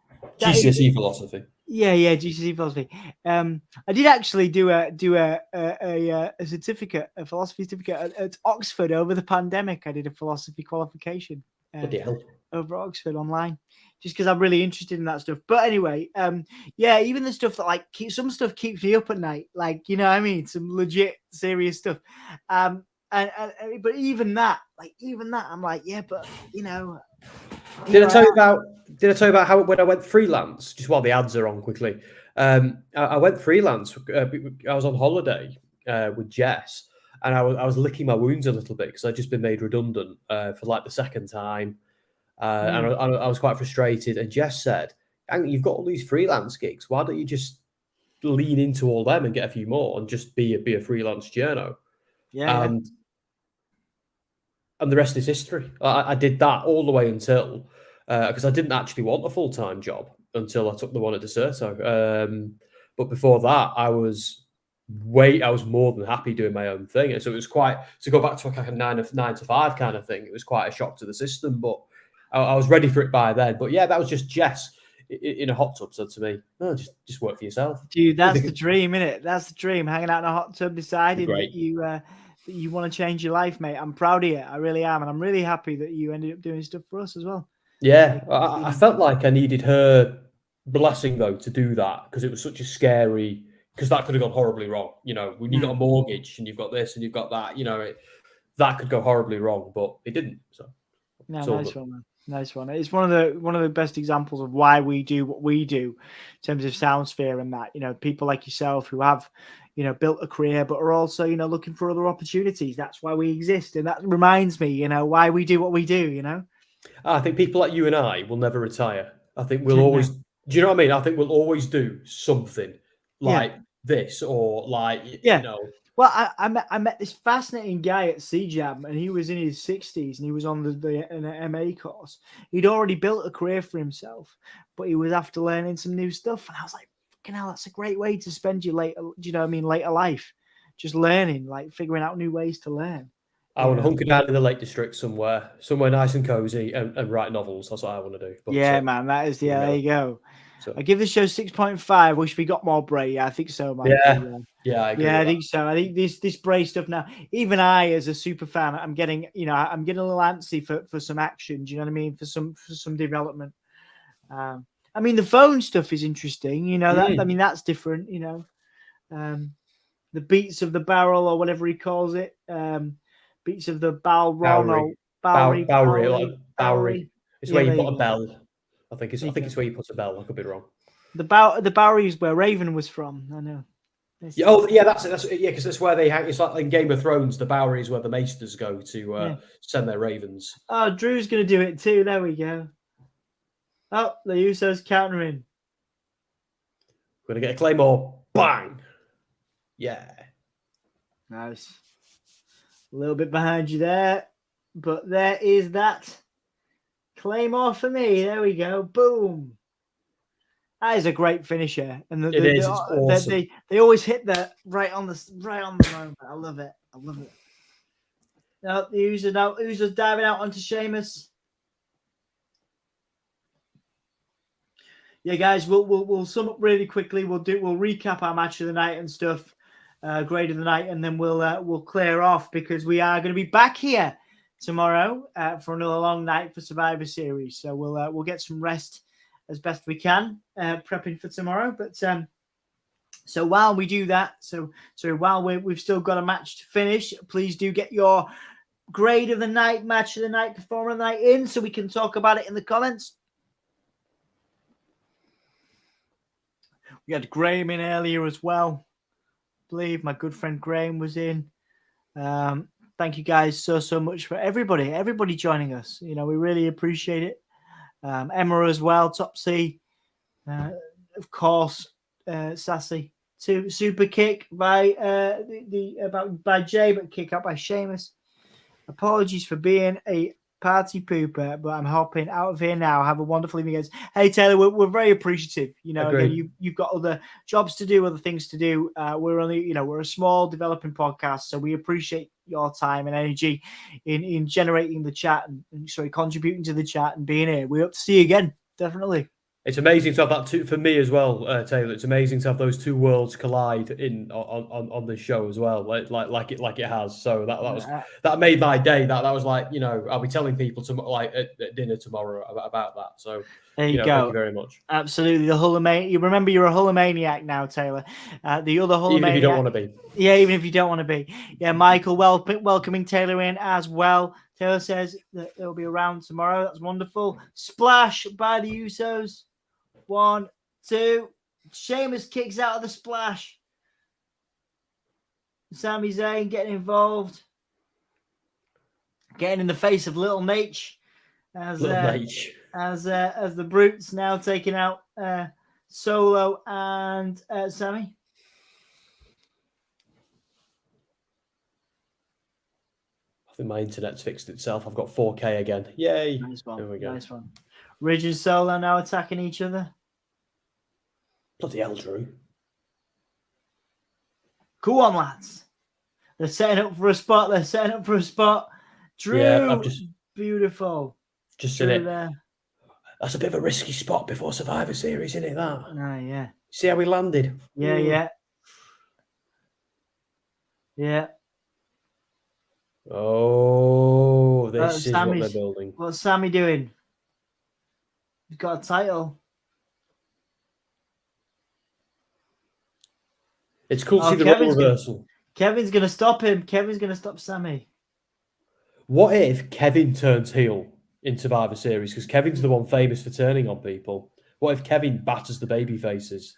GCSE philosophy. GCSE philosophy. I did actually do a certificate, a philosophy certificate at Oxford over the pandemic. I did a philosophy qualification over Oxford online, just because I'm really interested in that stuff. But anyway, even the stuff that some stuff keeps me up at night, some legit serious stuff. But even that, I'm like, but Did I tell you about how when I went freelance? Just while the ads are on, quickly. I went freelance. I was on holiday with Jess, and I was licking my wounds a little bit because I'd just been made redundant for the second time, and I was quite frustrated. And Jess said, "You've got all these freelance gigs. Why don't you just lean into all them and get a few more and just be a freelance journo?" And the rest is history. I did that all the way until because I didn't actually want a full-time job until I took the one at Deserto. But before that, I was more than happy doing my own thing. And so it was quite to go back to a 9 to 5 kind of thing. It was quite a shock to the system, but I was ready for it by then. But yeah, that was just Jess in a hot tub said to me, "No, just work for yourself." Dude, that's the dream, innit? That's the dream. Hanging out in a hot tub, deciding that you want to change your life, mate. I'm proud of you. I really am. And I'm really happy that you ended up doing stuff for us as well. Yeah. I felt like I needed her blessing, though, to do that, because it was such a scary, because that could have gone horribly wrong. When you've got a mortgage and you've got this and you've got that, that could go horribly wrong, but it didn't. So no, nice one, man. Nice one. It's one of the best examples of why we do what we do in terms of Soundsphere and that. You know, people like yourself who have, you know, built a career but are also, you know, looking for other opportunities. That's why we exist, and that reminds me, you know, why we do what we do. You know, I think people like you and I will never retire. I think we'll always. Do you know what I mean? I think we'll always do something like this, or like you know. Well, I met this fascinating guy at CJAM, and he was in his 60s, and he was on an MA course. He'd already built a career for himself, but he was after learning some new stuff. And I was like, fucking hell, that's a great way to spend your later, do you know what I mean, later life. Just learning, like figuring out new ways to learn. I want to hunker down in the Lake District somewhere nice and cozy, and write novels. That's what I want to do. But, man, that is there you go. So. I give the show 6.5. Wish we got more Bray. Yeah, I think so, man. Yeah, I agree. I think so. I think this Bray stuff now. Even I, as a super fan, I'm getting a little antsy for some action. Do you know what I mean? For some development. I mean, the phone stuff is interesting. You know that. I mean, that's different. You know, the beats of the barrel or whatever he calls it. Beats of the Balron or Bowery. It's where you put a bell. I think it's where you put a bell. I could be wrong. The Bowery is where Raven was from. I know. That's because that's where they hang. It's like in Game of Thrones. The Bowery is where the Maesters go to send their ravens. Oh, Drew's going to do it too. There we go. Oh, the Usos countering. We're going to get a Claymore. Bang. Yeah. Nice. A little bit behind you there, but there is that Claymore for me. There we go. Boom. That is a great finisher, and it's awesome. They always hit that right on the moment. I love it. Now the Usos diving out onto Sheamus. Yeah, guys, we'll sum up really quickly. We'll recap our match of the night and stuff, grade of the night, and then we'll clear off because we are going to be back here tomorrow for another long night for Survivor Series. So we'll get some rest as best we can, prepping for tomorrow. But so while we do that, so while we've still got a match to finish, please do get your grade of the night, match of the night, performer of the night in, so we can talk about it in the comments. We had Graham in earlier as well. I believe my good friend Graham was in. Thank you guys so much for everybody joining us. You know, we really appreciate it. Emma as well, Topsy, of course, Sassy. Super kick by by Jay, but kick out by Sheamus. Apologies for being a party pooper, but I'm hopping out of here now. Have a wonderful evening, guys. Hey Taylor, we're very appreciative. You know, again, you've got other jobs to do, other things to do. We're a small developing podcast, so we appreciate your time and energy in generating the chat and contributing to the chat and being here. We hope to see you again. Definitely. It's amazing to have that too, for me as well, Taylor. It's amazing to have those two worlds collide on this show as well, like it has. So that made my day. That was like, you know, I'll be telling people at dinner tomorrow about that. So there you go. Thank you very much. Absolutely, the Hulkamaniac. You remember you're a Hulkamaniac now, Taylor. The other Hulkamaniac. Even if you don't want to be. Yeah, even if you don't want to be. Yeah, Michael, welcoming Taylor in as well. Taylor says that it'll be around tomorrow. That's wonderful. Splash by the Usos. 1, 2. Sheamus kicks out of the splash. Sami Zayn getting involved. Getting in the face of Little Nate. As the Brutes now taking out Solo and Sami. I think my internet's fixed itself. I've got 4K again. Yay. Nice one. There we go. Nice one. Ridge and Solo now attacking each other. Bloody hell, Drew. Go on, lads. They're setting up for a spot. Drew, yeah, beautiful. Just seen it. There. That's a bit of a risky spot before Survivor Series, isn't it, that? Oh, yeah. See how we landed? Yeah. Oh, this is what they're building. What's Sami doing? He's got a title. It's cool to see the role reversal. Kevin's going to stop him. Kevin's going to stop Sami. What if Kevin turns heel in Survivor Series because Kevin's the one famous for turning on people. What if Kevin batters the baby faces?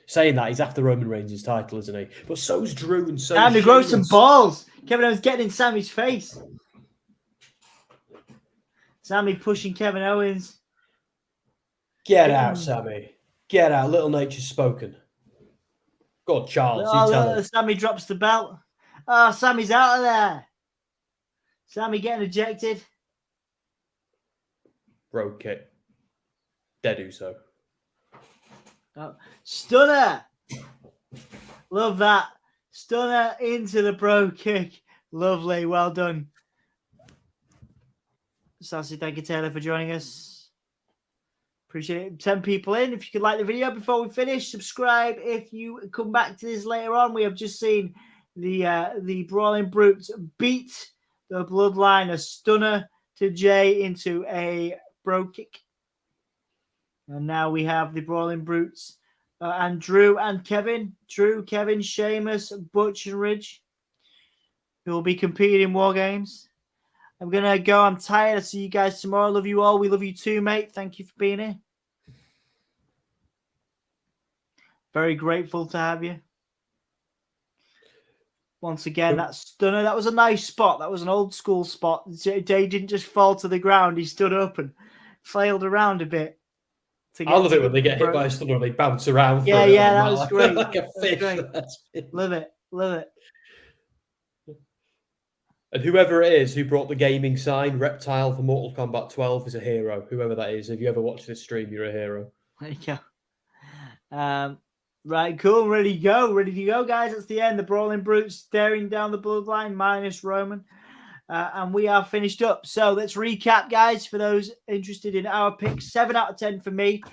Saying that, he's after Roman Reigns' title, isn't he? But so's Drew and so's Time to grow some Sheamus. balls. Kevin Owens getting in Sami's face. Sami pushing Kevin Owens. Get out, Sami. Get out. Little nature's spoken. Go on, Charles. You tell him. Sami drops the belt. Oh, Sami's out of there. Sami getting ejected. Brogue kick. Dead Uso. Oh, stunner. Love that. Stunner into the brogue kick. Lovely. Well done. Sassy, thank you, Taylor, for joining us. Appreciate it. 10 people in. If you could like the video before we finish, subscribe. If you come back to this later on, we have just seen the Brawling Brutes beat the Bloodline, a stunner to Jay into a brogue kick. And now we have the Brawling Brutes and Drew and Kevin. Drew, Kevin, Sheamus, Butch and Ridge, who will be competing in War Games. I'm going to go. I'm tired. I'll see you guys tomorrow. Love you all. We love you too, mate. Thank you for being here. Very grateful to have you. Once again, that stunner. That was a nice spot. That was an old school spot. Jay didn't just fall to the ground. He stood up and flailed around a bit. I love it when they get hit by a stunner and they bounce around. Yeah, yeah, that was great. Like a fish. Love it. Love it. And whoever it is who brought the gaming sign, Reptile for Mortal Kombat 12, is a hero. Whoever that is. If you ever watch this stream, you're a hero. There you go. Right, cool. Ready to go. Ready to go, guys. That's the end. The Brawling Brutes staring down the Bloodline minus Roman. And we are finished up. So let's recap, guys, for those interested in our picks. 7 out of 10 for me.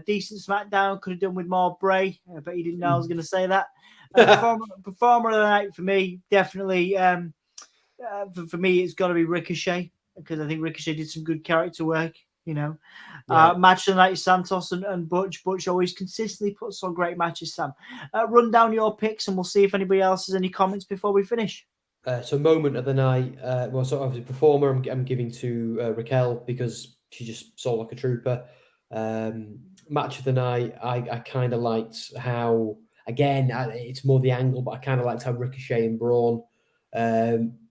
Decent SmackDown. Could have done with more Bray, but he didn't know I was going to say that. Performer of the night for me, definitely. For me, it's got to be Ricochet, because I think Ricochet did some good character work, you know. Yeah. Match of the night, Santos and Butch. Butch always consistently puts on great matches, Sam. Run down your picks and we'll see if anybody else has any comments before we finish. So moment of the night, well, sort of the performer I'm giving to Raquel because she just sold like a trooper. Match of the night, I kind of liked how, again, it's more the angle, but I kind of liked how Ricochet and Braun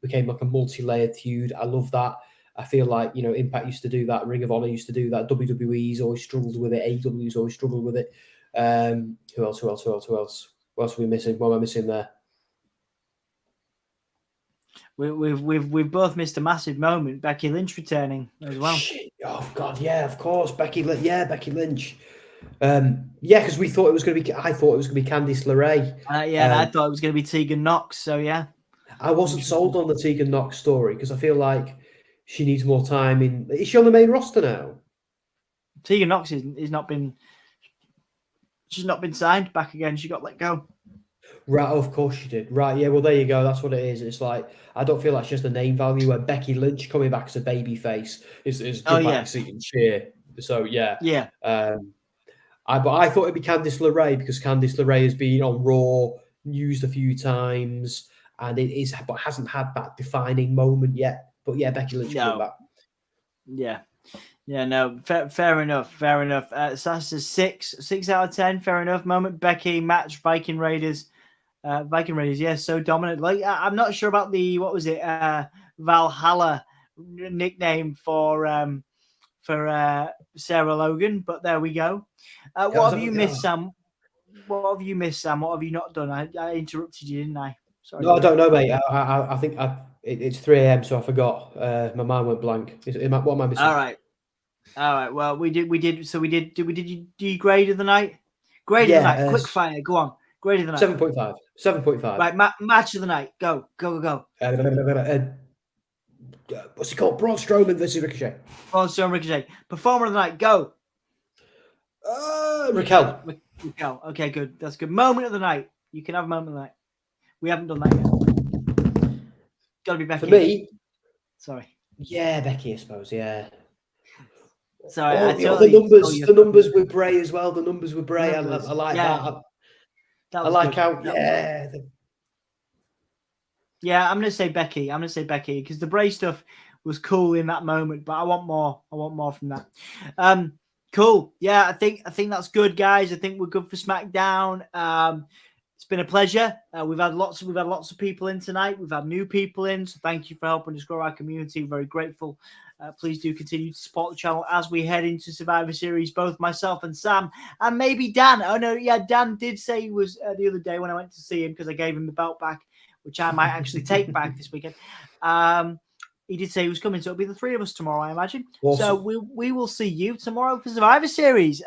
became like a multi-layered feud. I love that. I feel like, you know, Impact used to do that, Ring of Honor used to do that, WWE's always struggled with it, AEW's always struggled with it. Who else? What else are we missing? What am I missing there? We've both missed a massive moment. Becky Lynch returning as well. Oh God, yeah, of course, Becky Lynch. Yeah, Becky Lynch. Because we thought it was going to be. I thought it was going to be Candice LeRae. I thought it was going to be Tegan Nox. So yeah, I wasn't sold on the Tegan Nox story because I feel like she needs more time in. Is she on the main roster now? Tegan Nox is not been. She's not been signed back again. She got let go. Right, of course she did. Right, yeah, well, there you go. That's what it is. It's like, I don't feel like she's the name value where Becky Lynch coming back as a baby face is jump back seat and cheer. So, yeah. Yeah. But I thought it'd be Candice LeRae because Candice LeRae has been on Raw, used a few times, and but hasn't had that defining moment yet. But yeah, Becky Lynch coming back. Yeah. Yeah, no, fair enough. Sasha 6 out of 10. Fair enough. Moment. Becky match. Viking Raiders. Viking Raiders. Yeah, so dominant. Like I'm not sure about the Valhalla nickname for Sarah Logan, but there we go. What have you missed, Sam? What have you missed, Sam? What have you not done? I interrupted you, didn't I? Sorry. No, I don't know, mate. I think it's 3 a.m., so I forgot. My mind went blank. What am I missing? All right. Well, we did. So we did. Did you grade of the night? Grade of the night. Quick fire. Go on. Grade of the night. 7.5. 7.5. Right. Match of the night. Go. What's he called? Braun Strowman versus Ricochet. Braun Strowman Ricochet. Performer of the night. Go. Raquel. Raquel. Okay, good. That's good. Moment of the night. You can have a moment of the night. We haven't done that yet. Got to be Becky. For me. Sorry. Yeah, Becky, I suppose. Yeah. Sorry, the numbers with Bray as well. The numbers with Bray, I like that. I like how, yeah. I'm going to say Becky. because the Bray stuff was cool in that moment. But I want more. I want more from that. Cool. Yeah, I think that's good, guys. I think we're good for SmackDown. It's been a pleasure. We've had lots of people in tonight. We've had new people in, so thank you for helping us grow our community. Very grateful. Please do continue to support the channel as we head into Survivor Series. Both myself and Sam, and maybe Dan. Oh no, yeah, Dan did say he was the other day when I went to see him because I gave him the belt back, which I might actually take back this weekend. He did say he was coming, so it'll be the three of us tomorrow, I imagine. Awesome. So we will see you tomorrow for Survivor Series.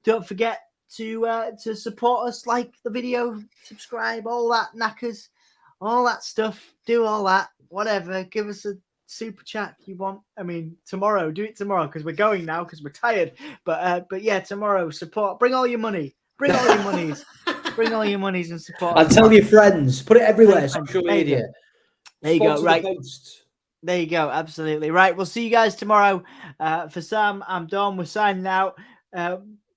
Don't forget to support us, like the video, subscribe, all that knackers, all that stuff. Do all that, whatever. Give us a super chat if you want. I mean, tomorrow, do it tomorrow because we're going now because we're tired. But yeah, tomorrow, support. Bring all your money. Bring all your monies. Bring all your monies and support. And tell your friends. Put it everywhere. Social media. There you go. Right. There you go. Absolutely. Right. We'll see you guys tomorrow. For Sam, I'm Dom. We're signing out.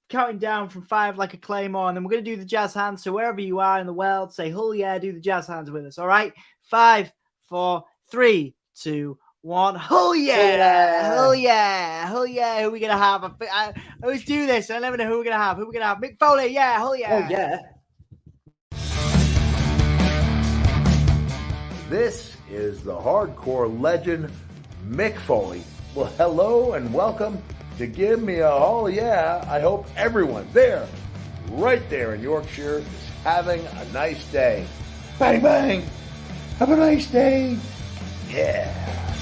Counting down from 5 like a claymore. And then we're going to do the jazz hands. So wherever you are in the world, say, "Hull yeah," do the jazz hands with us. All right. 5, 4, 3, 2, 1. Hull yeah. Hull yeah. Hull yeah. Who are we going to have? I always do this. I never know who we're going to have. Who are we going to have? Mick Foley. Yeah. Hull yeah. Oh, yeah. This is the hardcore legend, Mick Foley. Well, hello and welcome to Give Me a Hull Yeah. I hope everyone there, right there in Yorkshire, is having a nice day. Bang, bang. Have a nice day. Yeah.